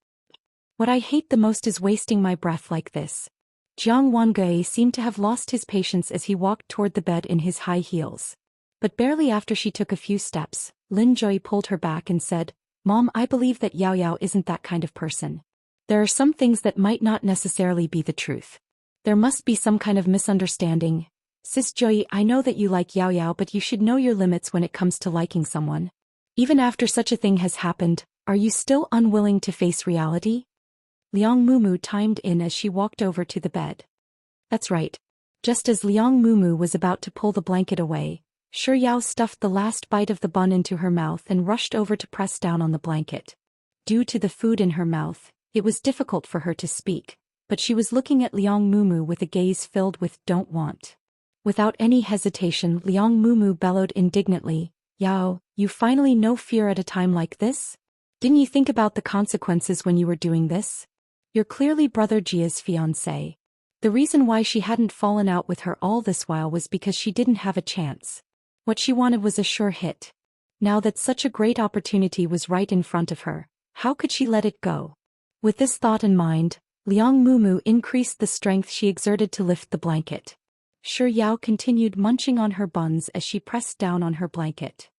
What I hate the most is wasting my breath like this. Jiang Wangui seemed to have lost his patience as he walked toward the bed in his high heels. But barely after she took a few steps, Lin Jui pulled her back and said, Mom, I believe that Yao Yao isn't that kind of person. There are some things that might not necessarily be the truth. There must be some kind of misunderstanding. Sis Jui, I know that you like Yao Yao, but you should know your limits when it comes to liking someone. Even after such a thing has happened, are you still unwilling to face reality? Liang Mumu chimed in as she walked over to the bed. That's right. Just as Liang Mumu was about to pull the blanket away, Sure Yao stuffed the last bite of the bun into her mouth and rushed over to press down on the blanket. Due to the food in her mouth, it was difficult for her to speak, but she was looking at Liang Mumu with a gaze filled with don't want. Without any hesitation, Liang Mumu bellowed indignantly, "Yao, you finally know fear at a time like this? Didn't you think about the consequences when you were doing this? You're clearly Brother Jia's fiancé." The reason why she hadn't fallen out with her all this while was because she didn't have a chance. What she wanted was a sure hit. Now that such a great opportunity was right in front of her, how could she let it go? With this thought in mind, Liang Mumu increased the strength she exerted to lift the blanket. Shi Yao continued munching on her buns as she pressed down on her blanket.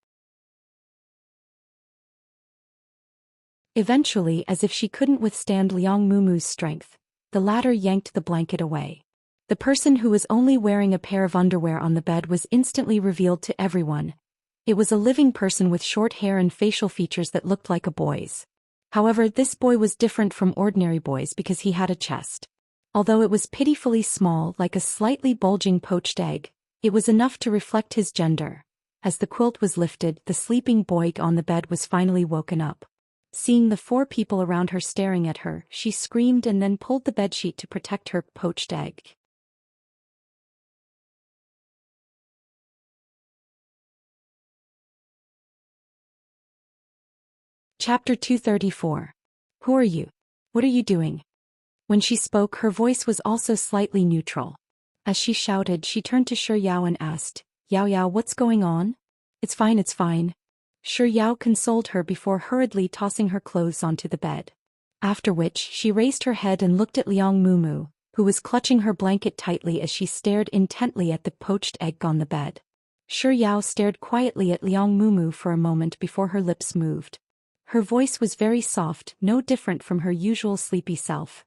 Eventually, as if she couldn't withstand Liang Mumu's strength, the latter yanked the blanket away. The person who was only wearing a pair of underwear on the bed was instantly revealed to everyone. It was a living person with short hair and facial features that looked like a boy's. However, this boy was different from ordinary boys because he had a chest. Although it was pitifully small, like a slightly bulging poached egg, it was enough to reflect his gender. As the quilt was lifted, the sleeping boy on the bed was finally woken up. Seeing the 4 people around her staring at her, she screamed and then pulled the bedsheet to protect her poached egg. Chapter 234. Who are you? What are you doing? When she spoke, her voice was also slightly neutral. As she shouted, she turned to Shi Yao and asked, "Yao Yao, what's going on?" It's fine, it's fine." Shi Yao consoled her before hurriedly tossing her clothes onto the bed. After which, she raised her head and looked at Liang Mumu, who was clutching her blanket tightly as she stared intently at the poached egg on the bed. Shi Yao stared quietly at Liang Mumu for a moment before her lips moved. Her voice was very soft, no different from her usual sleepy self.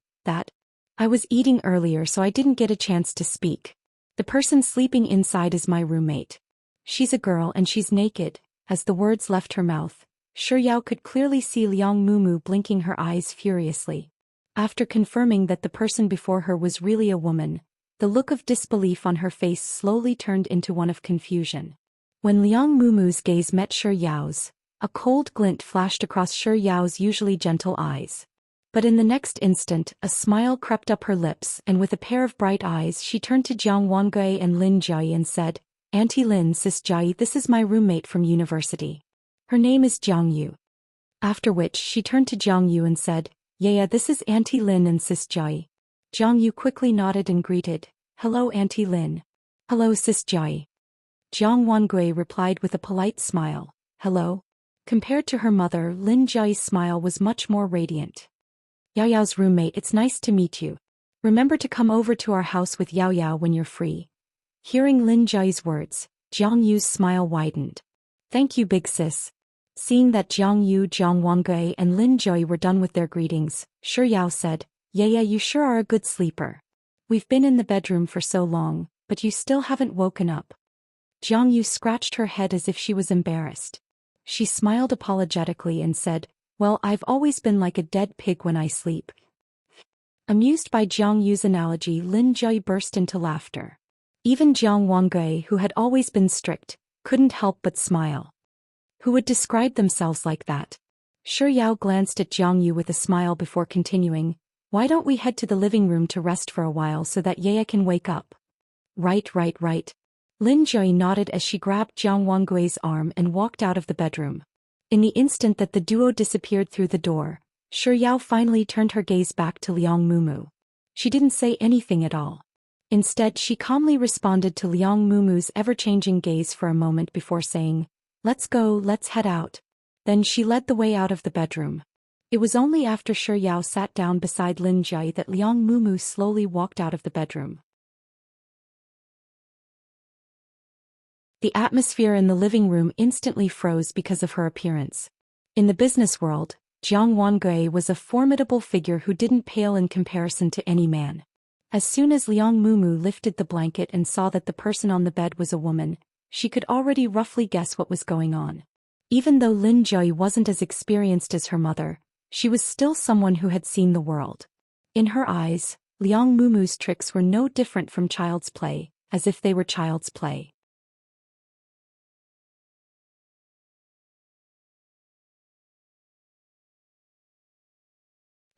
I was eating earlier, so I didn't get a chance to speak. The person sleeping inside is my roommate. She's a girl and she's naked." As the words left her mouth, Shi Yao could clearly see Liang Mumu blinking her eyes furiously. After confirming that the person before her was really a woman, the look of disbelief on her face slowly turned into one of confusion. When Liang Mumu's gaze met Shi Yao's, a cold glint flashed across Shi Yao's usually gentle eyes. But in the next instant, a smile crept up her lips, and with a pair of bright eyes she turned to Jiang Wangui and Lin Jiayi and said, "Auntie Lin, Sis Jiayi, this is my roommate from university. Her name is Jiang Yu." After which she turned to Jiang Yu and said, "Yeah, this is Auntie Lin and Sis Jiayi." Jiang Yu quickly nodded and greeted, "Hello Auntie Lin." "Hello Sis Jiayi." Jiang Wangui replied with a polite smile, "Hello." Compared to her mother, Lin Jiayi's smile was much more radiant. "Yao Yao's roommate, it's nice to meet you. Remember to come over to our house with Yao Yao when you're free." Hearing Lin Jiayi's words, Jiang Yu's smile widened. "Thank you, big sis." Seeing that Jiang Yu, Jiang Wangui, and Lin Jiayi were done with their greetings, Shi Yao said, Yeah, you sure are a good sleeper. We've been in the bedroom for so long, but you still haven't woken up." Jiang Yu scratched her head as if she was embarrassed. She smiled apologetically and said, "Well, I've always been like a dead pig when I sleep." Amused by Jiang Yu's analogy, Lin Jiayi burst into laughter. Even Jiang Wangui, who had always been strict, couldn't help but smile. Who would describe themselves like that? Shi Yao glanced at Jiang Yu with a smile before continuing, "Why don't we head to the living room to rest for a while so that Yaya can wake up?" Right. Lin Jiayi nodded as she grabbed Jiang Wangui's arm and walked out of the bedroom. In the instant that the duo disappeared through the door, Shi Yao finally turned her gaze back to Liang Mumu. She didn't say anything at all. Instead, she calmly responded to Liang Mumu's ever-changing gaze for a moment before saying, "Let's go, let's head out." Then she led the way out of the bedroom. It was only after Shi Yao sat down beside Lin Jiayi that Liang Mumu slowly walked out of the bedroom. The atmosphere in the living room instantly froze because of her appearance. In the business world, Jiang Wangui was a formidable figure who didn't pale in comparison to any man. As soon as Liang Mumu lifted the blanket and saw that the person on the bed was a woman, she could already roughly guess what was going on. Even though Lin Jiayi wasn't as experienced as her mother, she was still someone who had seen the world. In her eyes, Liang Mumu's tricks were no different from child's play, as if they were child's play.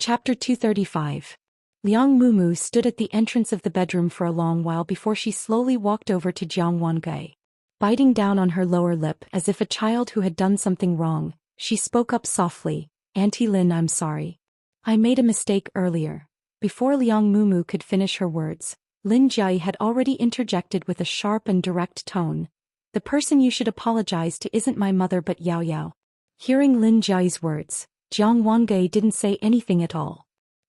Chapter 235. Liang Mumu stood at the entrance of the bedroom for a long while before she slowly walked over to Jiang Wangui. Biting down on her lower lip as if a child who had done something wrong, she spoke up softly, "Auntie Lin, I'm sorry. I made a mistake earlier." Before Liang Mumu could finish her words, Lin Jiai had already interjected with a sharp and direct tone. "The person you should apologize to isn't my mother but Yao Yao." Hearing Lin Jiai's words, Jiang Wangui didn't say anything at all.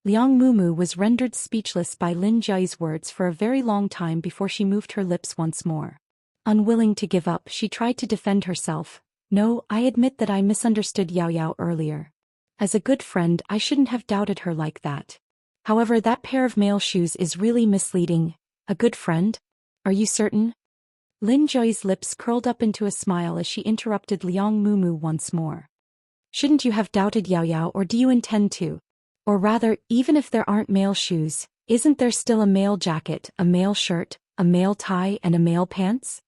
Liang Mumu was rendered speechless by Lin Jiai's words for a very long time before she moved her lips once more. Unwilling to give up, she tried to defend herself. "No, I admit that I misunderstood Yao Yao earlier. As a good friend, I shouldn't have doubted her like that. However, that pair of male shoes is really misleading." "A good friend? Are you certain?" Lin Jiai's lips curled up into a smile as she interrupted Liang Mumu once more. "Shouldn't you have doubted Yao Yao, or do you intend to? Or rather, even if there aren't male shoes, isn't there still a male jacket, a male shirt, a male tie and a male pants?"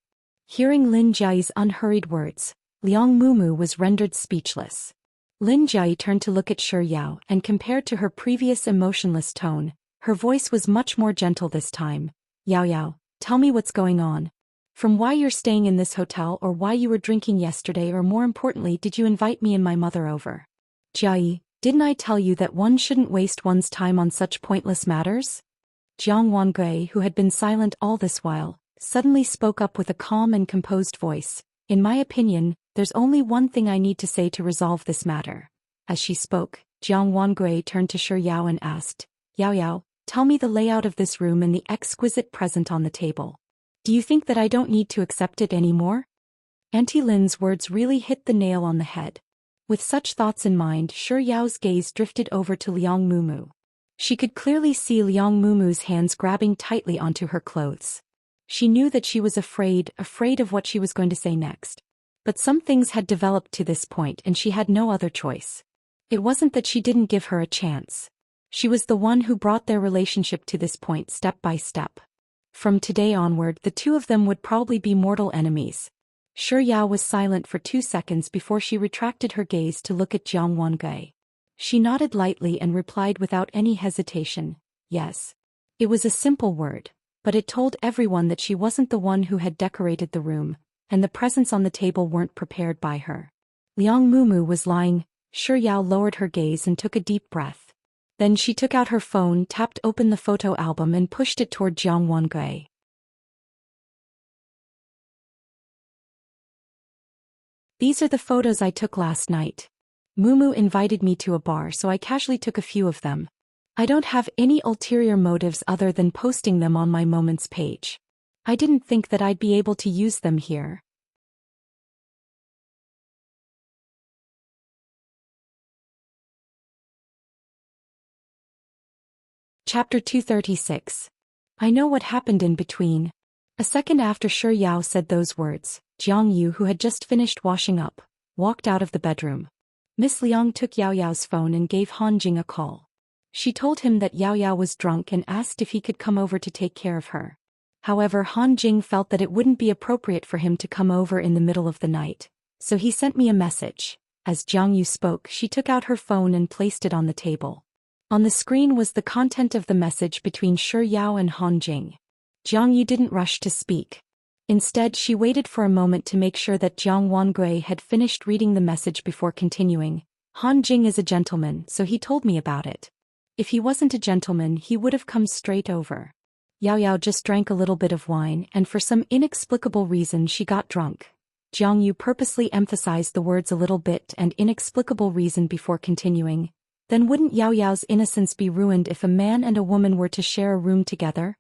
Hearing Lin Jiai's unhurried words, Liang Mumu was rendered speechless. Lin Jiai turned to look at Shi Yao, and compared to her previous emotionless tone, her voice was much more gentle this time. "Yao Yao, tell me what's going on. From why you're staying in this hotel, or why you were drinking yesterday, or more importantly, did you invite me and my mother over?" "Jiai, didn't I tell you that one shouldn't waste one's time on such pointless matters?" Jiang Wangui, who had been silent all this while, suddenly spoke up with a calm and composed voice. "In my opinion, there's only one thing I need to say to resolve this matter." As she spoke, Jiang Wangui turned to Shi Yao and asked, "Yao Yao, tell me the layout of this room and the exquisite present on the table. Do you think that I don't need to accept it anymore?" Auntie Lin's words really hit the nail on the head. With such thoughts in mind, Shi Yao's gaze drifted over to Liang Mumu. She could clearly see Liang Mumu's hands grabbing tightly onto her clothes. She knew that she was afraid of what she was going to say next. But some things had developed to this point and she had no other choice. It wasn't that she didn't give her a chance. She was the one who brought their relationship to this point step by step. From today onward, the two of them would probably be mortal enemies. Shi Yao was silent for 2 seconds before she retracted her gaze to look at Jiang Wangui. She nodded lightly and replied without any hesitation, "Yes." It was a simple word, but it told everyone that she wasn't the one who had decorated the room, and the presents on the table weren't prepared by her. Liang Mumu was lying. Shi Yao lowered her gaze and took a deep breath. Then she took out her phone, tapped open the photo album and pushed it toward Jiang Wangui. "These are the photos I took last night. Mumu invited me to a bar, so I casually took a few of them. I don't have any ulterior motives other than posting them on my Moments page. I didn't think that I'd be able to use them here." Chapter 236. I know what happened in between. A second after Shi Yao said those words, Jiang Yu, who had just finished washing up, walked out of the bedroom. Miss Liang took Yao Yao's phone and gave Han Jing a call. She told him that Yao Yao was drunk and asked if he could come over to take care of her. However, Han Jing felt that it wouldn't be appropriate for him to come over in the middle of the night, so he sent me a message. As Jiang Yu spoke, she took out her phone and placed it on the table. On the screen was the content of the message between Shi Yao and Han Jing. Jiang Yu didn't rush to speak. Instead, she waited for a moment to make sure that Jiang Wangui had finished reading the message before continuing. "Han Jing is a gentleman, so he told me about it. If he wasn't a gentleman, he would have come straight over. Yao Yao just drank a little bit of wine, and for some inexplicable reason she got drunk." Jiang Yu purposely emphasized the words "a little bit" and "inexplicable reason" before continuing. "Then wouldn't Yao Yao's innocence be ruined if a man and a woman were to share a room together?"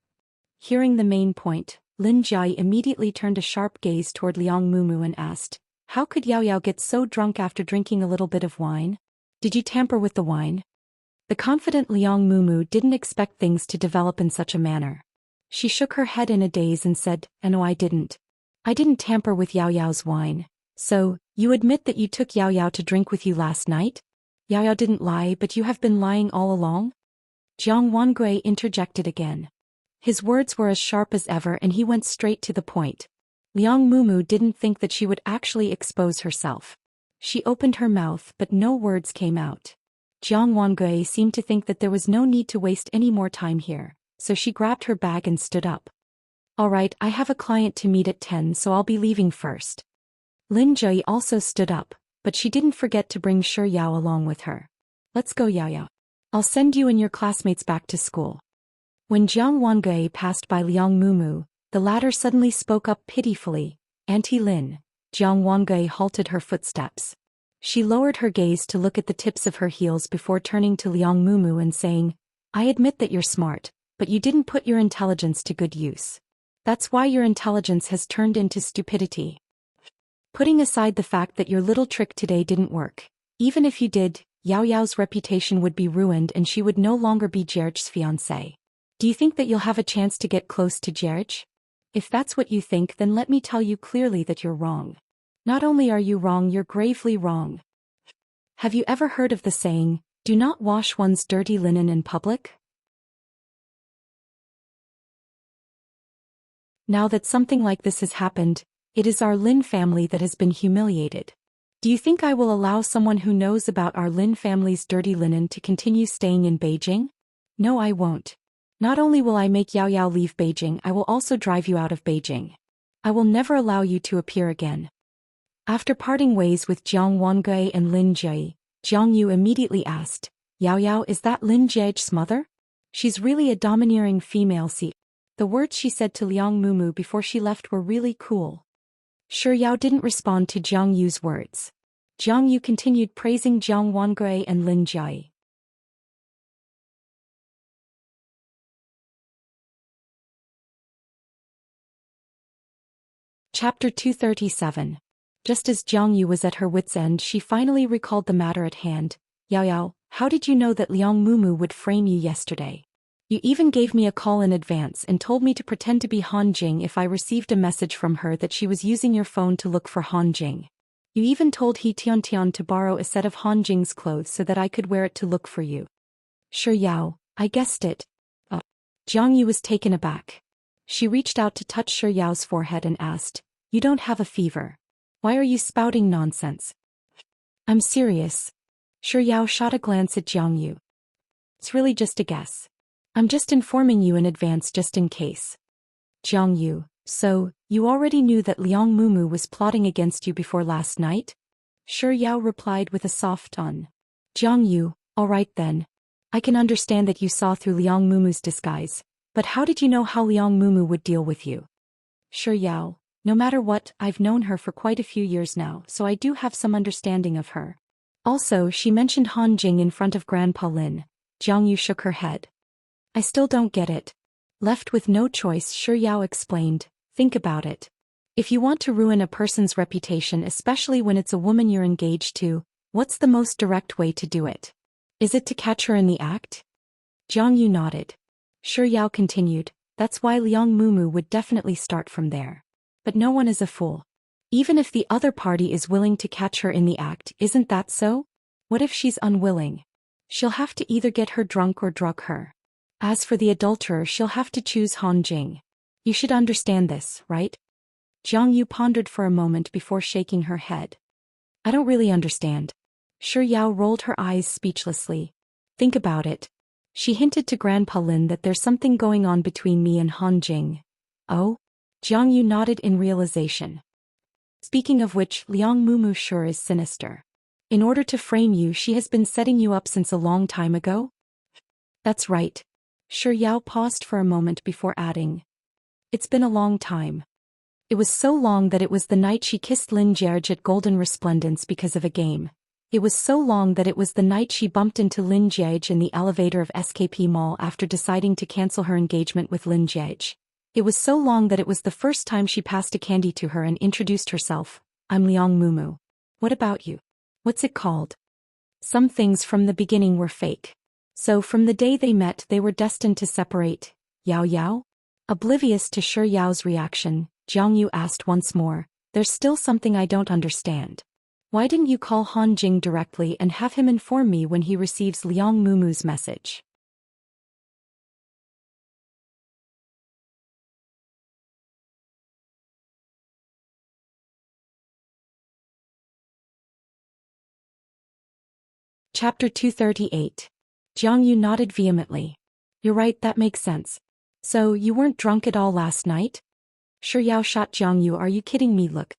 Hearing the main point, Lin Jiai immediately turned a sharp gaze toward Liang Mumu and asked, "How could Yao Yao get so drunk after drinking a little bit of wine? Did you tamper with the wine?" The confident Liang Mumu didn't expect things to develop in such a manner. She shook her head in a daze and said, "No, I didn't. I didn't tamper with Yao Yao's wine." "So, you admit that you took Yao Yao to drink with you last night?" "Yao Yao didn't lie, but you have been lying all along?" Jiang Wangui interjected again. His words were as sharp as ever and he went straight to the point. Liang Mumu didn't think that she would actually expose herself. She opened her mouth but no words came out. Jiang Wangui seemed to think that there was no need to waste any more time here, so she grabbed her bag and stood up. Alright, I have a client to meet at 10, so I'll be leaving first. Lin Jie also stood up, but she didn't forget to bring Shi Yao along with her. Let's go, Yao Yao. I'll send you and your classmates back to school. When Jiang Wangui passed by Liang Mumu, the latter suddenly spoke up pitifully. Auntie Lin. Jiang Wangui halted her footsteps. She lowered her gaze to look at the tips of her heels before turning to Liang Mumu and saying, I admit that you're smart, but you didn't put your intelligence to good use. That's why your intelligence has turned into stupidity. Putting aside the fact that your little trick today didn't work, even if you did, Yao Yao's reputation would be ruined and she would no longer be Jerich's fiancée. Do you think that you'll have a chance to get close to Jerich? If that's what you think, then let me tell you clearly that you're wrong. Not only are you wrong, you're gravely wrong. Have you ever heard of the saying, do not wash one's dirty linen in public? Now that something like this has happened, it is our Lin family that has been humiliated. Do you think I will allow someone who knows about our Lin family's dirty linen to continue staying in Beijing? No, I won't. Not only will I make Yao Yao leave Beijing, I will also drive you out of Beijing. I will never allow you to appear again. After parting ways with Jiang Wangui and Lin Jie, Jiang Yu immediately asked, Yao Yao, is that Lin Jie's mother? She's really a domineering female. See, the words she said to Liang Mumu before she left were really cool. Shi Yao didn't respond to Jiang Yu's words. Jiang Yu continued praising Jiang Wangui and Lin Jie. Chapter 237. Just as Jiang Yu was at her wit's end, she finally recalled the matter at hand. Yao Yao, how did you know that Liang Mumu would frame you yesterday? You even gave me a call in advance and told me to pretend to be Han Jing if I received a message from her that she was using your phone to look for Han Jing. You even told He Tian to borrow a set of Han Jing's clothes so that I could wear it to look for you. Shi Yao, I guessed it. Jiang Yu was taken aback. She reached out to touch Shi Yao's forehead and asked, you don't have a fever. Why are you spouting nonsense? I'm serious. Shi Yao shot a glance at Jiang Yu. It's really just a guess. I'm just informing you in advance just in case. Jiang Yu, so, you already knew that Liang Mumu was plotting against you before last night? Shi Yao replied with a soft tone. Jiang Yu, alright then. I can understand that you saw through Liang Mumu's disguise, but how did you know how Liang Mumu would deal with you? Shi Yao, no matter what, I've known her for quite a few years now, so I do have some understanding of her. Also, she mentioned Han Jing in front of Grandpa Lin. Jiang Yu shook her head. I still don't get it. Left with no choice, Shi Yao explained, think about it. If you want to ruin a person's reputation, especially when it's a woman you're engaged to, what's the most direct way to do it? Is it to catch her in the act? Jiang Yu nodded. Shi Yao continued, that's why Liang Mumu would definitely start from there. But no one is a fool. Even if the other party is willing to catch her in the act, isn't that so? What if she's unwilling? She'll have to either get her drunk or drug her. As for the adulterer, she'll have to choose Han Jing. You should understand this, right? Jiang Yu pondered for a moment before shaking her head. I don't really understand. Shi Yao rolled her eyes speechlessly. Think about it. She hinted to Grandpa Lin that there's something going on between me and Han Jing. Oh? Jiang Yu nodded in realization. Speaking of which, Liang Mumu sure is sinister. In order to frame you, she has been setting you up since a long time ago? That's right. Shi Yao paused for a moment before adding. It's been a long time. It was so long that it was the night she kissed Lin Jierge at Golden Resplendence because of a game. It was so long that it was the night she bumped into Lin Jierge in the elevator of SKP Mall after deciding to cancel her engagement with Lin Jierge. It was so long that it was the first time she passed a candy to her and introduced herself. I'm Liang Mumu. What about you? What's it called? Some things from the beginning were fake. So from the day they met, they were destined to separate. Yao Yao? Oblivious to Shi Yao's reaction, Jiang Yu asked once more, there's still something I don't understand. Why didn't you call Han Jing directly and have him inform me when he receives Liang Mumu's message? Chapter 238. Jiang Yu nodded vehemently. You're right, that makes sense. So, you weren't drunk at all last night? Shi Yao shot Jiang Yu. Are you kidding me? Look.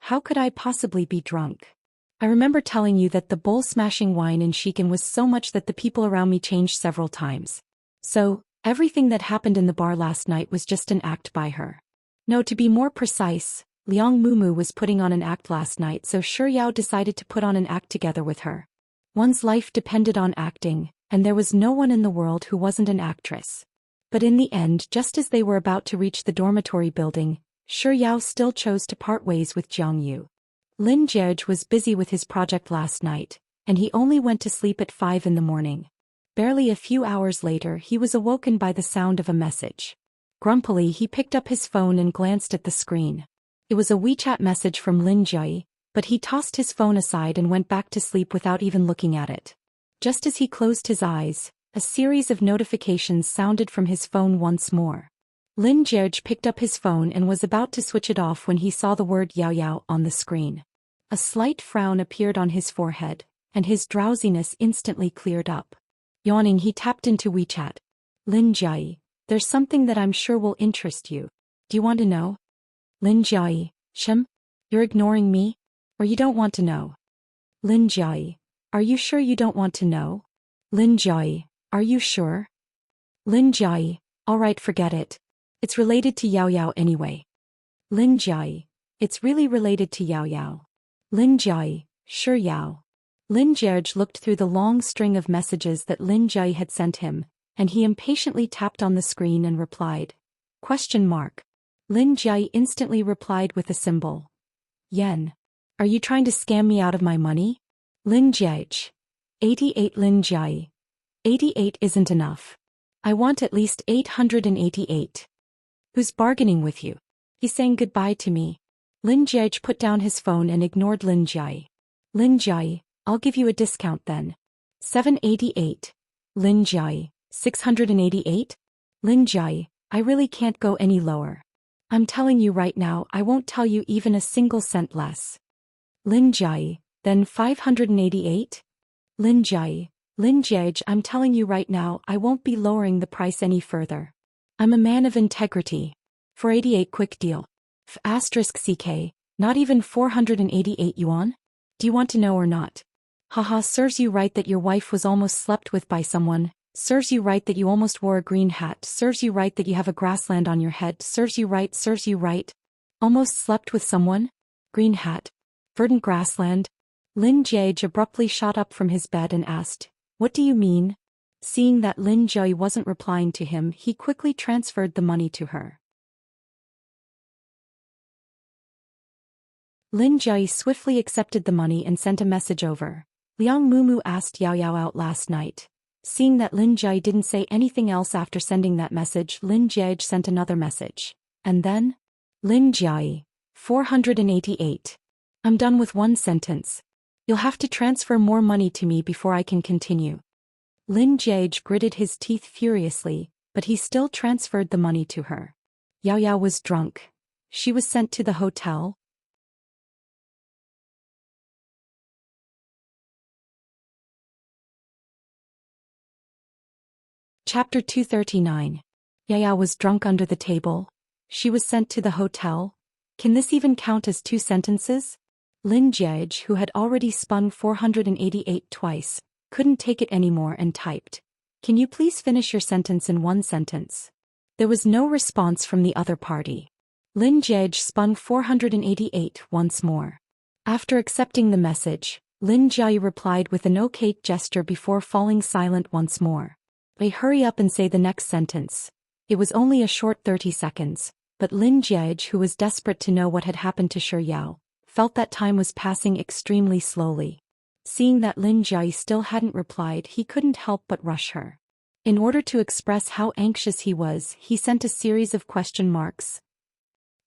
How could I possibly be drunk? I remember telling you that the bowl-smashing wine in Shikan was so much that the people around me changed several times. So, everything that happened in the bar last night was just an act by her. No, to be more precise, Liang Mumu was putting on an act last night, so Shi Yao decided to put on an act together with her. One's life depended on acting, and there was no one in the world who wasn't an actress. But in the end, just as they were about to reach the dormitory building, Shi Yao still chose to part ways with Jiang Yu. Lin Jie was busy with his project last night, and he only went to sleep at 5 in the morning. Barely a few hours later, he was awoken by the sound of a message. Grumpily, he picked up his phone and glanced at the screen. It was a WeChat message from Lin Jie, but he tossed his phone aside and went back to sleep without even looking at it. Just as he closed his eyes, a series of notifications sounded from his phone once more. Lin Jie picked up his phone and was about to switch it off when he saw the word Yao Yao on the screen. A slight frown appeared on his forehead, and his drowsiness instantly cleared up. Yawning, he tapped into WeChat. Lin Jie, there's something that I'm sure will interest you. Do you want to know? Lin Jie, Shem? You're ignoring me? Or you don't want to know? Lin Jie, are you sure you don't want to know? Lin Jie, are you sure? Lin Jie, alright, forget it. It's related to Yao Yao anyway. Lin Jie, it's really related to Yao Yao. Lin Jie, sure Yao. Lin Jie looked through the long string of messages that Lin Jie had sent him, and he impatiently tapped on the screen and replied. Question mark. Lin Jie instantly replied with a symbol. Yen. Are you trying to scam me out of my money? Lin Jie. 88 Lin Jie. 88 isn't enough. I want at least 888. Who's bargaining with you? He's saying goodbye to me. Lin Jie put down his phone and ignored Lin Jie. Lin Jie, I'll give you a discount then. 788. Lin Jie, 688? Lin Jie, I really can't go any lower. I'm telling you right now, I won't tell you even a single cent less. Lin Jie, then 588? Lin Jie, I'm telling you right now, I won't be lowering the price any further. I'm a man of integrity. 488 quick deal. *CK, not even 488 yuan? Do you want to know or not? Haha, serves you right that your wife was almost slept with by someone, serves you right that you almost wore a green hat, serves you right that you have a grassland on your head, serves you right. Almost slept with someone? Green hat. Verdant grassland? Lin Jie abruptly shot up from his bed and asked, What do you mean? Seeing that Lin Jie wasn't replying to him, he quickly transferred the money to her. Lin Jie swiftly accepted the money and sent a message over. Liang Mumu asked Yao Yao out last night. Seeing that Lin Jie didn't say anything else after sending that message, Lin Jie sent another message. And then? Lin Jie. 488. I'm done with one sentence. You'll have to transfer more money to me before I can continue. Lin Jie gritted his teeth furiously, but he still transferred the money to her. Yao Yao was drunk. She was sent to the hotel. Chapter 239. Yao Yao was drunk under the table. She was sent to the hotel. Can this even count as 2 sentences? Lin Jie, who had already spun 488 twice, couldn't take it anymore and typed, Can you please finish your sentence in 1 sentence? There was no response from the other party. Lin Jie spun 488 once more. After accepting the message, Lin Jie replied with an okay gesture before falling silent once more. Hurry up and say the next sentence. It was only a short 30 seconds, but Lin Jie, who was desperate to know what had happened to Shi Yao, felt that time was passing extremely slowly. Seeing that Lin Jie still hadn't replied, he couldn't help but rush her. In order to express how anxious he was, he sent a series of question marks.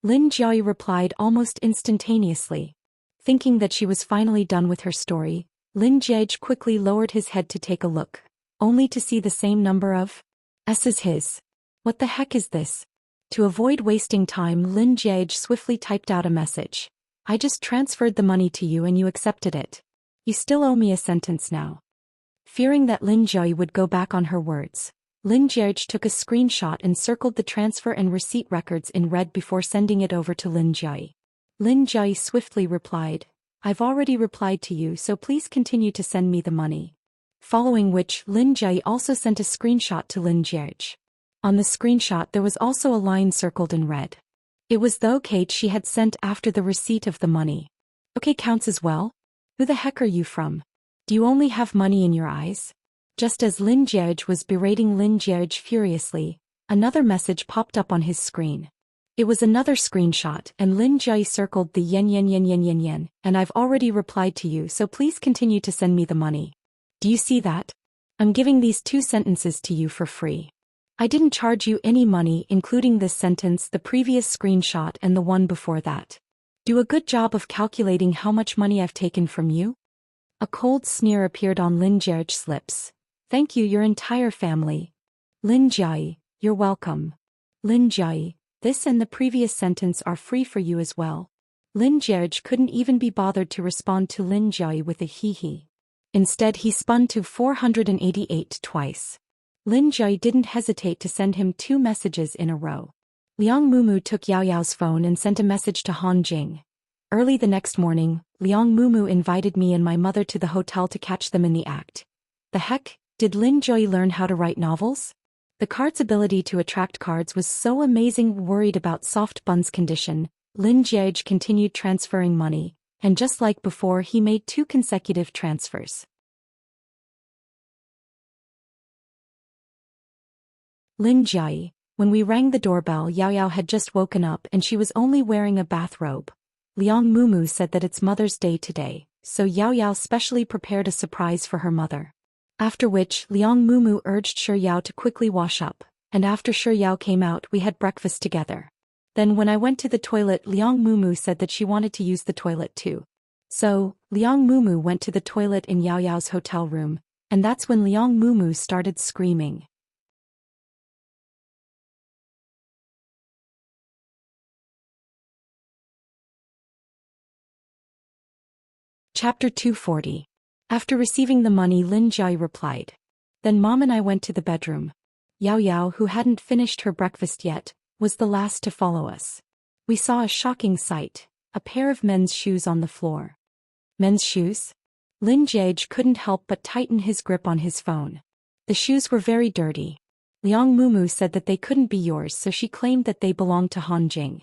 Lin Jie replied almost instantaneously. Thinking that she was finally done with her story, Lin Jie quickly lowered his head to take a look, only to see the same number of S as his. What the heck is this? To avoid wasting time, Lin Jie swiftly typed out a message. I just transferred the money to you and you accepted it. You still owe me a sentence now. Fearing that Lin Jiayi would go back on her words, Lin Jiayi took a screenshot and circled the transfer and receipt records in red before sending it over to Lin Jiayi. Lin Jiayi swiftly replied, "I've already replied to you, so please continue to send me the money." Following which, Lin Jiayi also sent a screenshot to Lin Jiayi. On the screenshot there was also a line circled in red. It was the okay she had sent after the receipt of the money. Okay counts as well? Who the heck are you from? Do you only have money in your eyes? Just as Lin Jiayi was berating Lin Jiayi furiously, another message popped up on his screen. It was another screenshot, and Lin Jiayi circled the yen, and I've already replied to you, so please continue to send me the money. Do you see that? I'm giving these 2 sentences to you for free. I didn't charge you any money, including this sentence, the previous screenshot, and the one before that. Do a good job of calculating how much money I've taken from you. A cold sneer appeared on Lin Jiayi's lips. Thank you, your entire family. Lin Jiayi, you're welcome. Lin Jiayi, this and the previous sentence are free for you as well. Lin Jiayi couldn't even be bothered to respond to Lin Jiayi with a hee-hee. Instead he spun to 488 twice. Lin Jiayi didn't hesitate to send him 2 messages in a row. Liang Mumu took Yao Yao's phone and sent a message to Han Jing. Early the next morning, Liang Mumu invited me and my mother to the hotel to catch them in the act. The heck, did Lin Jiayi learn how to write novels? The card's ability to attract cards was so amazing. Worried about Soft Bun's condition, Lin Jiayi continued transferring money, and just like before he made 2 consecutive transfers. Lin Jiayi, when we rang the doorbell, Yao Yao had just woken up and she was only wearing a bathrobe. Liang Mumu said that it's Mother's Day today, so Yao Yao specially prepared a surprise for her mother. After which, Liang Mumu urged Shi Yao to quickly wash up, and after Shi Yao came out we had breakfast together. Then when I went to the toilet, Liang Mumu said that she wanted to use the toilet too. So, Liang Mumu went to the toilet in Yao Yao's hotel room, and that's when Liang Mumu started screaming. Chapter 240. After receiving the money, Lin Jiayi replied. Then Mom and I went to the bedroom. Yao Yao, who hadn't finished her breakfast yet, was the last to follow us. We saw a shocking sight, a pair of men's shoes on the floor. Men's shoes? Lin Jiayi couldn't help but tighten his grip on his phone. The shoes were very dirty. Liang Mumu said that they couldn't be yours, so she claimed that they belonged to Han Jing.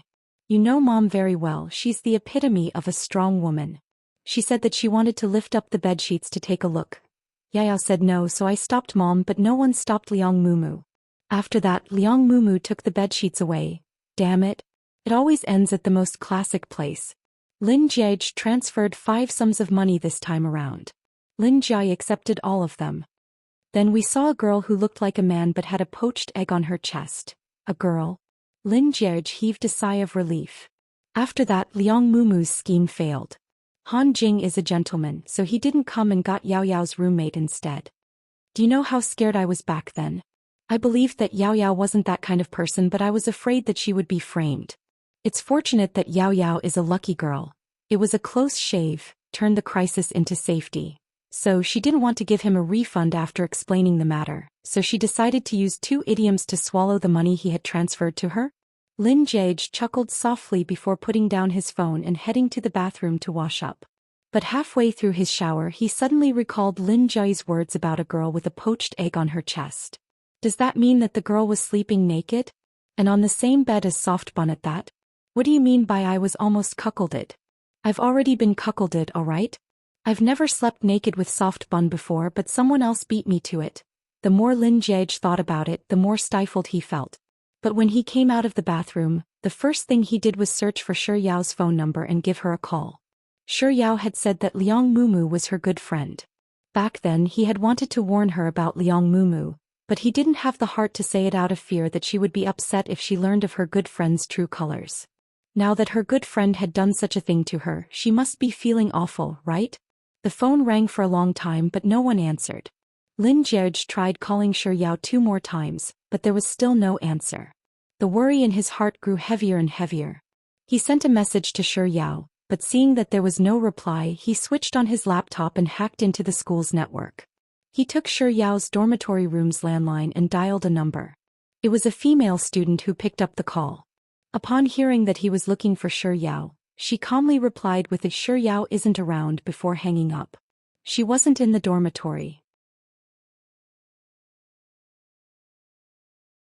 You know Mom very well, she's the epitome of a strong woman. She said that she wanted to lift up the bedsheets to take a look. Yao Yao said no, so I stopped Mom, but no one stopped Liang Mumu. After that, Liang Mumu took the bedsheets away. Damn it. It always ends at the most classic place. Lin Jiayi transferred 5 sums of money this time around. Lin Jiayi accepted all of them. Then we saw a girl who looked like a man but had a poached egg on her chest. A girl? Lin Jiayi heaved a sigh of relief. After that, Liang Mumu's scheme failed. Han Jing is a gentleman, so he didn't come and got Yao Yao's roommate instead. Do you know how scared I was back then? I believed that Yao Yao wasn't that kind of person, but I was afraid that she would be framed. It's fortunate that Yao Yao is a lucky girl. It was a close shave, turned the crisis into safety. So she didn't want to give him a refund after explaining the matter, so she decided to use 2 idioms to swallow the money he had transferred to her. Lin Jiayi chuckled softly before putting down his phone and heading to the bathroom to wash up. But halfway through his shower he suddenly recalled Lin Jiayi's words about a girl with a poached egg on her chest. Does that mean that the girl was sleeping naked? And on the same bed as Soft Bun at that? What do you mean by I was almost cuckolded? I've already been cuckolded, alright? I've never slept naked with Soft Bun before, but someone else beat me to it. The more Lin Jiayi thought about it, the more stifled he felt. But when he came out of the bathroom, the first thing he did was search for Shi Yao's phone number and give her a call. Shi Yao had said that Liang Mumu was her good friend. Back then he had wanted to warn her about Liang Mumu, but he didn't have the heart to say it out of fear that she would be upset if she learned of her good friend's true colors. Now that her good friend had done such a thing to her, she must be feeling awful, right? The phone rang for a long time but no one answered. Lin Jiayi tried calling Shi Yao 2 more times, but there was still no answer. The worry in his heart grew heavier and heavier. He sent a message to Shi Yao, but seeing that there was no reply, he switched on his laptop and hacked into the school's network. He took Shi Yao's dormitory room's landline and dialed a number. It was a female student who picked up the call. Upon hearing that he was looking for Shi Yao, she calmly replied with that Shi Yao isn't around before hanging up. She wasn't in the dormitory.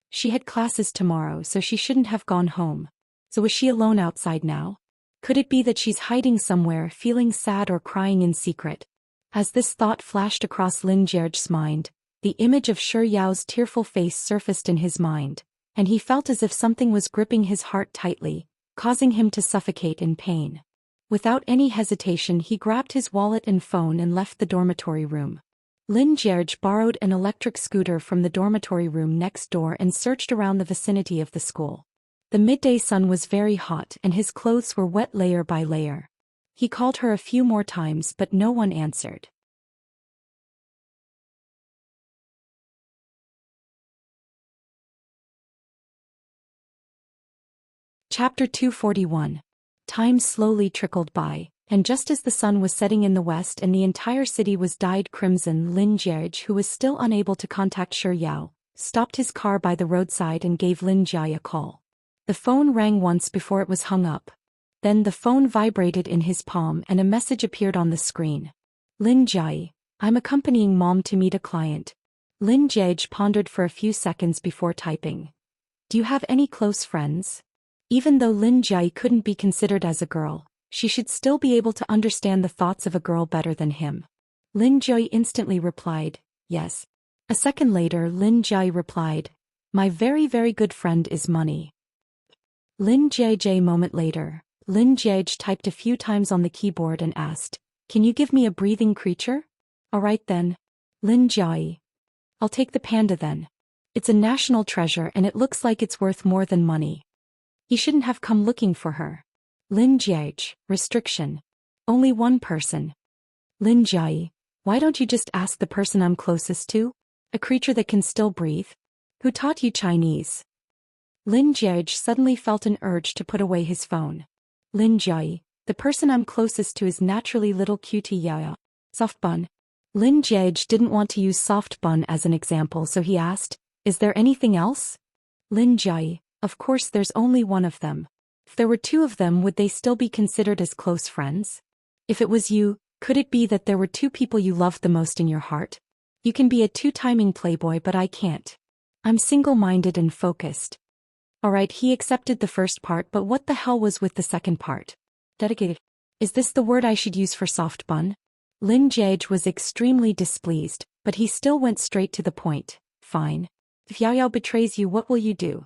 She had classes tomorrow, so she shouldn't have gone home. So was she alone outside now? Could it be that she's hiding somewhere, feeling sad or crying in secret? As this thought flashed across Lin Jie's mind, the image of Shi Yao's tearful face surfaced in his mind, and he felt as if something was gripping his heart tightly, causing him to suffocate in pain. Without any hesitation, he grabbed his wallet and phone and left the dormitory room. Lin Jie borrowed an electric scooter from the dormitory room next door and searched around the vicinity of the school. The midday sun was very hot and his clothes were wet layer by layer. He called her a few more times but no one answered. Chapter 241. Time slowly trickled by, and just as the sun was setting in the west and the entire city was dyed crimson, Lin Jie, who was still unable to contact Shi Yao, stopped his car by the roadside and gave Lin Jie a call. The phone rang once before it was hung up. Then the phone vibrated in his palm and a message appeared on the screen. Lin Jie, I'm accompanying mom to meet a client. Lin Jie pondered for a few seconds before typing. Do you have any close friends? Even though Lin Jie couldn't be considered as a girl, she should still be able to understand the thoughts of a girl better than him. Lin Jie instantly replied, yes. A second later, Lin Jie replied, my very good friend is Money. Lin Jie moment later, Lin Jie typed a few times on the keyboard and asked, can you give me a breathing creature? Alright then. Lin Jie. I'll take the panda then. It's a national treasure and it looks like it's worth more than money. He shouldn't have come looking for her. Lin Jie, restriction. Only one person. Lin Jie, why don't you just ask the person I'm closest to? A creature that can still breathe? Who taught you Chinese? Lin Jie suddenly felt an urge to put away his phone. Lin Jie, the person I'm closest to is naturally little cutie Yaya. Soft bun. Lin Jie didn't want to use soft bun as an example, so he asked, is there anything else? Lin Jie, of course there's only one of them. If there were two of them, would they still be considered as close friends? If it was you, could it be that there were two people you loved the most in your heart? You can be a two-timing playboy, but I can't. I'm single-minded and focused. Alright, he accepted the first part, but what the hell was with the second part? Dedicated. Is this the word I should use for soft bun? Lin Jie was extremely displeased, but he still went straight to the point. Fine. If Yao Yao betrays you, what will you do?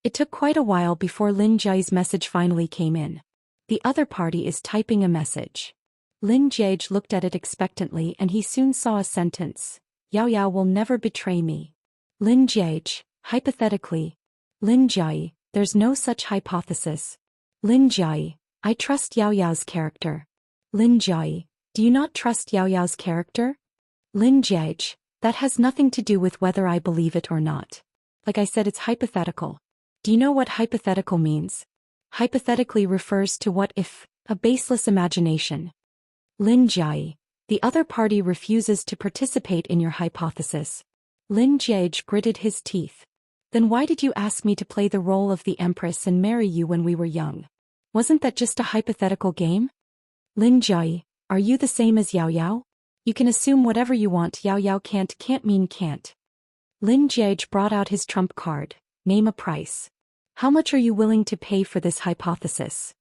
It took quite a while before Lin Jie's message finally came in. The other party is typing a message. Lin Jie looked at it expectantly and he soon saw a sentence. Yao Yao will never betray me. Lin Jie, hypothetically. Lin Jie, there's no such hypothesis. Lin Jie, I trust Yao Yao's character. Lin Jie, do you not trust Yao Yao's character? Lin Jie, that has nothing to do with whether I believe it or not. Like I said, it's hypothetical. Do you know what hypothetical means? Hypothetically refers to what if, a baseless imagination. Lin Jie, the other party refuses to participate in your hypothesis. Lin Jie gritted his teeth. Then why did you ask me to play the role of the Empress and marry you when we were young? Wasn't that just a hypothetical game? Lin Jie, are you the same as Yao Yao? You can assume whatever you want. Yao Yao can't mean can't. Lin Jie brought out his trump card. Name a price. How much are you willing to pay for this hypothesis?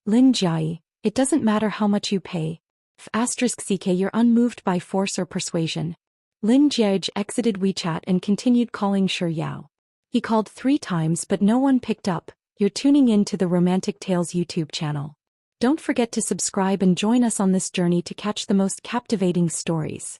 Lin Jie, it doesn't matter how much you pay. *ck you're unmoved by force or persuasion. Lin Jie exited WeChat and continued calling Shi Yao. He called 3 times but no one picked up. You're tuning in to the Romantic Tales YouTube channel. Don't forget to subscribe and join us on this journey to catch the most captivating stories.